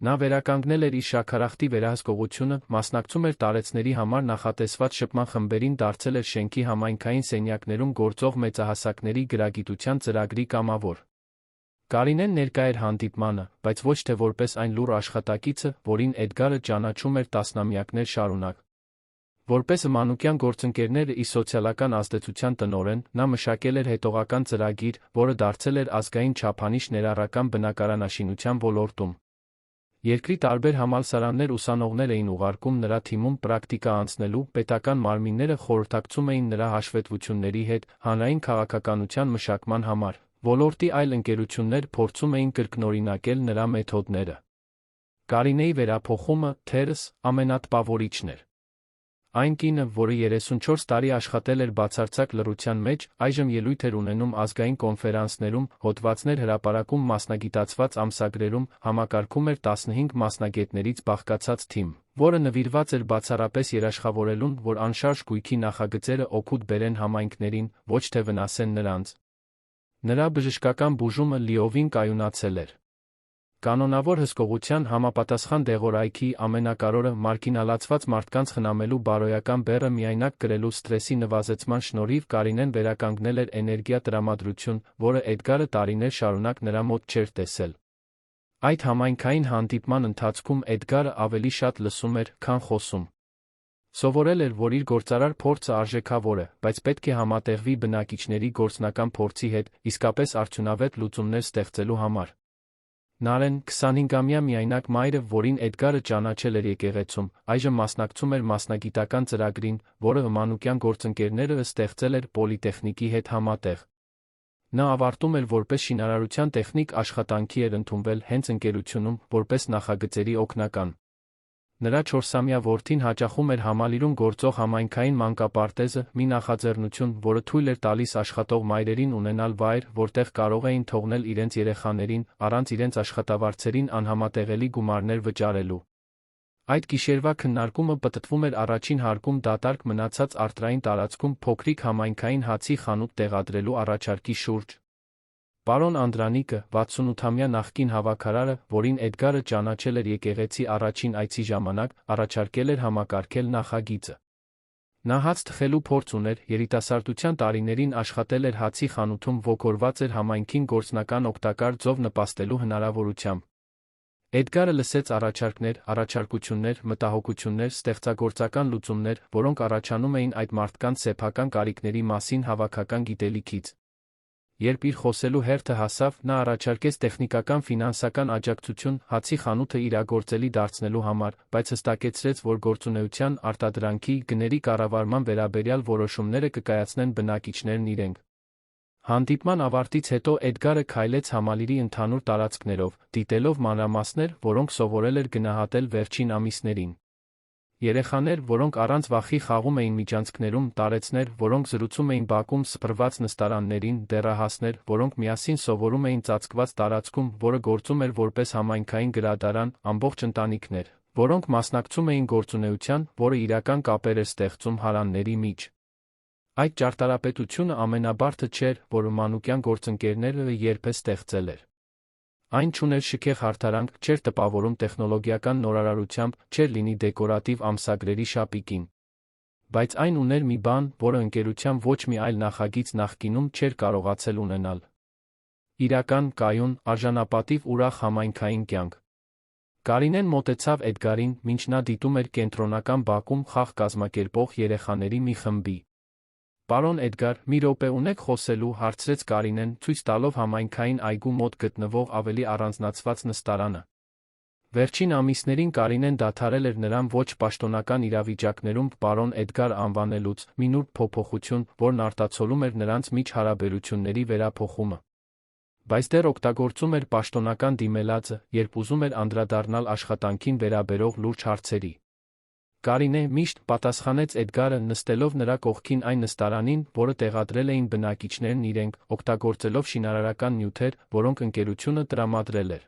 Նա վերականգնել էր իր շաքարախտի վերահսկողությունը, մասնակցում էր տարեցների համար նախատեսված շփման խմբերին, դարձել էր շենքի համայնքային սենյակներում գործող մեծահասակների գրագիտության ծրագրի կամավոր։ Կարինեն ներկա էր հանդիպմանը, բայց ոչ թե որպես այն լուռ աշխատակիցը, որին Էդգարը ճանաչում էր տասնամյակներ շարունակ։ Որպես մանուկյան գործընկերները ի սոցիալական ազդեցության տնօրեն, նա մշակել էր հետողական ծրագիր, որը դարձել էր ազգային չափանիշ ներառական բնակարանաշինության ոլորտում։ Երկրի տարբեր համալսարաններ ուսանողներ էին ուղարկում նրա թիմում պրակտիկա անցնելու, պետական մարմինները խորհրդակցում էին նրա հաշվետվությունների հետ, հանրային քաղաքականության մշակման համար, ոլորտի այլ ընկերություններ փորձում էին կրկնօրինակել նրա մեթոդները։ Կարինեի վերափոխումը, թերս, ամենատպավորիչն էր։ Այն կինը, որը 34 տարի աշխատել էր բացարձակ լռության մեջ, այժմ ելույթ էր ունենում ազգային կոնֆերանսներում, հոդվածներ հրապարակում մասնագիտացված ամսագրերում, համակարգում էր 15 մասնագետներից բաղկացած թիմ, որը նվիրված էր բացառապես երաշխավորելուն, որ անշարժ գույքի նախագծերը օգուտ բերեն համայնքներին, ոչ թե վնասեն նրանց։ Նրա բժշկական բուժումը լիովին կայունացել էր։ Կանոնավոր հսկողության համապատասխան դեղորայքի ամենակարևորը մարկինալացված մարդկանց խնամելու բարոյական բեռը միայնակ կրելու սթրեսի նվազեցման շնորհիվ Կարինեն վերականգնել էր էներգիա տրամադրություն, որը Էդգարը տարիներ շարունակ նրա մոտ չէր տեսել։ Այդ համայնքային հանդիպման ընթացքում Էդգարը ավելի շատ լսում էր, քան խոսում։ Սովորել էր, որ իր գործարար փորձը արժեքավոր է, բայց պետք է համատեղվի բնակիչների գործնական փորձի հետ, իսկապես արդյունավետ լուծումներ ստեղծելու համար։ Նարեն, 25-ամյա միայնակ մայրը, որին Էդգարը ճանաչել էր եկեղեցում, այժմ մասնակցում էր մասնագիտական ծրագրին, որը մանուկյան գործընկերները ստեղծել էր Պոլիտեխնիկի հետ համատեղ։ Նա ավարտում էր որպես շինարարության տեխնիկ, աշխատանքի էր ընդունվել հենց ընկերությունում, որպես նախագծերի օգնական։ Նրա 4-ամյա որդին հաճախում էր Համալիրում գործող համայնքային մանկապարտեզը, մի նախաձեռնություն, որը թույլ էր տալիս աշխատող մայրերին ունենալ վայր, որտեղ կարող էին թողնել իրենց երեխաներին, առանց իրենց աշխատավարձերին անհամատեղելի գումարներ վճարելու։ Այդ գիշերվա քննարկումը պտտվում էր առաջին հարկում դատարկ մնացած արտրային տարածքում փոքրիկ համայնքային հացի խանութ տեղադրելու առաջարկի շուրջ։ Պարոն Անդրանիկը, 68-ամյա նախկին հավաքարարը, որին Էդգարը ճանաչել էր եկեղեցի առաջին այցի ժամանակ, առաջարկել էր համակարգել նախագիծը։ Նա հաց թխելու փորձ ուներ, երիտասարդության տարիներին աշխատել էր հացի խանութում, ոգորված էր համայնքին գործնական օգտակար ձով նպաստելու հնարավորությամբ։ Էդգարը լսեց առաջարկություններ, մտահոգություններ, ստեղծագործական լուծումներ, որոնք առաջանում էին այդ մարդկանց սեփական կարիքների մասին հավաքական գիտելիքից։ Երբ իր խոսելու հերթը հասավ, նա առաջարկեց տեխնիկական ֆինանսական աջակցություն հացի խանութը իրագործելի դարձնելու համար, բայց հստակեցրեց, որ գործունեության, արտադրանքի, գների կառավարման վերաբերյալ որոշումները կկայացնեն բնակիչներն իրենք։ Հանդիպման ավարտից հետո Էդգարը քայլեց Համալիրի ընդհանուր տարածքներով, դիտելով մանրամասներ, որոնք սովորել էր գնահատել վերջին ամիսներին։ Երեխաներ, որոնք առանց վախի խաղում էին միջանցքներում, տարեցներ, որոնք զրուցում էին բակում սփռված նստարաններին, դեռահասներ, որոնք միասին սովորում էին ծածկված տարածքում, որը գործում էր որպես համայնքային գրադարան, ամբողջ ընտանիքներ, որոնք մասնակցում էին գործունեության, որը իրական կապեր էր ստեղծում հարանների միջ։ Այդ ճարտարապետությունը ամենաբարդը չէր, որը մանուկյան գործընկերները երբեք ստեղծել էր։ Այն չուներ շքեղ հարդարանք, չէր տպավորում տեխնոլոգիական նորարարությամբ, չէր լինի դեկորատիվ ամսագրերի շապիկին։ Բայց այն ուներ մի բան, որը ընկերության ոչ մի այլ նախագիծ նախկինում չէր կարողացել ունենալ։ Իրական, կայուն, արժանապատիվ ուրախ համայնքային կյանք։ Կարինեն մոտեցավ Էդգարին, մինչ նա դիտում էր կենտրոնական բակում խաղ կազմակերպող երեխաների մի խմբի։ Պարոն Էդգար, մի րոպե ունեք խոսելու, հարցրեց Կարինեն, ցույց տալով համայնքային այգու մոտ գտնվող ավելի առանձնացված նստարանը։ Վերջին ամիսներին Կարինեն դադարել էր նրան ոչ պաշտոնական իրավիճակներում պարոն Էդգար անվանելուց, մի նուրբ փոփոխություն, որն արտացոլում էր նրանց միջ հարաբերությունների վերափոխումը։ Բայց դեռ օգտագործում էր պաշտոնական դիմելածը, երբ ուզում էր անդրադառնալ աշխատանքին վերաբերող լուրջ հարցերի։ Կարինե, միշտ, պատասխանեց Էդգարը, նստելով նրա կողքին այն նստարանին, որը տեղադրել էին բնակիչներն իրենք, օգտագործելով շինարարական նյութեր, որոնք ընկերությունը տրամադրել էր։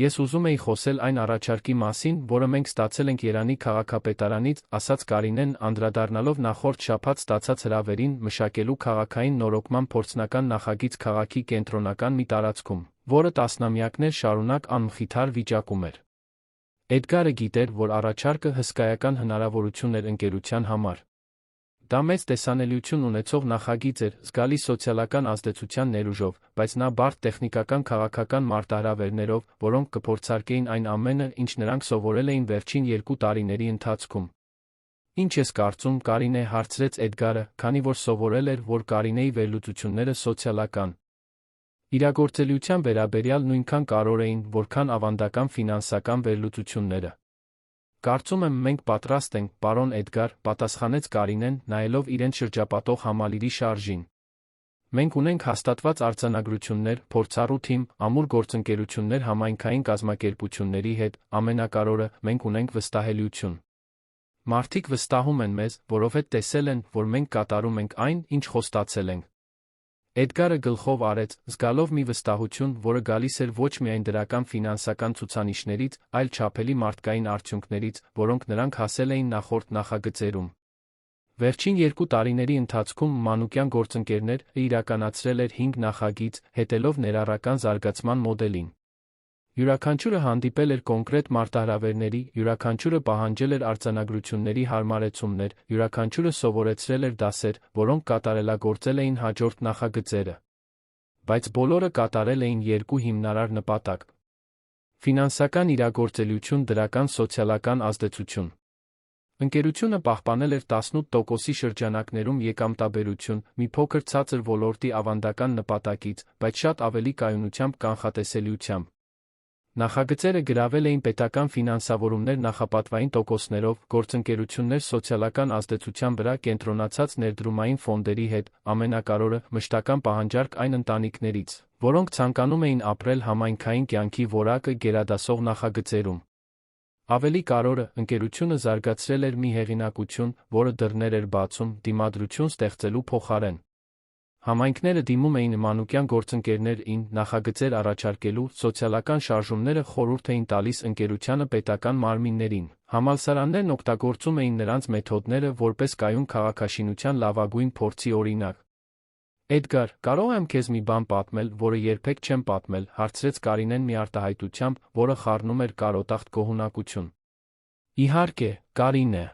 Ես ուզում էի խոսել այն առաջարկի մասին, որը մենք ստացել ենք Երանի քաղաքապետարանից, ասաց Կարինեն, անդրադառնալով նախորդ շաբաթ ստացած հրավերին, մշակելու քաղաքային նորոգման փորձնական նախագիծ քաղաքի կենտրոնական մի տարածքում, որը տասնամյակներ շարունակ անմխիթար վիճակում էր։ Էդգարը գիտեր, որ առաջարկը հսկայական հնարավորություն էր ընկերության համար։ Դա մեծ տեսանելիություն ունեցող նախագիծ էր, զգալի սոցիալական ազդեցության ներուժով, բայց նա բարդ տեխնիկական քաղաքական մարտահրավերներով, որոնք կփորձարկեին այն ամենը, ինչ նրանք սովորել էին վերջին 2 տարիների ընթացքում։ Ինչ ես կարծում, Կարինե, հարցրեց Էդգարը, քանի որ սովորել էր, որ Կարինեի վերլուծությունները սոցիալական իրագործելիության վերաբերյալ նույնքան կարևոր էին, որքան ավանդական ֆինանսական վերլուծությունները։ Կարծում եմ մենք պատրաստ ենք, պարոն Էդգար, պատասխանեց Կարինեն, նայելով իրեն շրջապատող Համալիրի շարժին։ Մենք ունենք հաստատված արձանագրություններ, փորձառու թիմ, ամուր գործընկերություններ համայնքային կազմակերպությունների հետ, ամենակարևորը, մենք ունենք վստահելիություն։ Մարդիկ վստահում են մեզ, որովհետև տեսել են, որ մենք կատարում ենք այն, ինչ խոստացել ենք։ Էդգարը գլխով արեց, զգալով մի վստահություն, որը գալիս էր ոչ միայն դրական ֆինանսական ցուցանիշներից, այլ չափելի մարդկային արդյունքներից, որոնք նրանք հասել էին նախորդ նախագծերում։ Վերջին 2 տարիների ընթացքում մանուկյան գործընկերներ իրականացրել էր 5 նախագիծ, հետելով ներառական զարգացման մոդելին։ Յուրաքանչյուրը հանդիպել էր կոնկրետ մարտահրավերների, յուրաքանչյուրը պահանջել էր արձանագրությունների հարմարեցումներ, յուրաքանչյուրը սովորեցրել էր դասեր, որոնք կատարելագործել էին հաջորդ նախագծերը։ Բայց բոլորը կատարել էին 2 հիմնարար նպատակ. ֆինանսական իրագործելիություն, դրական սոցիալական ազդեցություն։ Ընկերությունը պահպանել էր 18% շրջանակներում եկամտաբերություն, մի փոքր ցածր ոլորտի ավանդական նպատակից, բայց շատ ավելի կայունությամբ կանխատեսելիությամբ։ Նախագծերը գրավել էին պետական ֆինանսավորումներ նախապատվային տոկոսներով, գործընկերություններ սոցիալական ազդեցության վրա կենտրոնացած ներդրումային ֆոնդերի հետ, ամենակարևորը՝ մշտական պահանջարկ այն ընտանիքներից, որոնք ցանկանում էին ապրել համայնքային կյանքի որակը գերադասող նախագծերում։ Ավելի կարևորը, ընկերությունը զարգացրել էր մի հեղինակություն, որը դռներ էր բացում դիմադրություն ստեղծելու փոխարեն։ Համայնքները դիմում էին մանուկյան գործընկերներին նախագծեր առաջարկելու, սոցիալական շարժումները խորհուրդ էին տալիս ընկերությանը պետական մարմիններին, համալսարաններն օգտագործում էին նրանց մեթոդները որպես կայուն քաղաքաշինության լավագույն փորձի օրինակ։ Էդգար, կարող եմ քեզ մի բան պատմել, որը երբեք չեմ պատմել, հարցրեց Կարինեն մի արտահայտությամբ, որը խառնում էր կարոտախտ գոհունակություն։ Իհարկե, Կարինե։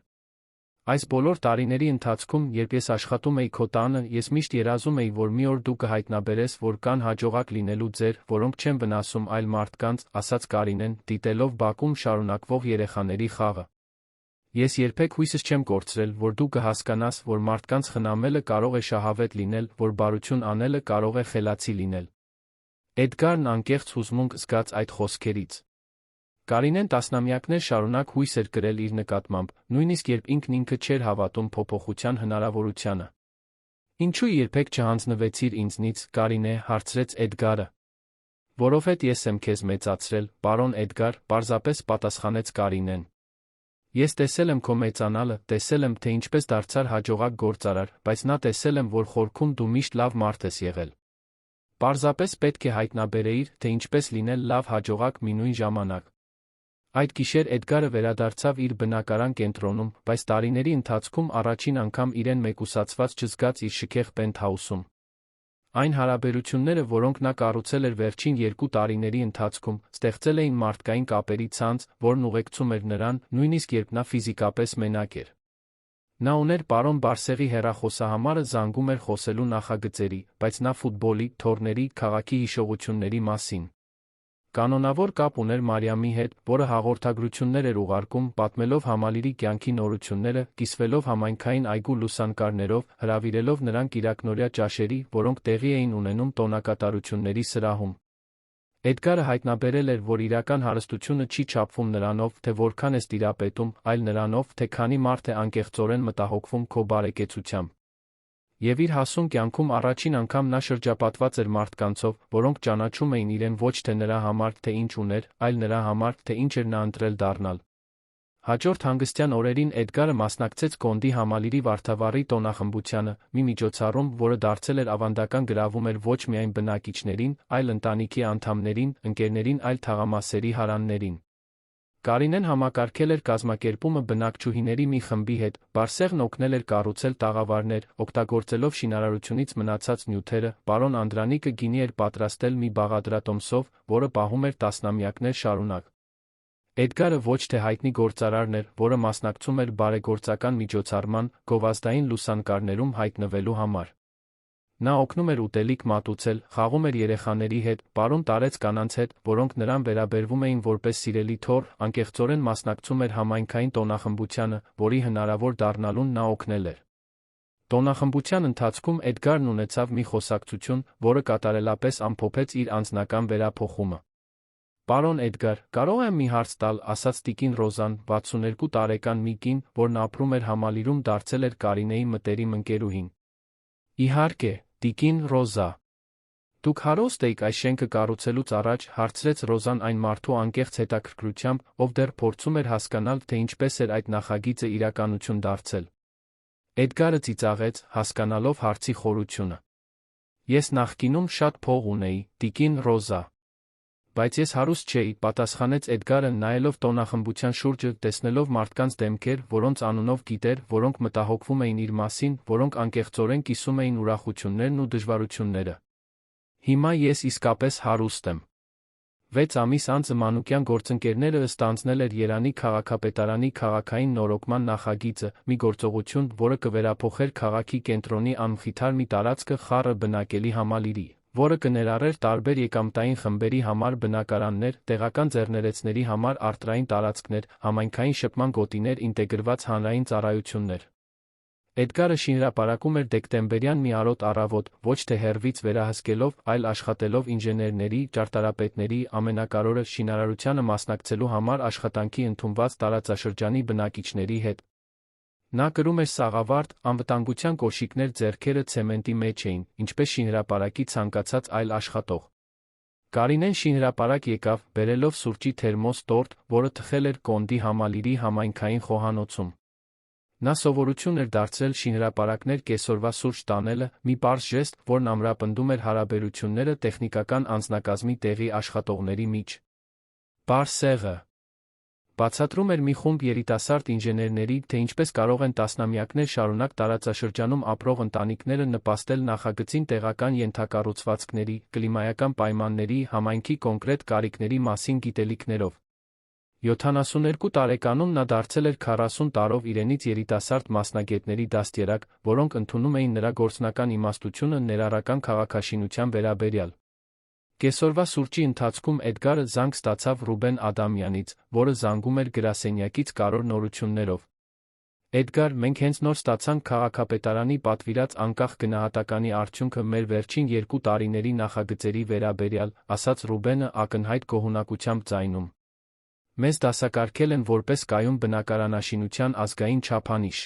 Այս բոլոր տարիների ընթացքում, երբ ես աշխատում էի քո տանը, ես միշտ երազում էի, որ մի օր դու կհայտնաբերես, որ կան հաջողակ լինելու ձեր, որոնք չեն վնասում այլ մարդկանց, ասաց Կարինեն, դիտելով բակում շարունակվող երեխաների խաղը։ Ես երբեք հույսս չեմ կորցրել, որ դու կհասկանաս, որ մարդկանց խնամելը կարող է շահավետ լինել, որ բարություն անելը կարող է խելացի լինել։ Էդգարն անկեղծ հուզմունք զգաց այդ խոսքերից։ Կարինեն տասնամյակներ շարունակ հույս էր կրել իր նկատմամբ, նույնիսկ երբ ինքը չէր հավատում փոփոխության հնարավորությանը։ Ինչու երբեք չհանձնվեցիր ինձնից, Կարինե, հարցրեց Էդգարը։ Որովհետև ես եմ քեզ մեծացրել, պարոն Էդգար, պարզապես պատասխանեց Կարինեն։ Ես տեսել եմ քո մեծանալը, տեսել եմ, թե ինչպես դարձար հաջողակ գործարար, բայց նա տեսել եմ, որ խորքում դու միշտ լավ մարդ ես եղել։ Պարզապես պետք է հայտնաբերեիր, թե ինչպես լինել լավ հաջողակ մի նույն ժամանակ։ Այդ գիշեր Էդգարը վերադարձավ իր բնակարան կենտրոնում, բայց տարիների ընթացքում առաջին անգամ իրեն մեկուսացված չզգաց իր շքեղ պենթհաուսում։ Այն հարաբերությունները, որոնք նա կառուցել էր վերջին 2 տարիների ընթացքում, ստեղծել էին մարդկային կապերի ցանց, որն ուղեկցում էր նրան, նույնիսկ երբ նա ֆիզիկապես մենակ էր։ Նա ուներ պարոն Բարսեղի հեռախոսահամարը զանգում էր խոսելու նախագծերի, բայց նա ֆուտբոլի, թոռների, քաղաքի հիշողությունների մասին։ Կանոնավոր կապ ուներ Մարիամի հետ, որը հաղորդագրություններ էր ուղարկում, պատմելով համալիրի կյանքի նորությունները, կիսվելով համայնքային այգու լուսանկարներով, հրավիրելով նրան կիրակնօրյա ճաշերի, որոնք տեղի էին ունենում տոնակատարությունների սրահում։ Էդգարը հայտնաբերել էր, որ իրական հարստությունը չի չափվում նրանով, թե որքան ես տիրապետում, այլ նրանով, թե քանի մարդ է անկեղծորեն մտահոգվում քո բարեկեցությամբ։ Եվ իր հասուն կյանքում առաջին անգամ նա շրջապատված էր մարդկանցով, որոնք ճանաչում էին իրեն ոչ թե նրա համար, թե ինչ ուներ, այլ նրա համար, թե ինչ էր նա ընտրել դառնալ։ Հաջորդ հանգստյան օրերին Էդգարը մասնակցեց Կոնդի համալիրի Վարդավառի տոնախմբությանը, մի միջոցառում, որը դարձել էր ավանդական գրավում էր ոչ միայն բնակիչներին, այլ ընտանիքի անդամներին, ընկերներին, այլ թաղամասերի հարաններին։ Կարինեն համակարգել էր կազմակերպումը բնակչուհիների մի խմբի հետ, Բարսեղն օգնել էր կառուցել տաղավարներ, օգտագործելով շինարարությունից մնացած նյութերը, պարոն Անդրանիկը գինի էր պատրաստել մի բաղադրատոմսով, որը պահում էր տասնամյակներ շարունակ։ Էդգարը ոչ թե հայտնի գործարարն էր, որը մասնակցում էր բարեգործական միջոցառման, գովազդային լուսանկարներում հայտնվելու համար։ Նա օգնում էր ուտելիք մատուցել, խաղում էր երեխաների հետ, պարոն տարեց կանանց հետ, որոնք նրան վերաբերվում էին որպես սիրելի թոռ, անկեղծորեն մասնակցում էր համայնքային տոնախմբությանը, որի հնարավոր դառնալուն նա օգնել էր։ Տոնախմբության ընթացքում Էդգարն ունեցավ մի խոսակցություն, որը կատարելապես ամփոփեց իր անձնական վերափոխումը։ Պարոն Էդգար, կարող եմ մի հարց տալ, ասաց տիկին Ռոզան, 62 տարեկան մի կին, որն ապրում էր համալիրում, դարձել էր Կարինեի մտերիմ ընկերուհին։ Իհարկե, տիկին Ռոզա։ Դուք հարուստ եք այս շենքը կառուցելուց առաջ, հարցրեց Ռոզան այն մարդու անկեղծ հետաքրքրությամբ, ով դեռ փորձում էր հասկանալ, թե ինչպես էր այդ նախագիծը իրականություն դարձել։ Էդգարը ծիծաղեց, հասկանալով հարցի խորությունը։ Ես նախկինում շատ փող ունեի, տիկին Ռոզա։ Բայց ես հարուստ չէի, պատասխանեց Էդգարը, նայելով տոնախմբության շուրջը, տեսնելով մարդկանց դեմքեր, որոնց անունով գիտեր, որոնք մտահոգվում էին իր մասին, որոնք անկեղծորեն կիսում էին ուրախություններն ու դժվարությունները։ Հիմա ես իսկապես հարուստ եմ։ 6 ամիս անց մանուկյան գործընկերները ստանձնել էր Երանի քաղաքապետարանի քաղաքային նորոգման նախագիծը, մի գործողություն, որը կվերափոխեր քաղաքի կենտրոնի անմխիթար մի տարածքը խառը բնակելի համալիրի, որը կներառեր տարբեր եկամտային խմբերի համար բնակարաններ, տեղական ձեռներեցների համար առտրային տարածքներ, համայնքային շփման գոտիներ, ինտեգրված հանրային ծառայություններ։ Էդգարը շինհրապարակում էր դեկտեմբերյան մի արոտ առավոտ, ոչ թե հեռվից վերահսկելով, այլ աշխատելով ինժեներների, ճարտարապետների, ամենակարևորը շինարարությանը մասնակցելու համար աշխատանքի ընդունված տարածաշրջանի բնակիչների հետ։ Նա կրում էր սաղավարտ, անվտանգության կոշիկներ ձեռքերը ցեմենտի մեջ էին, ինչպես շինհրապարակի ցանկացած այլ աշխատող։ Կարինեն շինհրապարակ եկավ, բերելով սուրճի թերմոս տորտ, որը թխել էր Կոնդի համալիրի համայնքային խոհանոցում։ Նա սովորություն էր դարձրել շինհրապարակներ կեսօրվա սուրճ տանելը, մի պարզ ժեստ, որն ամրապնդում էր հարաբերությունները տեխնիկական անձնակազմի տեղի աշխատողների միջ։ Բարսեղը բացատրում էր մի խումբ երիտասարդ ինժեներների, թե ինչպես կարող են տասնամյակներ շարունակ տարածաշրջանում ապրող ընտանիքները նպաստել նախագծին տեղական ենթակառուցվածքների, կլիմայական պայմանների, համայնքի կոնկրետ կարիքների մասին գիտելիքներով։ 72 տարեկանում նա դարձել էր 40 տարով իրենից երիտասարդ մասնագետների դաստիարակ, որոնք ընդունում էին նրա գործնական իմաստությունը ներառական քաղաքաշինության վերաբերյալ։ Կեսօրվա սուրճի ընթացքում Էդգարը զանգ ստացավ Ռուբեն Ադամյանից, որը զանգում էր գրասենյակից կարևոր նորություններով։ Էդգար, մենք հենց նոր ստացանք քաղաքապետարանի պատվիրած անկախ գնահատականի արդյունքը մեր վերջին 2 տարիների նախագծերի վերաբերյալ, ասաց Ռուբենը ակնհայտ գոհունակությամբ ձայնում։ Մեզ դասակարգել են որպես կայուն բնակարանաշինության ազգային չափանիշ։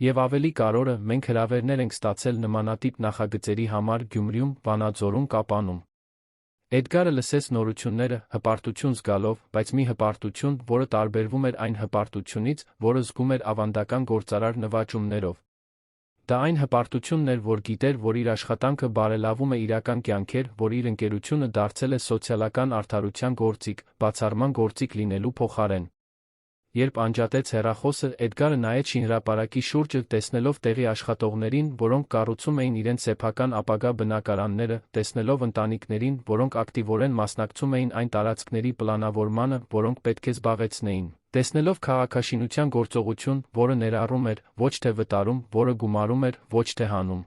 Եվ ավելի կարևորը, մենք հրավերներ ենք ստացել նմանատիպ նախագծերի համար Գյումրիում, Վանաձորում, Կապանում։ Էդգարը լսեց նորությունները, հպարտություն զգալով, բայց մի հպարտություն, որը տարբերվում էր այն հպարտությունից, որը զգում էր ավանդական գործարար նվաճումներով։ Դա այն հպարտությունն էր, որ գիտեր, որ իր աշխատանքը բարելավում է իրական կյանքեր, որ իր ընկերությունը դարձել է սոցիալական արդարության գործիք, բացառման գործիք լինելու փոխարեն։ Երբ անջատեց հեռախոսը, Էդգարը նայեց շինհրապարակի շուրջը, տեսնելով տեղի աշխատողներին, որոնք կառուցում էին իրենց սեփական ապագա բնակարանները, տեսնելով ընտանիքներին, որոնք ակտիվորեն մասնակցում էին այն տարածքների պլանավորմանը, որոնք պետք է զբաղեցնեին, տեսնելով քաղաքաշինության գործողություն, որը ներառում էր, ոչ թե վտարում, որը գումարում էր, ոչ թե հանում։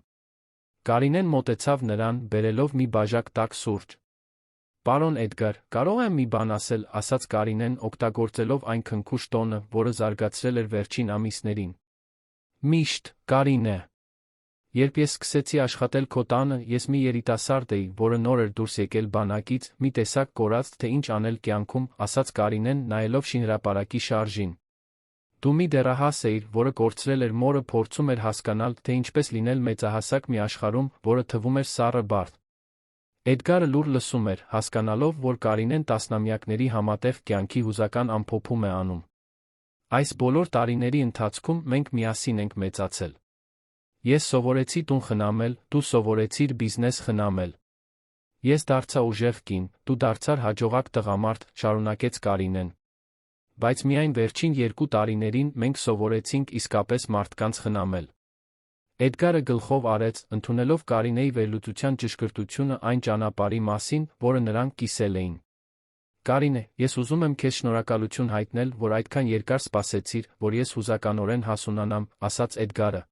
Կարինեն մոտեցավ նրան, բերելով մի բաժակ տաք սուրճ։ Պարոն Էդգար, կարող եմ մի բան ասել, ասաց Կարինեն, օգտագործելով այն քնքուշ տոնը, որը զարգացրել էր վերջին ամիսներին։ Միշտ, Կարինե։ Երբ ես սկսեցի աշխատել քո տանը, ես մի երիտասարդ էի, որը նոր էր դուրս եկել բանակից, մի տեսակ կորած, թե ինչ անել կյանքում, ասաց Կարինեն, նայելով շինհրապարակի շարժին։ Դու մի դեռահաս էիր, որը կորցրել էր մորը, փորձում էր հասկանալ, թե ինչպես լինել մեծահասակ մի աշխարհում, որը թվում էր սառը բարդ։ Էդգարը լուր լսում էր, հասկանալով, որ Կարինեն տասնամյակների համատեղ կյանքի հուզական ամփոփում է անում։ Այս բոլոր տարիների ընթացքում մենք միասին ենք մեծացել։ Ես սովորեցի տուն խնամել, դու սովորեցիր բիզնես խնամել։ Ես դարձա ուժեղ կին, դու դարձար հաջողակ տղամարդ, շարունակեց Կարինեն։ Բայց միայն վերջին 2 տարիներին մենք սովորեցինք իսկապես մարդկանց խնամել։ Էդգարը գլխով արեց, ընդունելով Կարինեի վերլուծության ճշգրտությունը այն ճանապարհի մասին, որը նրանք կիսել էին։ Կարինե, ես ուզում եմ քեզ շնորհակալություն հայտնել, որ այդքան երկար սպասեցիր, որ ես հուզականորեն հասունանամ, ասաց Էդգարը։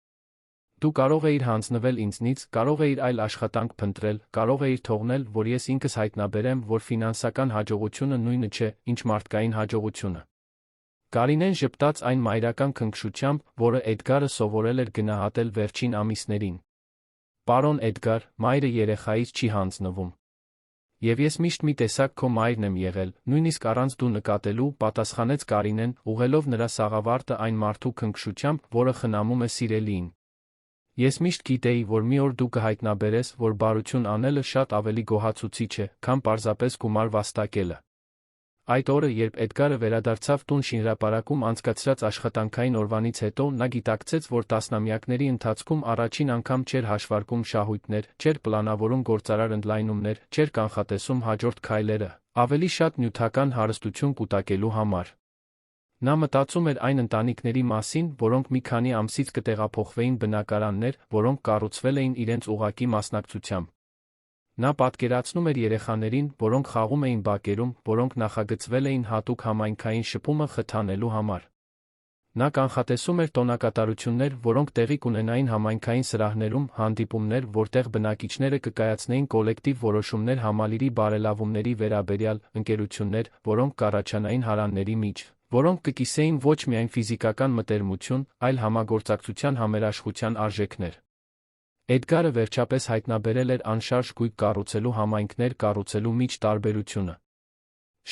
Դու կարող էիր հանձնվել ինձնից, կարող էիր այլ աշխատանք փնտրել, կարող էիր թողնել, որ ես ինքս հայտնաբերեմ, որ ֆինանսական հաջողությունը նույնը չէ, ինչ մարդկային հաջողությունը։ Կարինեն ժպտաց այն մայրական քնքշությամբ, որը Էդգարը սովորել էր գնահատել վերջին ամիսներին։ Պարոն Էդգար, մայրը երեխայից չի հանձնվում։ Եվ ես միշտ մի տեսակ քո մայրն եմ եղել, նույնիսկ առանց դու նկատելու, պատասխանեց Կարինեն, ուղղելով նրա սաղավարտը այն մարդու քնքշությամբ, որը խնամում է սիրելիին։ Ես միշտ գիտեի, որ մի օր դու կհայտնաբերես, որ բարություն անելը շատ ավելի գոհացուցիչ է, քան պարզապես գումար վաստակելը։ Այդ օրը, երբ Էդգարը վերադարձավ տուն շինհրապարակում անցկացրած աշխատանքային օրվանից հետո, նա գիտակցեց, որ տասնամյակների ընթացքում առաջին անգամ չէր հաշվարկում շահույթներ, չէր պլանավորում գործարար ընդլայնումներ, չէր կանխատեսում հաջորդ քայլերը, ավելի շատ նյութական հարստություն կուտակելու համար։ Նա մտածում էր այն ընտանիքների մասին, որոնք մի քանի ամսից կտեղափոխվեին բնակարաններ, որոնք կառուցվել էին իրենց ուղղակի մասնակցությամբ։ Նա պատկերացնում էր երեխաներին, որոնք խաղում էին բակերում, որոնք նախագծվել էին հատուկ համայնքային շփումը խթանելու համար։ Նա կանխատեսում էր տոնակատարություններ, որոնք տեղի կունենային համայնքային սրահներում, հանդիպումներ, որտեղ բնակիչները կկայացնեին կոլեկտիվ որոշումներ համալիրի բարելավումների վերաբերյալ, ընկերություններ, որոնք կառաջանային հարանների միջ, որոնք կկիսեին ոչ միայն ֆիզիկական մտերմություն, այլ համագործակցության համերաշխության արժեքներ։ Էդգարը վերջապես հայտնաբերել էր անշարժ գույք կառուցելու համայնքներ կառուցելու միջ տարբերությունը։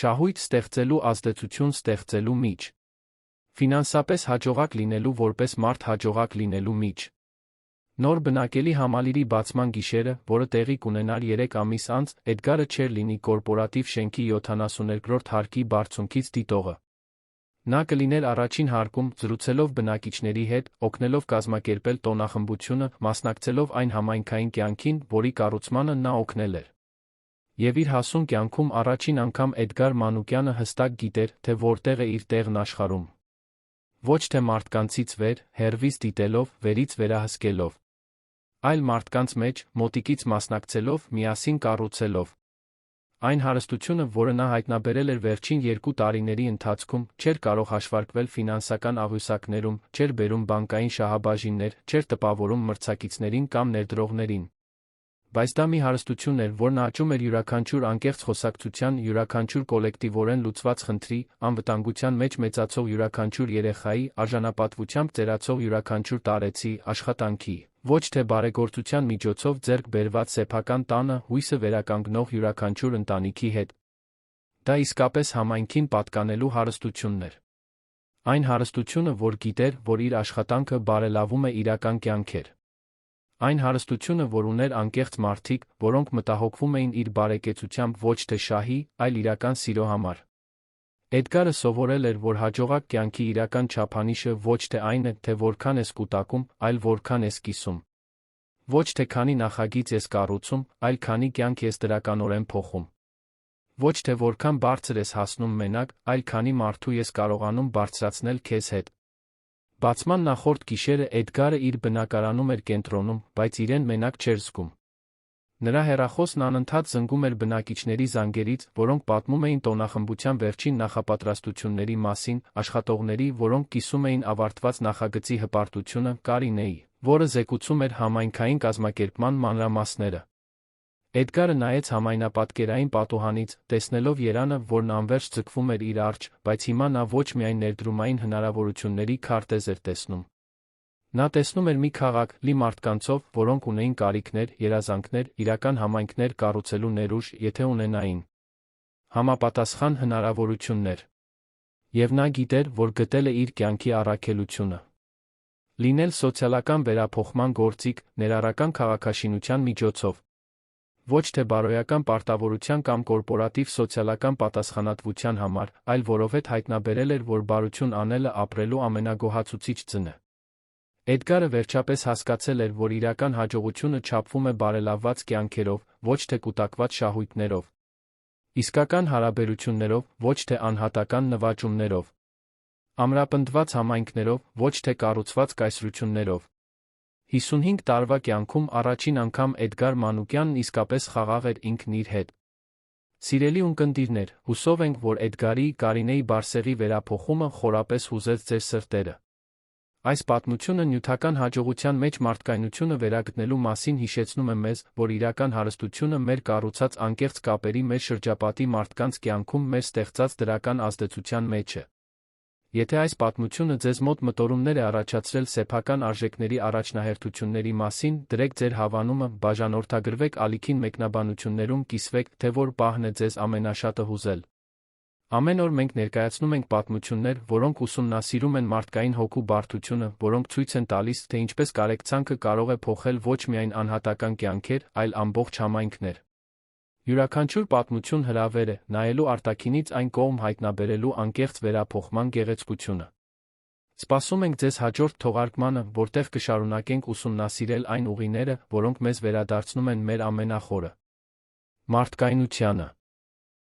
Շահույթ ստեղծելու ազդեցություն ստեղծելու միջ։ Ֆինանսապես հաջողակ լինելու որպես մարդ հաջողակ լինելու միջ։ Նոր բնակելի համալիրի բացման գիշերը, որը տեղի կունենար 3 ամիս անց, Էդգարը չէր լինի կորպորատիվ շենքի 72-րդ հարկի բարձունքից դիտողը։ Նա կլիներ առաջին հարկում, զրուցելով բնակիչների հետ, օգնելով կազմակերպել տոնախմբությունը, մասնակցելով այն համայնքային կյանքին, որի կառուցմանը նա օգնել էր։ Եվ իր հասուն կյանքում առաջին անգամ Էդգար Մանուկյանը հստակ գիտեր, թե որտեղ է իր տեղն աշխարհում։ Ոչ թե մարդկանցից վեր, հեռվից դիտելով, վերից վերահսկելով, այլ մարդկանց մեջ, մոտիկից մասնակցելով, միասին կառուցելով։ Այն հարստությունը, որը նա հայտնաբերել էր վերջին 2 տարիների ընթացքում, չէր կարող հաշվարկվել ֆինանսական աղյուսակներում, չէր բերում բանկային շահաբաժիններ, չէր տպավորում մրցակիցներին կամ ներդրողներին։ Բայց դա մի հարստություն էր, որն աճում էր յուրաքանչյուր անկեղծ խոսակցության, յուրաքանչյուր կոլեկտիվորեն լուծված խնդրի, անվտանգության մեջ մեծացող յուրաքանչյուր երեխայի, արժանապատվությամբ ծերացող յուրաքանչյուր տարեցի, աշխատանքի, ոչ թե բարեգործության միջոցով ձեռք բերված սեփական տանը հույսը վերականգնող յուրաքանչյուր ընտանիքի հետ։ Դա իսկապես համայնքին պատկանելու հարստությունն էր։ Այն հարստությունը, որ գիտեր, որ իր աշխատանքը բարելավում է իրական կյանքեր։ Այն հարստությունը, որ ուներ անկեղծ մարդիկ, որոնք մտահոգվում էին իր բարեկեցությամբ ոչ թե շահի, այլ իրական սիրո համար։ Էդգարը սովորել էր, որ հաջողակ կյանքի իրական չափանիշը ոչ թե այն է, թե որքան ես կուտակում, այլ որքան ես կիսում։ Ոչ թե քանի նախագիծ ես կառուցում, այլ քանի կյանք ես դրականորեն փոխում։ Ոչ թե որքան բարձր ես հասնում մենակ, այլ քանի մարդու ես կարողանում բարձրացնել քեզ հետ։ Բացման նախորդ գիշերը Էդգարը իր բնակարանում էր կենտրոնում, բայց իրեն մենակ չէր զգում։ Նրա հեռախոսն անընդհատ զնգում էր բնակիչների զանգերից, որոնք պատմում էին տոնախմբության վերջին նախապատրաստությունների մասին, աշխատողների, որոնք կիսում էին ավարտված նախագծի հպարտությունը, Կարինեի, որը զեկուցում էր համայնքային կազմակերպման մանրամասները։ Էդգարը նայեց համայնապատկերային պատուհանից, տեսնելով Երանը, որն անվերջ ձգվում էր իր առջ, բայց հիմա նա ոչ միայն ներդրումային հնարավորությունների քարտեզ էր տեսնում։ Նա տեսնում էր մի քաղաք, լի մարդկանցով, որոնք ունեին կարիքներ, երազանքներ, իրական համայնքներ կառուցելու ներուժ, եթե ունենային համապատասխան հնարավորություններ։ Եվ նա գիտեր, որ գտել է իր կյանքի առաքելությունը։ Լինել սոցիալական վերափոխման գործիք, ներառական քաղաքաշինության միջոցով։ Ոչ թե բարոյական պարտավորության կամ կորպորատիվ սոցիալական պատասխանատվության համար, այլ որովհետև հայտնաբերել էր, որ բարություն անելը ապրելու ամենագոհացուցիչ ձն է։ Էդգարը վերջապես հասկացել էր, որ իրական հաջողությունը չափվում է բարելավված կյանքերով, ոչ թե կուտակված շահույթներով։ Իսկական հարաբերություններով, ոչ թե անհատական նվաճումներով։ Ամրապնդված համայնքներով, ոչ թե կառուցված կայսրություններով։ 55 տարվա կյանքում առաջին անգամ Էդգար Մանուկյանն իսկապես խաղաղ էր ինքն իր հետ։ Սիրելի ունկնդիրներ, հուսով ենք, որ Էդգարի, Կարինեի Բարսեղի վերափոխումը խորապես հուզեց ձեր սրտերը։ Այս պատմությունը նյութական հաջողության մեջ մարդկայնությունը վերագտնելու մասին հիշեցնում է մեզ, որ իրական հարստությունը մեր կառուցած անկեղծ կապերի մեր շրջապատի մարդկանց կյանքում մեր ստեղծած դրական ազդեցության մեջ է։ Եթե այս պատմությունը ձեզ մոտ մտորումներ է առաջացրել սեփական արժեքների առաջնահերթությունների մասին, դրեք ձեր հավանումը, բաժանորդագրվեք ալիքին մեկնաբանություններում կիսվեք, թե որ պահն է ձեզ ամենաշատը հուզել։ Ամեն օր մենք ներկայացնում ենք պատմություններ, որոնք ուսումնասիրում են մարդկային հոգու բարդությունը, որոնք ցույց են տալիս, թե ինչպես կարեկցանքը կարող է փոխել ոչ միայն անհատական կյանքեր, այլ ամբողջ համայնքներ։ Յուրաքանչյուր պատմություն հրավեր է, նայելու արտաքինից այն կողմ հայտնաբերելու անկեղծ վերափոխման գեղեցկությունը։ Սպասում ենք ձեզ հաջորդ թողարկմանը, որտեղ կշարունակենք ուսումնասիրել այն ուղիները, որոնք մեզ վերադարձնում են մեր ամենախորը մարդկայնությանը։